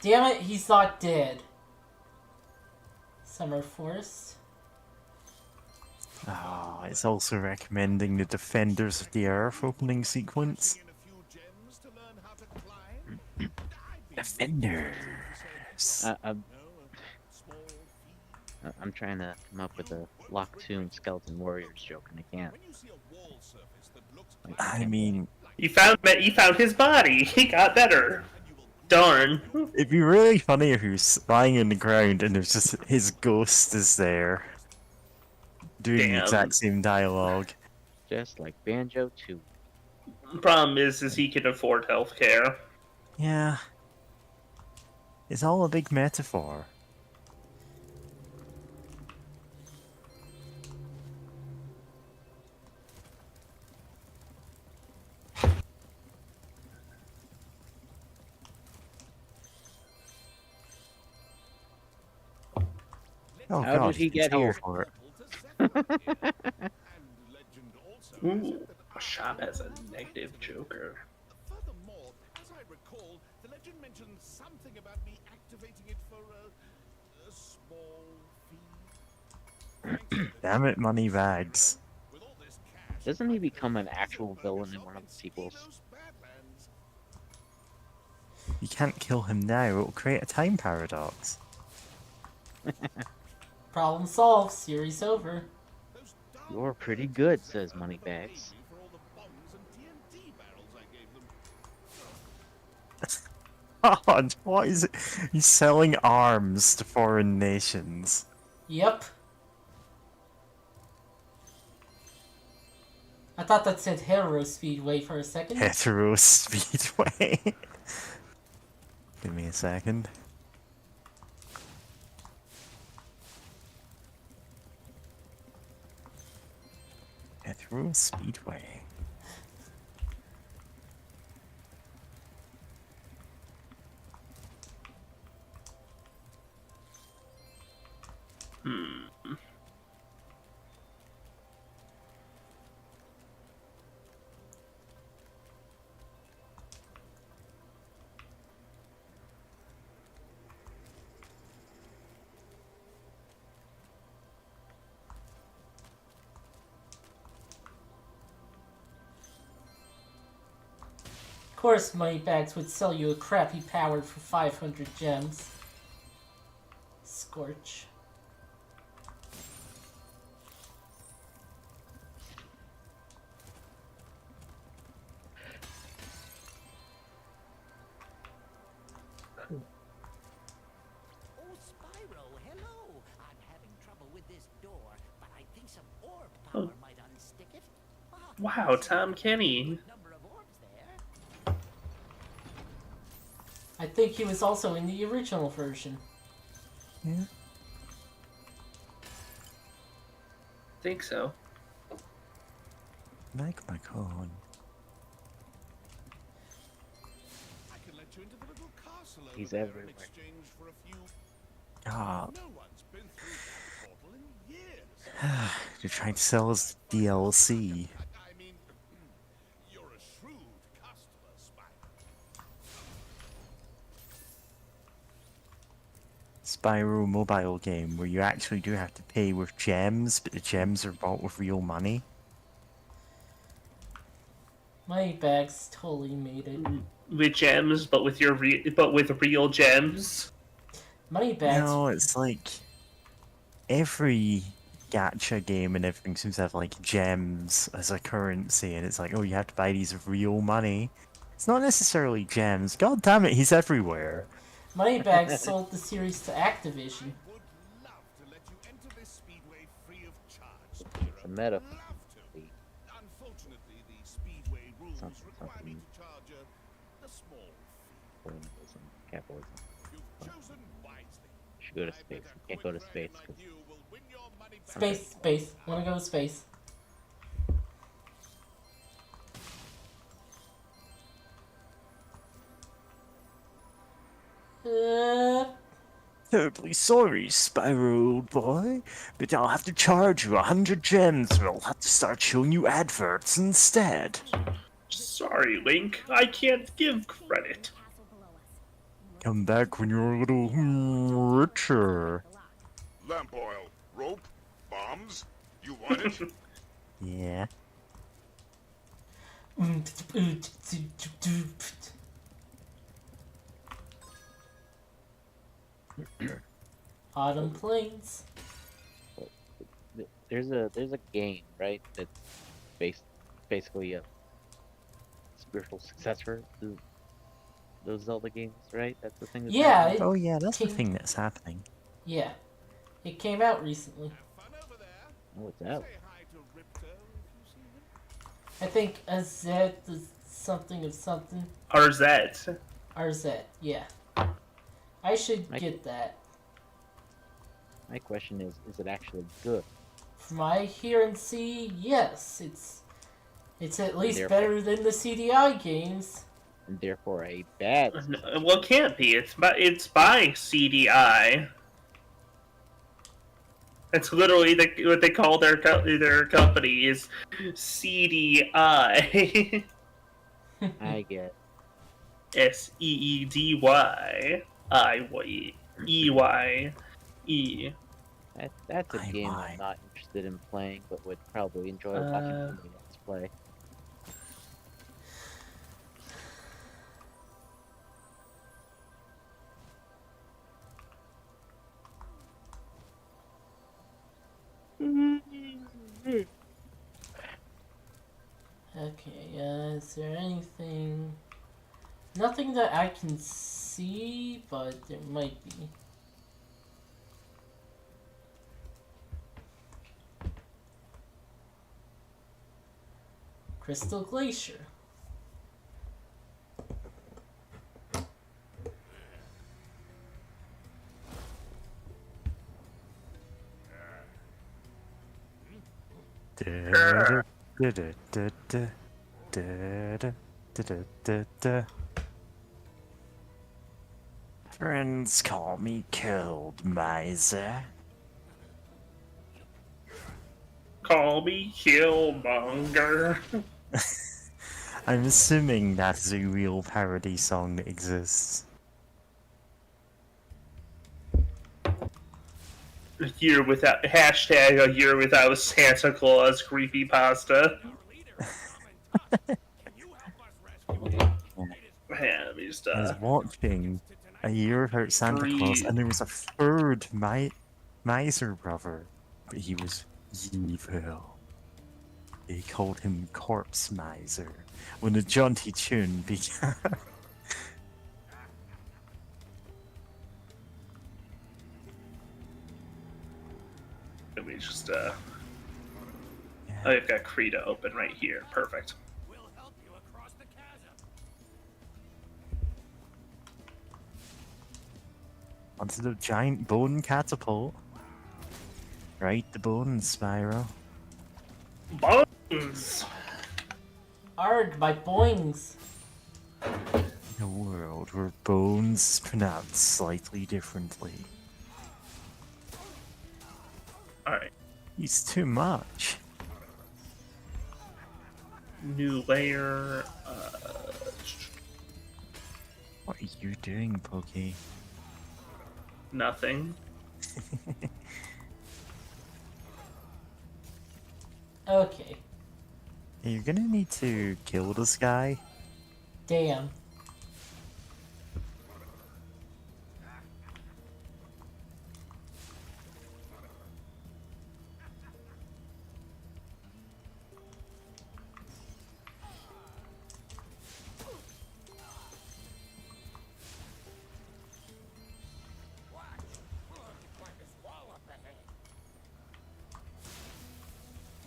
Damn it, he's not dead. Summer Forest. Oh, it's also recommending the Defenders of the Earth opening sequence. Defenders. I'm trying to come up with a Lock Tomb Skeleton Warriors joke, and I can't. I mean, You found his body. He got better. Darn. it'd be really funny if he was lying on the ground and there's just his ghost is there, doing the exact same dialogue. Just like Banjo 2. Problem is he can afford healthcare. Yeah. It's all a big metaphor. Oh How god, did he get here? For it. Ooh, Shop has a negative Joker. Furthermore, as I recall, the legend mentioned something about me activating it for a small fee. Damn it, money bags. Doesn't he become an actual villain in one of the sequels? You can't kill him now, it'll create a time paradox. Problem solved. Series over. You're pretty good, says Moneybags. God, what is it? He's selling arms to foreign nations. Yep. I thought that said Hetero Speedway for a second. Hetero Speedway. Give me a second. Hetero Speedway. Of course, Moneybags would sell you a crappy powered for 500 gems. Scorch. Oh, Spyro, hello. I'm having trouble with this door, but I think some orb power might unstick it. Wow, Tom Kenny. I think he was also in the original version. Yeah. Think so. Like my cone. I can let you into the little castle over He's there everywhere. in exchange for a few. God. No one's been through the portal in years. You're trying to sell us DLC. I mean, you're a shrewd customer, Spyro. Spyro mobile game where you actually do have to pay with gems, but the gems are bought with real money. Moneybags totally made it. With gems, but with real gems. Moneybags. No, it's like every gacha game and everything seems to have like gems as a currency, and it's like, oh, you have to buy these with real money. It's not necessarily gems. God damn it, he's everywhere. Moneybags sold the series to Activision. It's a metaphor. Unfortunately, the speedway rules require me to charge a small Colonialism, capitalism. You've chosen wisely. Should go to space. You can't go to space. Space. Wanna go to space. Terribly sorry, Spyro old boy, but I'll have to charge you 100 gems or I'll have to start showing you adverts instead. Sorry, Link. I can't give credit. Come back when you're a little richer. Lamp oil, rope, bombs. You want it? Yeah. Autumn Plains. There's a game, right? That's basically a spiritual successor to those Zelda games, right? That's the thing. That's Yeah. happening? Oh yeah, that's the thing that's happening. Yeah. It came out recently. Oh, it's out. I think Azet is something of something. Arzette. Arzette, yeah. I should get that. My question is it actually good? From what I hear and see, yes. It's at least Therefore- better than the CDI games. And therefore a bad. Well, it can't be. It's by CDI. It's literally what they call their company is CDI. I get. SEEDYIEYE. That's a game I'm not interested in playing, but would probably enjoy watching somebody else play. Okay, is there anything... Nothing that I can see, but there might be. Crystal Glacier. Friends call me cold, miser. Call me Killmonger. I'm assuming that is a real parody song that exists. A year without Santa Claus creepypasta. I was watching A Year Without Santa Claus, and there was a third miser brother, but he was evil. They called him Corpse Miser when the jaunty tune began. Let me just I've got Krita open right here. Perfect. Onto the giant bone catapult. Right, the bones, Spyro. Bones! Arg, my boings! In a world where bones is pronounced slightly differently. Alright. He's too much. New layer. What are you doing, Pokey? Nothing. Okay. You're gonna need to kill this guy. Damn.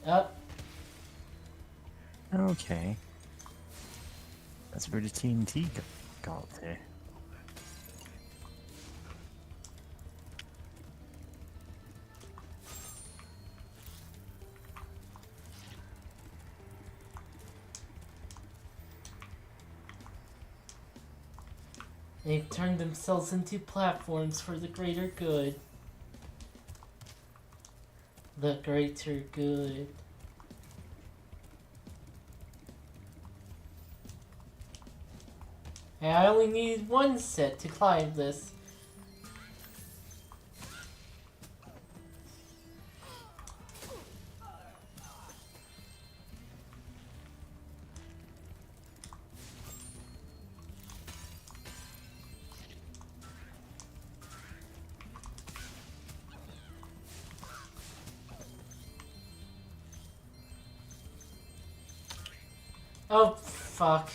Up. Okay. That's where the TNT got there. They've turned themselves into platforms for the greater good. The greater good. And I only need one set to climb this. Oh, fuck.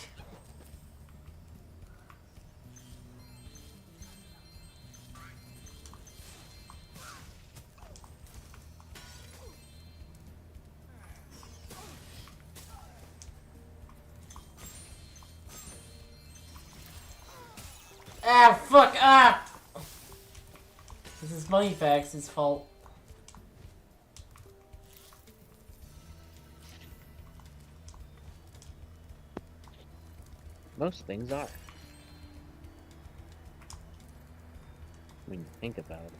Ah, fuck, ah! This is Moneybags' fault. Most things are. When you think about it.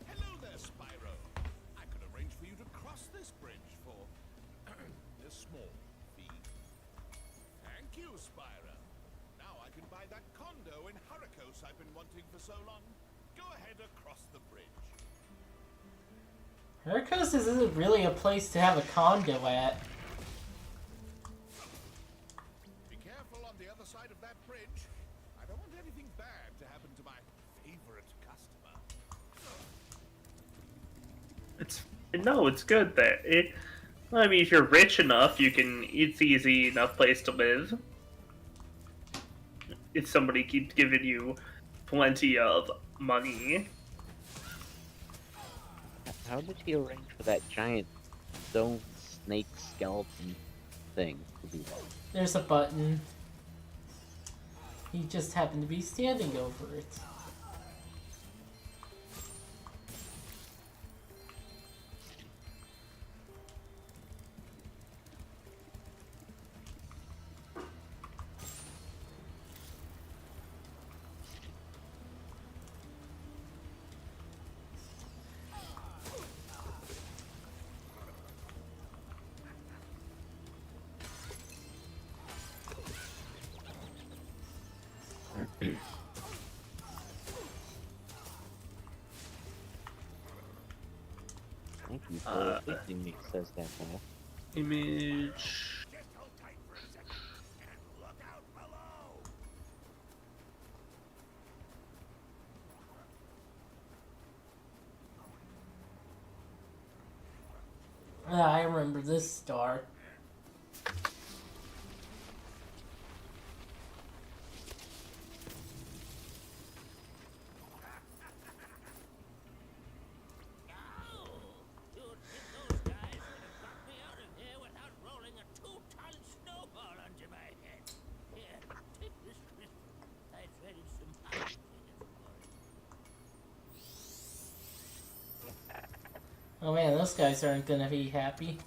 Hello there, Spyro. I could arrange for you to cross this bridge for a small fee. Thank you, Spyro. Now I can buy that condo in Hurricos I've been wanting for so long. Go ahead across the bridge. Hurricos isn't really a place to have a condo at. Be careful on the other side of that bridge. I don't want anything bad to happen to my favorite customer. It's good that it. I mean, if you're rich enough, you can. It's easy enough place to live. If somebody keeps giving you plenty of money. How did he arrange for that giant stone snake skeleton thing to be there? There's a button. He just happened to be standing over it. Thank you for fixing me, says that guy. Image. Ah, I remember this star. Oh man, those guys aren't gonna be happy.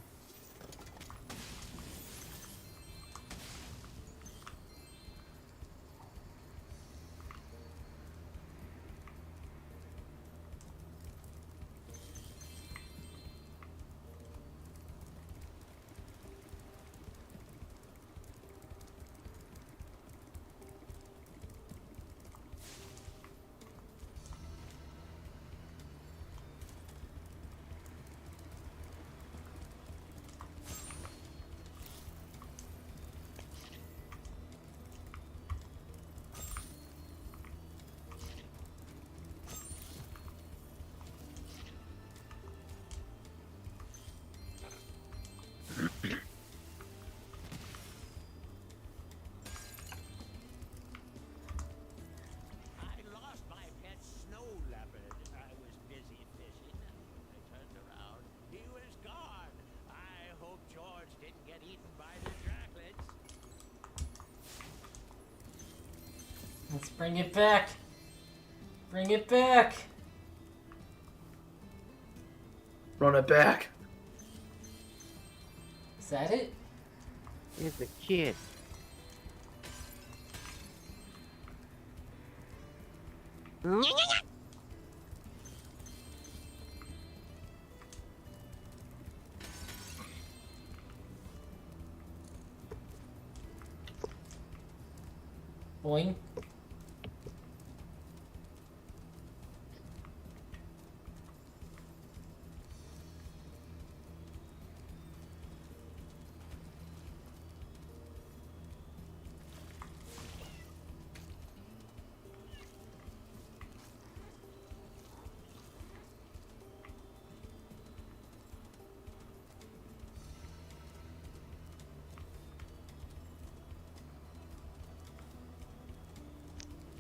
Let's bring it back. Bring it back. Run it back. Is that it? Here's the kid. Boing.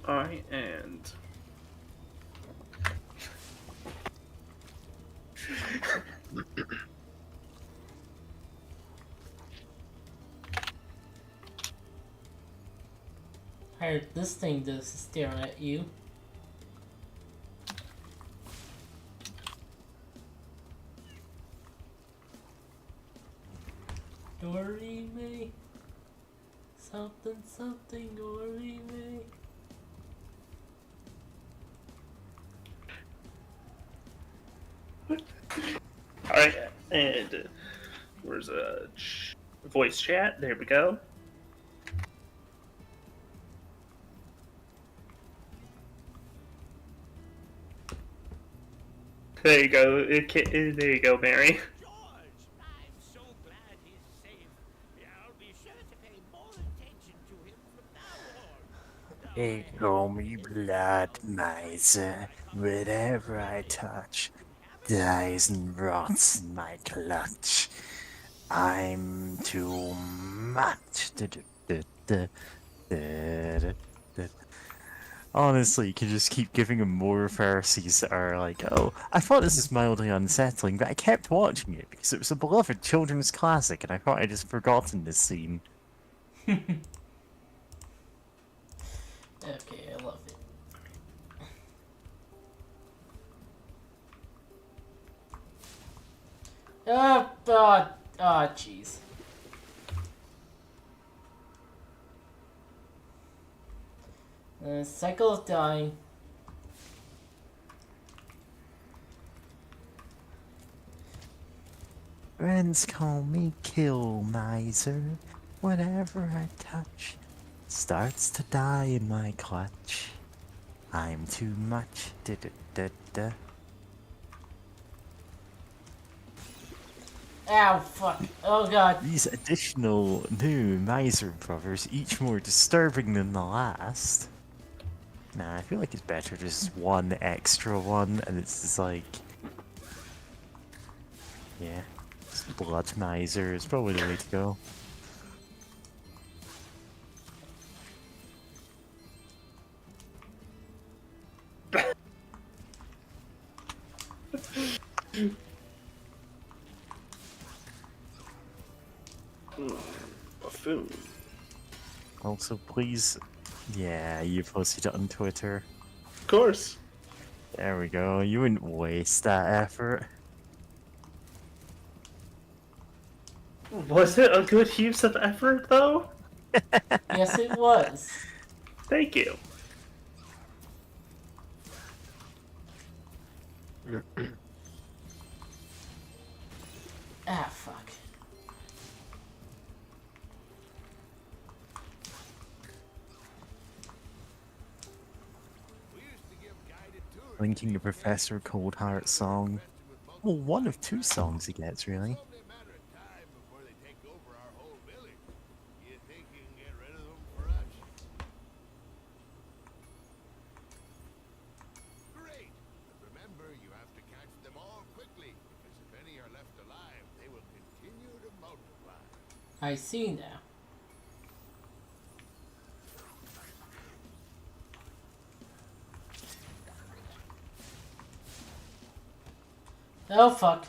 Alright, and... I heard this thing does stare at you. Dorime. Something, something, Dorime. Alright, and where's a voice chat? There we go. There you go. There you go, Mary. They call me blood miser. Whatever I touch dies and rots in my clutch. I'm too much. Honestly, you can just keep giving him more Pharisees that are like, oh, I thought this was mildly unsettling, but I kept watching it because it was a beloved children's classic and I thought I'd just forgotten this scene. Okay, I love it. Jeez. Cycle of dying. Friends call me kill miser. Whatever I touch starts to die in my clutch. I'm too much. Ow, fuck. Oh god. These additional new miser brothers, each more disturbing than the last. Nah, I feel like it's better just one extra one, and it's just like... yeah, just blood miser is probably the way to go. Buffoon. Also, please... yeah, you posted it on Twitter. Of course. There we go, you wouldn't waste that effort. Was it a good use of effort, though? Yes, it was. Thank you. Ah, fuck. Linking the Professor Cold Heart song. Well, one of two songs he gets, really. I see now. Oh fuck.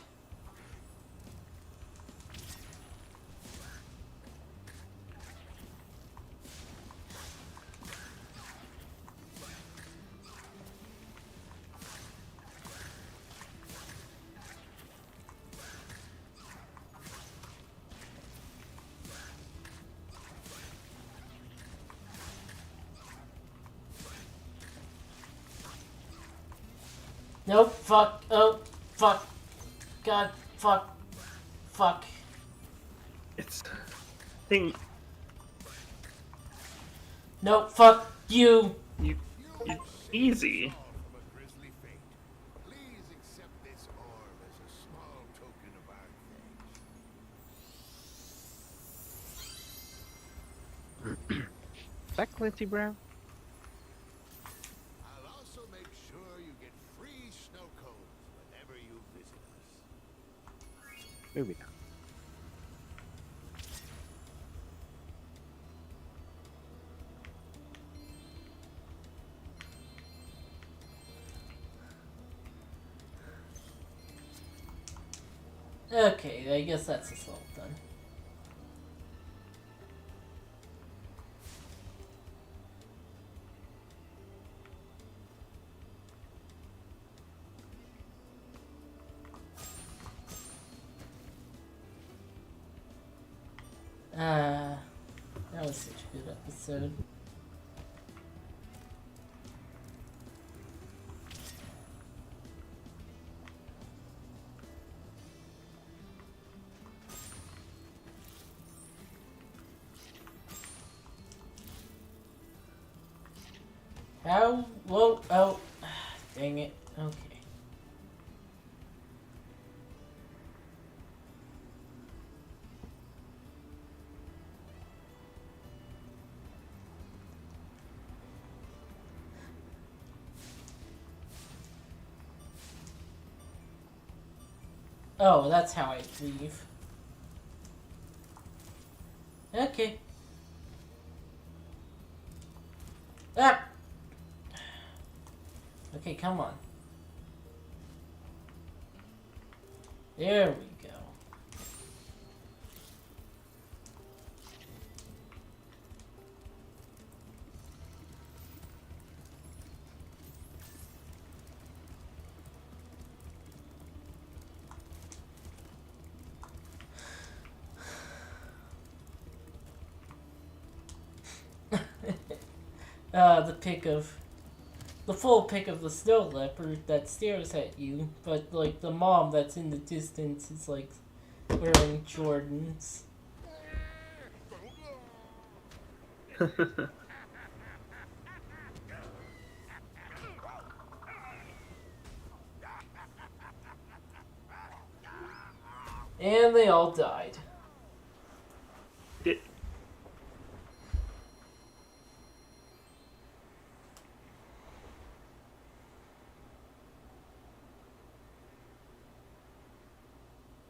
Nope, fuck, oh, fuck. God, fuck. Fuck. It's... thing... Nope, fuck you. You easy. From a grisly fate. Please accept this orb as a small token of our thanks. Is that Clancy Brown? I'll also make sure you get free snow cones whenever you visit us. Movie now. Okay, I guess that's us all done. That was such a good episode. How? Whoa, oh, dang it. Okay. Oh, that's how I leave. Okay. Ah! Okay, come on. There we go. The full pic of the snow leopard that stares at you, but like the mom that's in the distance is like wearing Jordans. And they all died.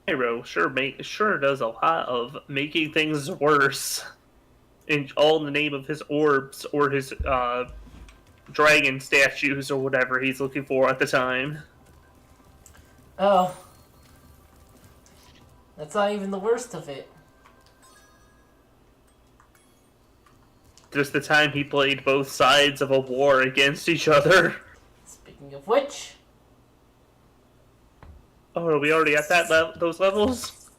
Spyro sure does a lot of making things worse, in all in the name of his orbs or his dragon statues or whatever he's looking for at the time. Oh, that's not even the worst of it. Just the time he played both sides of a war against each other. Speaking of which. Oh, are we already at those levels?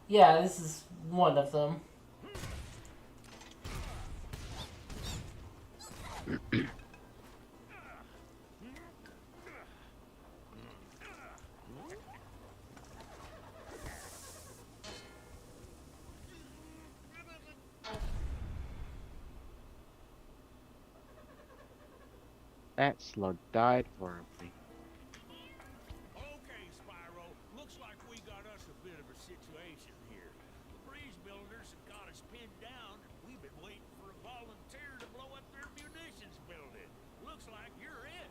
Yeah, this is one of them. That slug died for me. Okay, Spyro. Looks like we got us a bit of a situation here. The breeze builders have got us pinned down. We've been waiting for a volunteer to blow up their munitions building. Looks like you're it.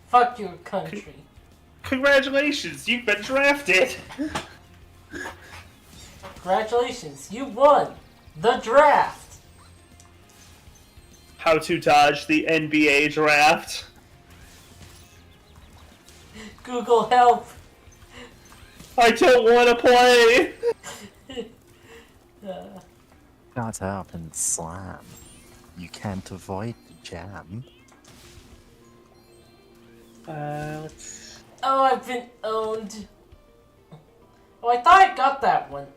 Fuck your country. Congratulations, you've been drafted. Congratulations, you won the draft. How to dodge the NBA draft. Google help. I don't want to play. Shut up and slam. You can't avoid the jam. Oh, I've been owned. Oh, I thought I got that one.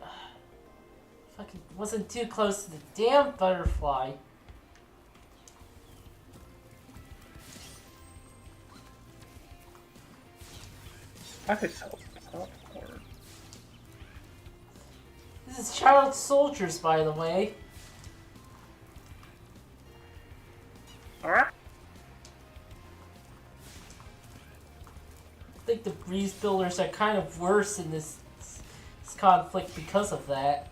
Fucking wasn't too close to the damn butterfly. I could sell popcorn. This is child soldiers, by the way. Alright. I think the breeze builders are kind of worse in this conflict because of that.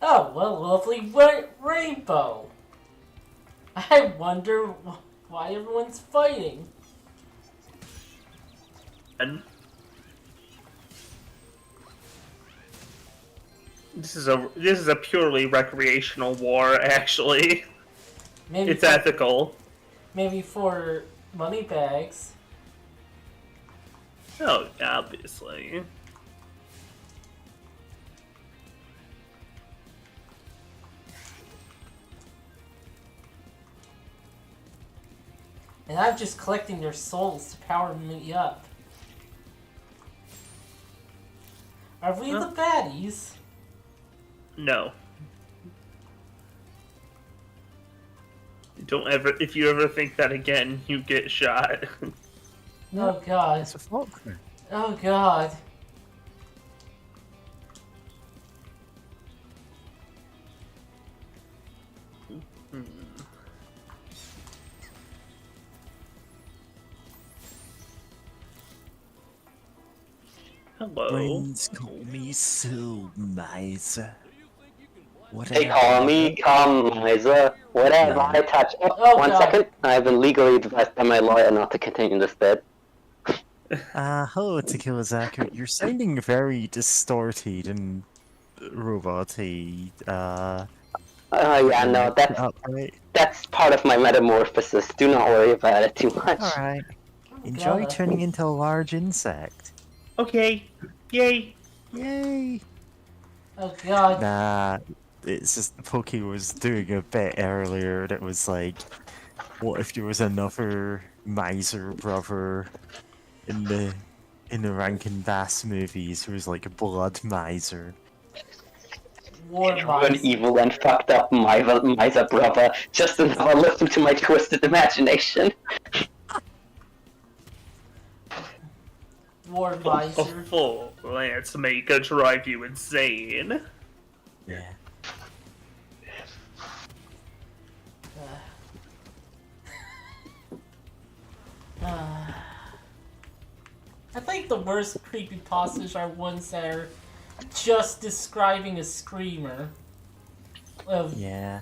Oh, well, lovely rainbow. I wonder why everyone's fighting. And this is a purely recreational war, actually. Maybe it's ethical. Maybe for money bags. Oh, obviously. And I'm just collecting their souls to power me up. Are we the baddies? No. Don't ever. If you ever think that again, you get shot. Oh god. It's a Faulkner. Oh god. Hello. Friends call me Soul Miser. They call me Miser. Whatever I touch. Oh, One God. second. I've been legally advised by my lawyer not to continue this bit. Hello, Tequila Zachary. You're sounding very distorted and robot-y. Yeah, no, that's part of my metamorphosis. Do not worry about it too much. Alright. Enjoy God. turning into a large insect. Okay. Yay. Yay. Oh god. Nah, it's just Pokey was doing a bit earlier that was like, what if there was another miser brother in the Rankin Bass movies who was like a blood miser? An evil and fucked up miser brother. Just now listen to my twisted imagination. War A miser. full lance maker drive you insane. Yeah. I think the worst creepypastas are ones that are just describing a screamer. Yeah.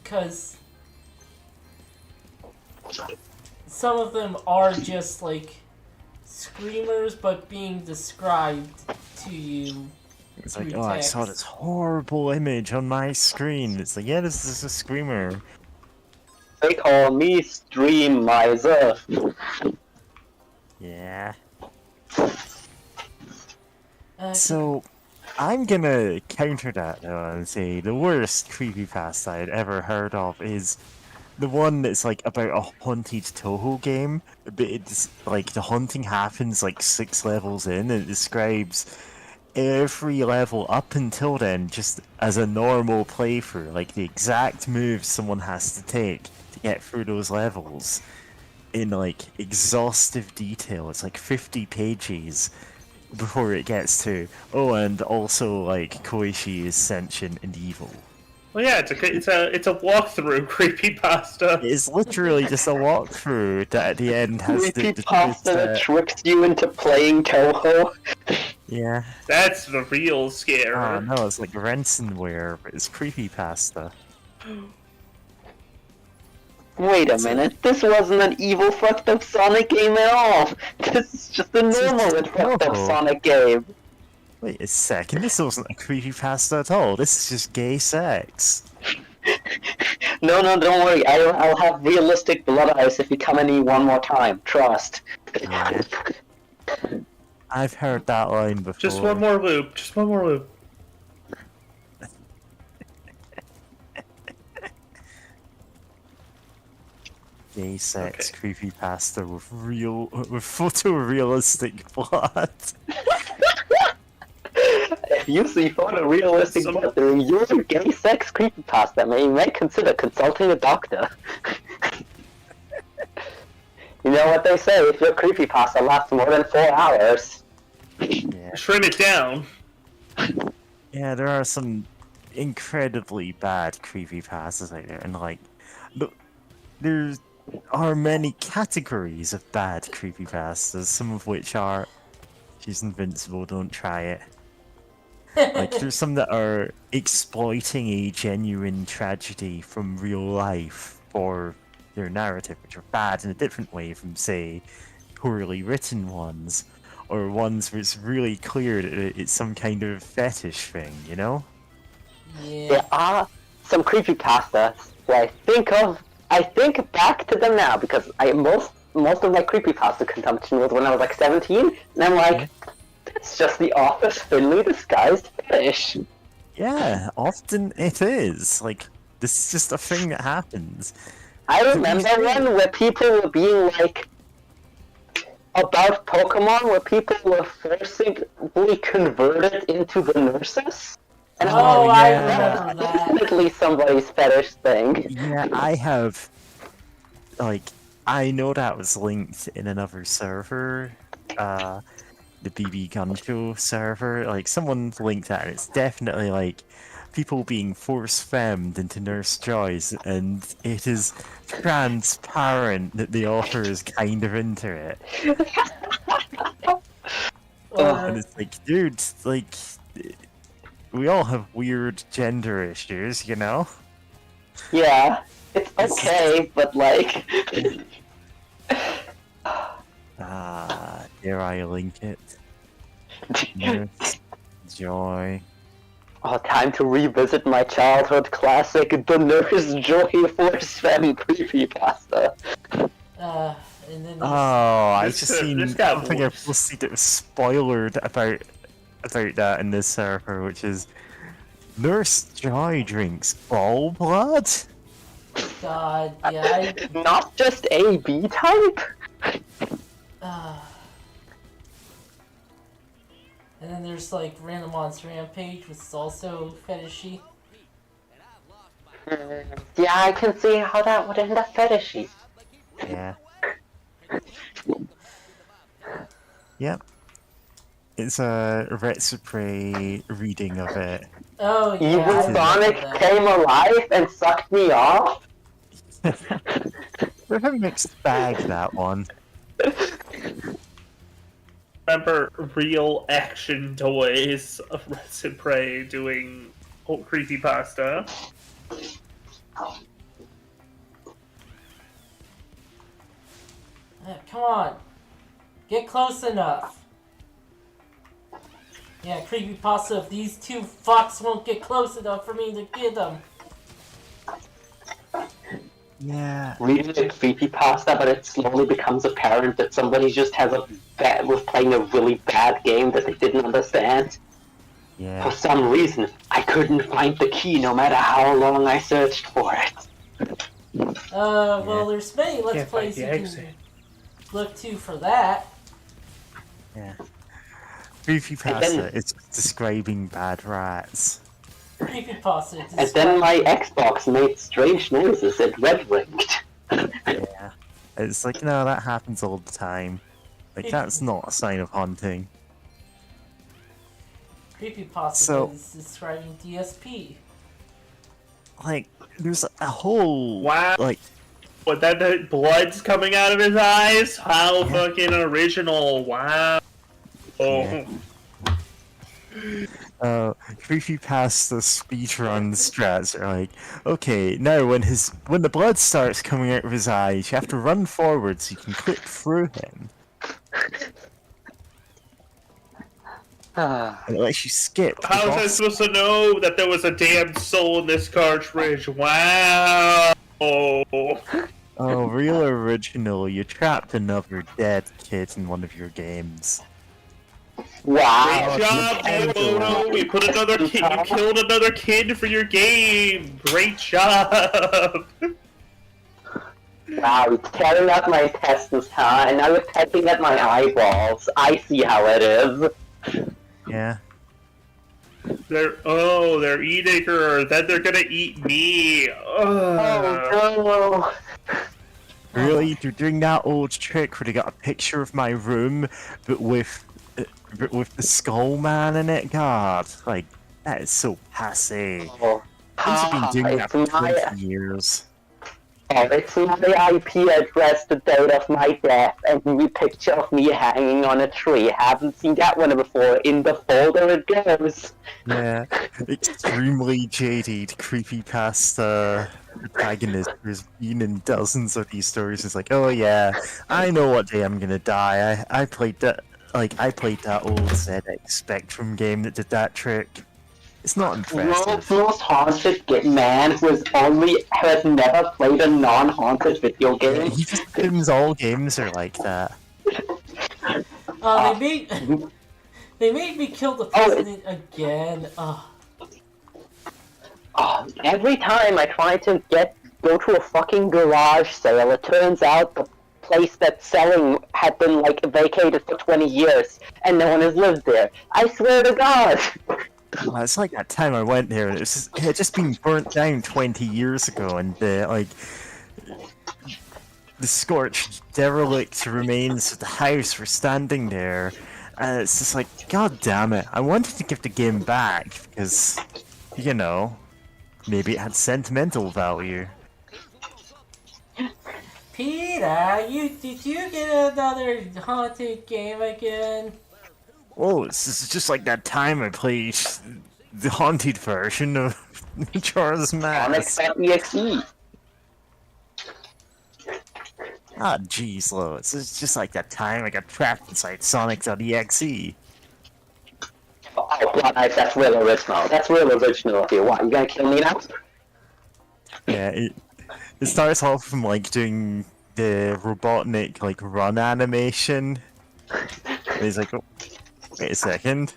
Because some of them are just like screamers, but being described to you. It's like, through oh, I text. saw this horrible image on my screen. It's like, yeah, this is a screamer. They call me Stream Miser. Yeah. So, I'm gonna counter that though and say the worst creepypasta I'd ever heard of is the one that's like about a haunted Toho game, but it's like the haunting happens like 6 levels in, and it describes every level up until then just as a normal playthrough, like the exact moves someone has to take to get through those levels in like exhaustive detail. It's like 50 pages before it gets to, oh, and also like Koichi is sentient and evil. Well, yeah, it's a walkthrough creepypasta. It's literally just a walkthrough that at the end has Creepypasta that tricks you into playing Toho. Yeah. That's the real scare. Oh no, it's like ransomware, but it's creepypasta. Wait a minute, this wasn't an evil fucked up Sonic game at all! This is just a normal and fucked up Sonic game! Wait a second, this wasn't a creepypasta at all, this is just gay sex. No, don't worry, I'll have realistic blood eyes if you come at me one more time, trust. Yeah. I've heard that line before. Just one more loop. Just one more loop. gay sex creepypasta with photorealistic plot. If you see photorealistic blood during your gay sex creepypasta, you may consider consulting a doctor. You know what they say, if your creepypasta lasts more than 4 hours... Yeah. Trim it down. Yeah, there are some incredibly bad creepypastas out there, and like, there are many categories of bad creepypastas, some of which are, she's invincible, don't try it. Like, there's some that are exploiting a genuine tragedy from real life for their narrative, which are bad in a different way from, say, poorly written ones, or ones where it's really clear that it's some kind of fetish thing, you know? Yeah. There are some creepypastas where I think back to them now, because most of my creepypasta consumption was when I was like 17, and I'm like, it's just the office thinly disguised fetish. Yeah, often it is. Like, this is just a thing that happens. I remember one where people were being like, about Pokemon, where people were forcibly converted into the nurses. And Oh, I remember that. Definitely somebody's fetish thing. Yeah, I have, like, I know that was linked in another server, the BB Gun Show server. Like, someone linked that, and it's definitely, like, people being force-femmed into Nurse Joys, and it is transparent that the author is kind of into it. And it's like, dude, like, we all have weird gender issues, you know? Yeah, it's okay, but like... Dare I link it? Nurse Joy. Oh, time to revisit my childhood classic, the Nurse Joy Force Fem creepypasta. And then I just seen something I posted that was spoiled about that in this server, which is Nurse Joy drinks ball blood? God, yeah. Not just AB type? And then there's like Random Monster Rampage, which is also fetishy. Yeah, I can see how that would end up fetishy. Yeah. Yep. It's a Retsupre reading of it. Oh, yeah. Evil Sonic came alive and sucked me off? They're a mixed bag, that one. Remember Real Action Toys of Retsupre doing creepypasta? Come on. Get close enough. Yeah, creepypasta, if these two fucks won't get close enough for me to get them. Yeah. Reading a creepypasta, but it slowly becomes apparent that somebody just was playing a really bad game that they didn't understand. Yeah. For some reason, I couldn't find the key no matter how long I searched for it. Well, there's many Let's Plays you can look to for that. Yeah. Creepypasta, it's describing bad rats. Creepypasta. And then my Xbox made strange noises and red-ringed. Yeah. It's like, no, that happens all the time. Like, that's not a sign of haunting. Creepypasta is describing DSP. Like, there's a whole... Wow. Like... What, that blood's coming out of his eyes? How fucking original. Wow. Oh. Creepypasta speedrun strats are like, okay, now when the blood starts coming out of his eyes, you have to run forward so you can clip through him. And it lets you skip. How was I supposed to know that there was a damned soul in this cartridge? Wow. Oh, real original. You trapped another dead kid in one of your games. Wow. Great job, Miyamoto. You put another kid. You killed another kid for your game. Great job. Wow, you're tearing out my intestines, huh? And now you're pecking at my eyeballs. I see how it is. Yeah. They're eating her. Then they're gonna eat me. Oh no. Really? They're doing that old trick where they got a picture of my room, but with the skull man in it? God, like, that is so passe. Oh, These have been doing that for it's 20 years. Oh, it's my IP address, the date of my death, and a new picture of me hanging on a tree. Haven't seen that one before. In the folder it goes. Yeah, extremely jaded, creepypasta protagonist who's been in dozens of these stories. Is like, oh yeah, I know what day I'm gonna die. I played that, I played that old ZX Spectrum game that did that trick. It's not impressive. World's most haunted man who has never played a non-haunted video game. Yeah, he just assumes all games are like that. They made me kill the president again. Every time I try to go to a fucking garage sale, it turns out the place that's selling had been vacated for 20 years and no one has lived there. I swear to God. Well, it's like that time I went there, and it had just been burnt down 20 years ago, and the scorched, derelict remains of the house were standing there, and it's just like, god damn it, I wanted to give the game back, because, you know, maybe it had sentimental value. Peter, did you get another haunted game again? Oh, it's just like that time I played the haunted version of Charles Mask. Sonic.exe. Ah, jeez, Lo, it's just like that time I got trapped inside Sonic.exe. Oh, Blood Knife, that's real original. That's real original of you. What, you gonna kill me now? Yeah, it starts off from doing the Robotnik run animation. And he's like, oh, wait a second.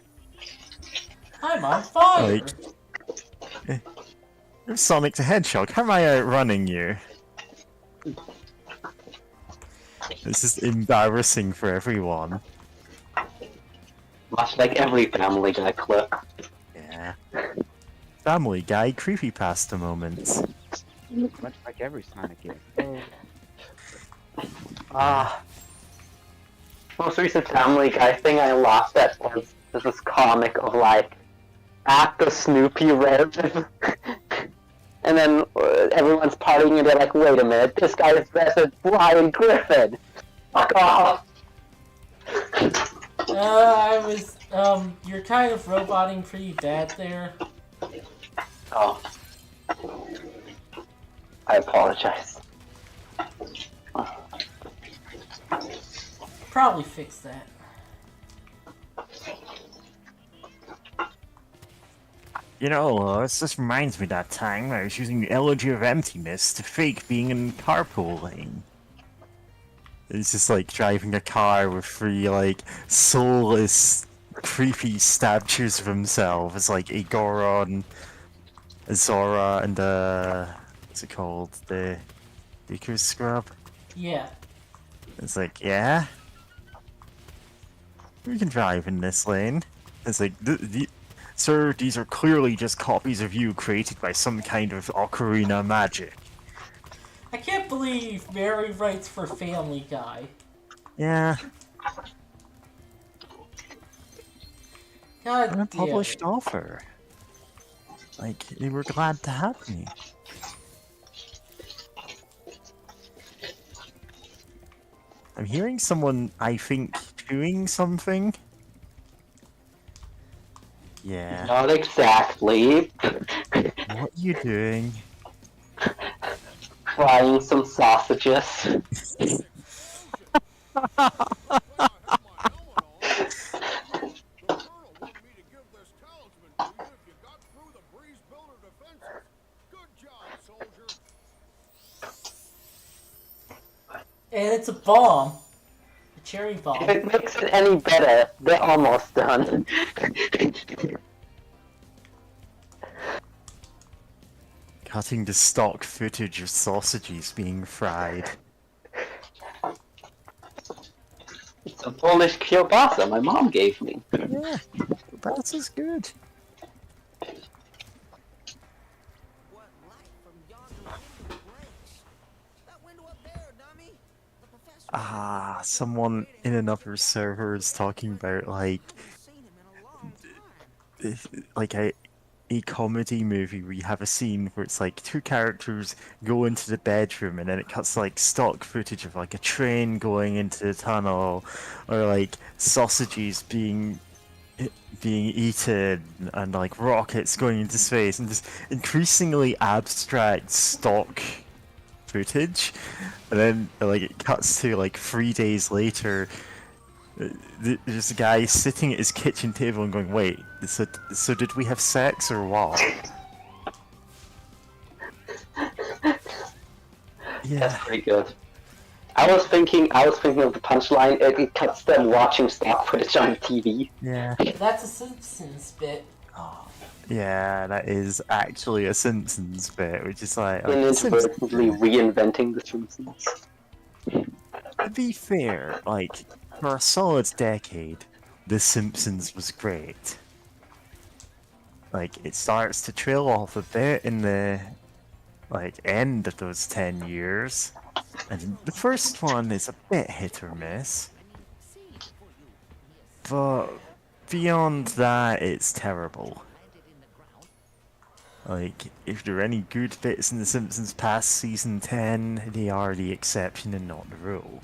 I'm on fire! You're Sonic the Hedgehog, how am I outrunning you? This is embarrassing for everyone. Much like every Family Guy clip. Yeah. Family Guy creepypasta moments. Much like every Sonic game. Most recent Family Guy thing I laughed at was this comic of at the Snoopy rave. And then everyone's partying and they're like, wait a minute, this guy is dressed as Brian Griffin! Fuck off! You're kind of roboting pretty bad there. Oh. I apologize. Probably fix that. You know, this just reminds me of that time I was using the Elegy of Emptiness to fake being in carpool lane. It's just driving a car with three soulless, creepy statues of himself. It's Agoron, Zora, and what's it called? The Deku Scrub? Yeah. It's yeah? We can drive in this lane. It's sir, these are clearly just copies of you created by some kind of ocarina magic. I can't believe Mary writes for Family Guy. Yeah. God damn. A published offer. You were glad to have me. I'm hearing someone, I think, doing something. Yeah. Not exactly. What are you doing? Frying some sausages. And it's a bomb. A cherry bomb. If it makes it any better, they're almost done. Cutting the stock footage of sausages being fried. It's a Polish kielbasa my mom gave me. Yeah, that is good. What light from yonder window breaks? That window up there, dummy. The professor. Ah, someone in another server is talking about like a comedy movie where you have a scene where it's like two characters go into the bedroom and then it cuts like stock footage of like a train going into the tunnel or like sausages being eaten and like rockets going into space and just increasingly abstract stock footage, and then like it cuts to like 3 days later. There's a guy sitting at his kitchen table and going, "Wait, so did we have sex or what?" Yeah, That's pretty good. I was thinking of the punchline. It cuts them watching stock footage on TV. yeah, That's a Simpsons bit. yeah. That is actually a Simpsons bit, which is like Inadvertently reinventing the Simpsons. To be fair, like for a solid decade, The Simpsons was great. Like it starts to trail off a bit in the like end of those 10 years. And the first one is a bit hit or miss. But beyond that, it's terrible. Like, if there are any good bits in The Simpsons past season 10, they are the exception and not the rule.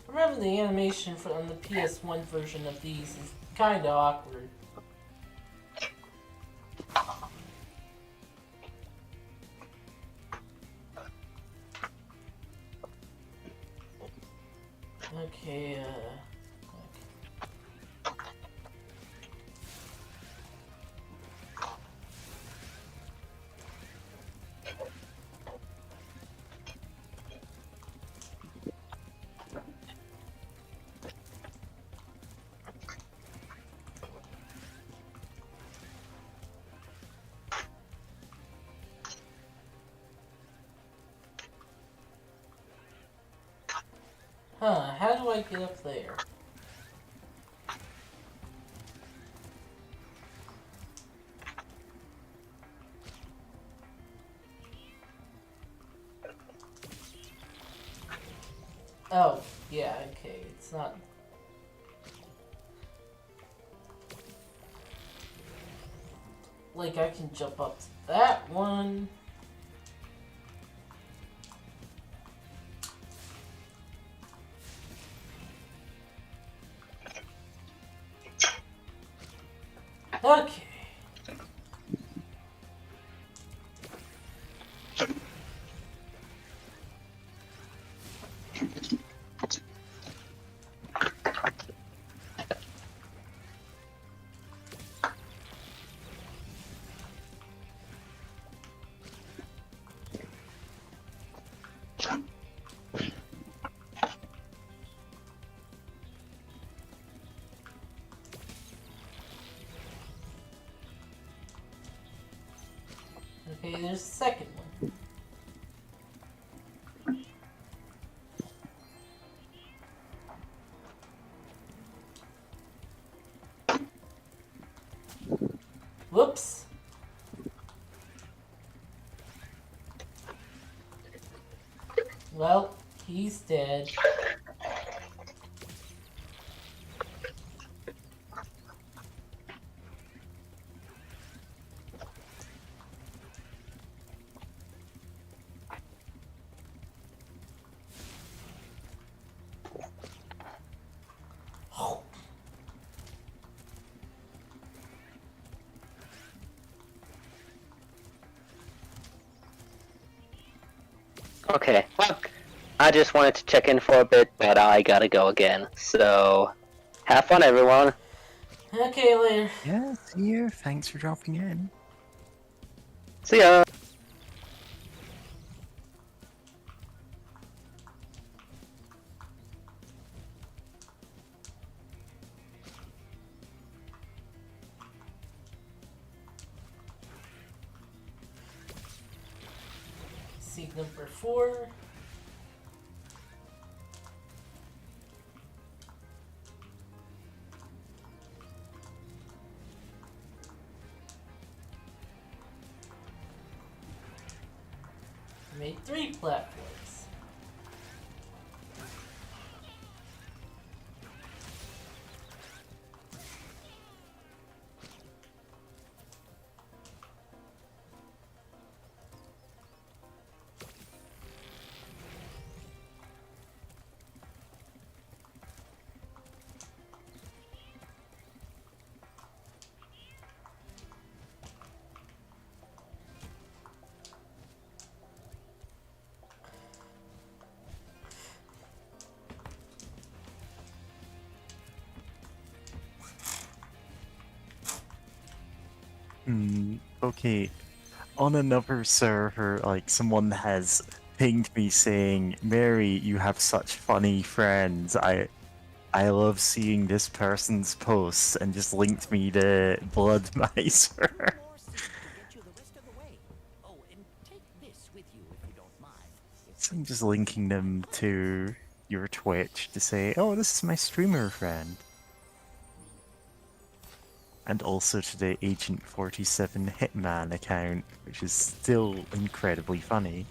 I remember the animation on the PS1 version of these is kinda awkward. Okay, how do I get up there? Oh, yeah, okay, it's not... Like, I can jump up to that one... Okay. Okay, there's a second one. Whoops. Well, he's dead. Okay, well, I just wanted to check in for a bit, but I gotta go again. So, have fun, everyone. Okay, later. Yeah, see you. Thanks for dropping in. See ya. Seed number 4. Made 3 platforms. Okay. On another server, like, someone has pinged me saying, Mary, you have such funny friends. I love seeing this person's posts, and just linked me to Blood Miser. Oh, and take this with you if you don't mind. So I'm just linking them to your Twitch to say, oh, this is my streamer friend. And also to the Agent 47 Hitman account, which is still incredibly funny.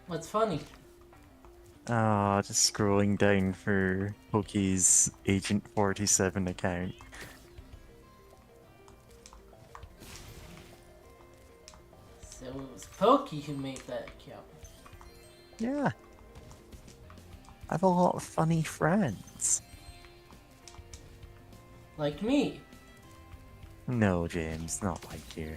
What's funny? Just scrolling down for Poki's Agent 47 account. So it was Pokey who made that account. Yeah. I have a lot of funny friends. Like me. No, James, not like you.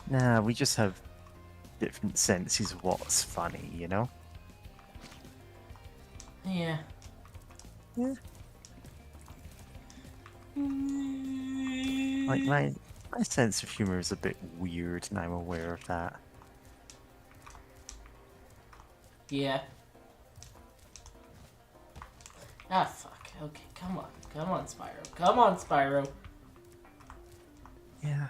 Nah, we just have different senses of what's funny, you know? Yeah. Yeah. Like, my sense of humor is a bit weird, and I'm aware of that. Yeah. Ah, fuck. Okay, come on. Come on, Spyro. Come on, Spyro. Yeah.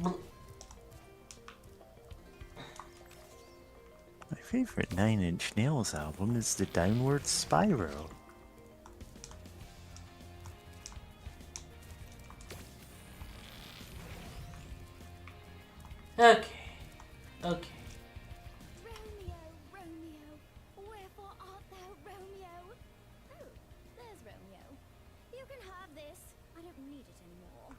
My favorite Nine Inch Nails album is the Downward Spyro. Okay. Okay. Romeo, Romeo, wherefore art thou, Romeo? Oh, there's Romeo. You can have this. I don't need it anymore.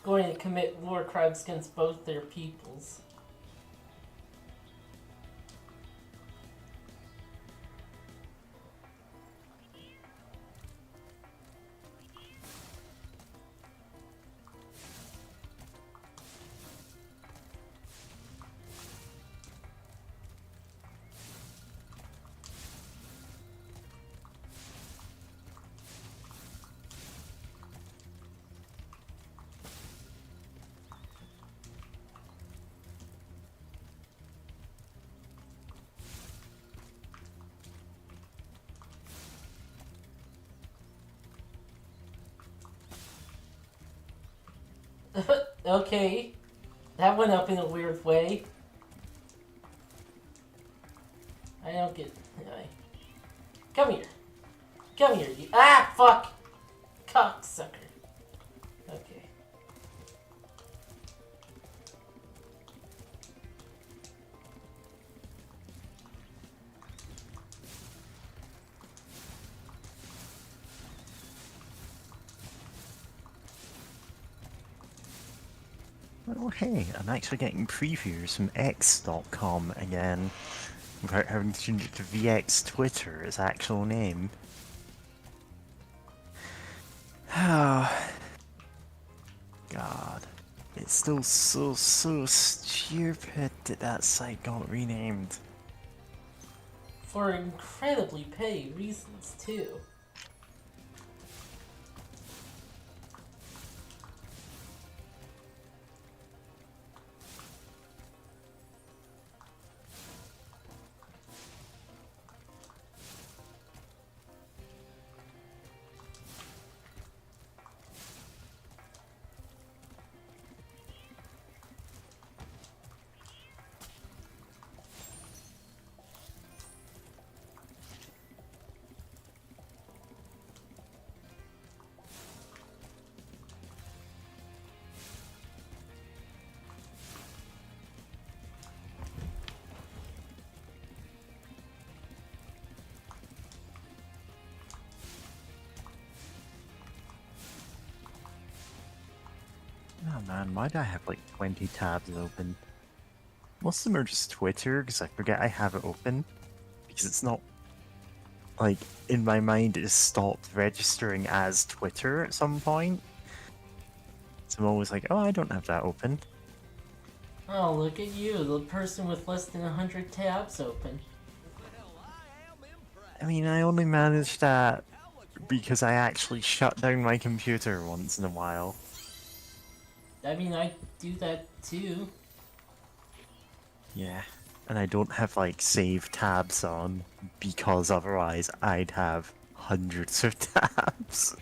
Going to commit war crimes against both their peoples. Okay. That went up in a weird way. I don't get... Come here. Come here, you... Ah, fuck! Cocksucker. Okay. Oh hey, I'm actually getting previews from X.com again, without having to change it to VX Twitter, its actual name. Oh, God. It's still so stupid that that site got renamed. For incredibly petty reasons, too. Oh man, why do I have like 20 tabs open? Most of them are just Twitter, because I forget I have it open. Because it's not... Like, in my mind, it just stopped registering as Twitter at some point. So I'm always like, oh, I don't have that open. Oh, look at you, the person with less than 100 tabs open. I mean, I only managed that because I actually shut down my computer once in a while. I mean, I do that too. Yeah. And I don't have, like, save tabs on, because otherwise I'd have hundreds of tabs.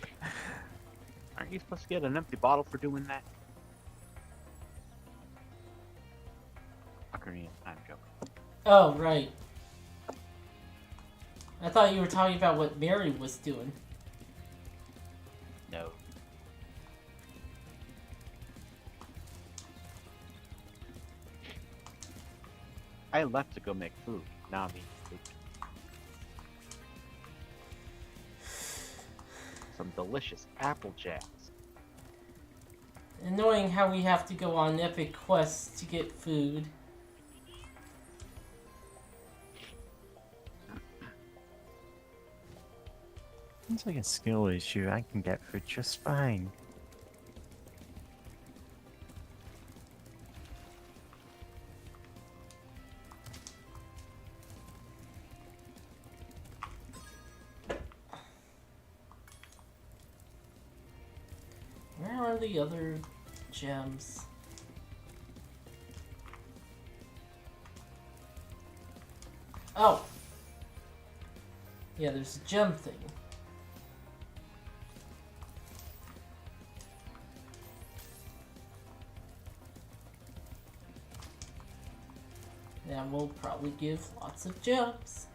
Aren't you supposed to get an empty bottle for doing that? Ocarina of Time joke. Oh, right. I thought you were talking about what Mary was doing. No. I left to go make food. Now I'm eating food. Some delicious apple jams. Annoying how we have to go on epic quests to get food. It's like a skill issue, I can get food just fine. Where are the other gems? Oh! Yeah, there's a gem thing. And we'll probably give lots of gems.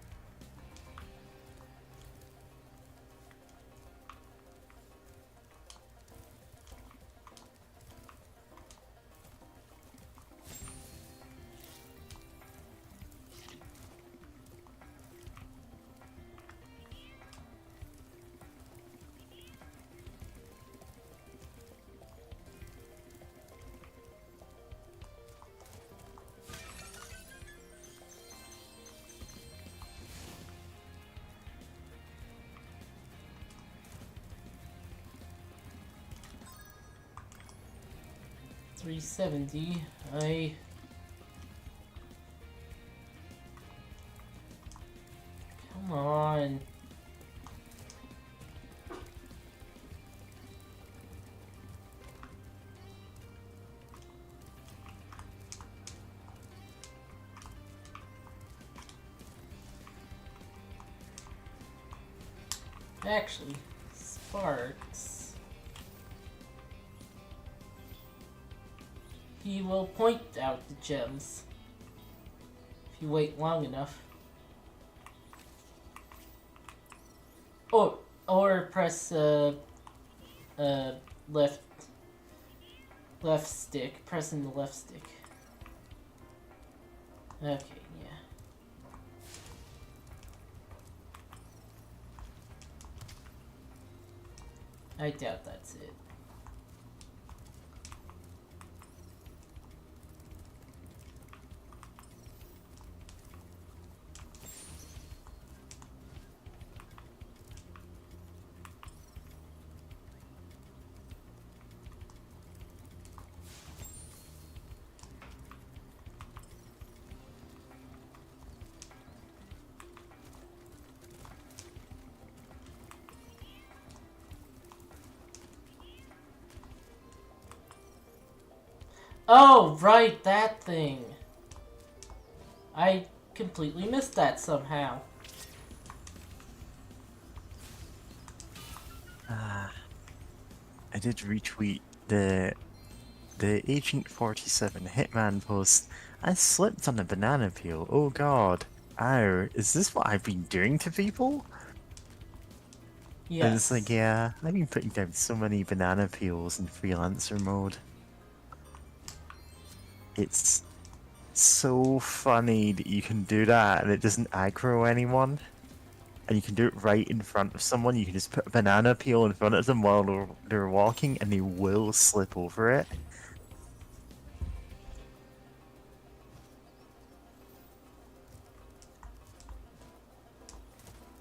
$370. Come on. Actually, Sparks. he will point out the gems. If you wait long enough. Or press left stick. Pressing the left stick. Okay, yeah. I doubt that's it. Oh, right, that thing. I completely missed that somehow. I did retweet the Agent 47 Hitman post. I slipped on a banana peel. Oh god. Ow, is this what I've been doing to people? Yes. And it's like, yeah, I've been putting down so many banana peels in freelancer mode. It's so funny that you can do that and it doesn't aggro anyone. And you can do it right in front of someone. You can just put a banana peel in front of them while they're walking and they will slip over it.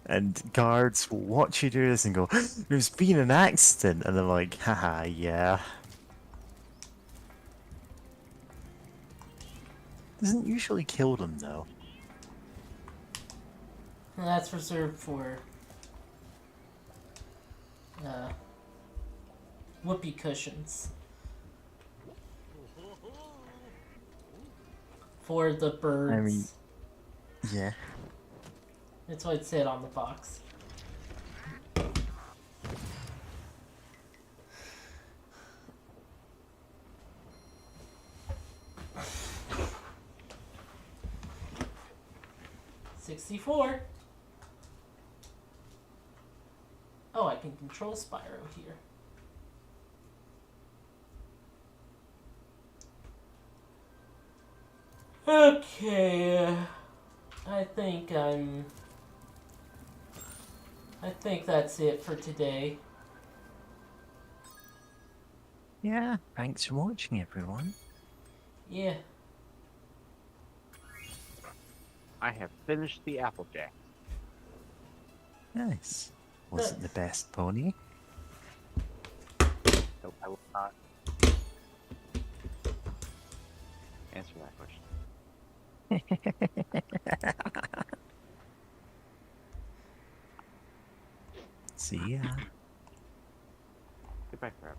And guards will watch you do this and go, "There's been an accident," and I'm like, haha, yeah. Doesn't usually kill them though. And that's reserved for whoopee cushions. For the birds. I mean, yeah. That's what it said on the box. $64. Oh, I can control Spyro here. Okay, I think that's it for today. Yeah, thanks for watching, everyone. Yeah. I have finished the Applejack. Nice. Was it the best pony? Nope, I will not answer that question. See ya. Goodbye forever.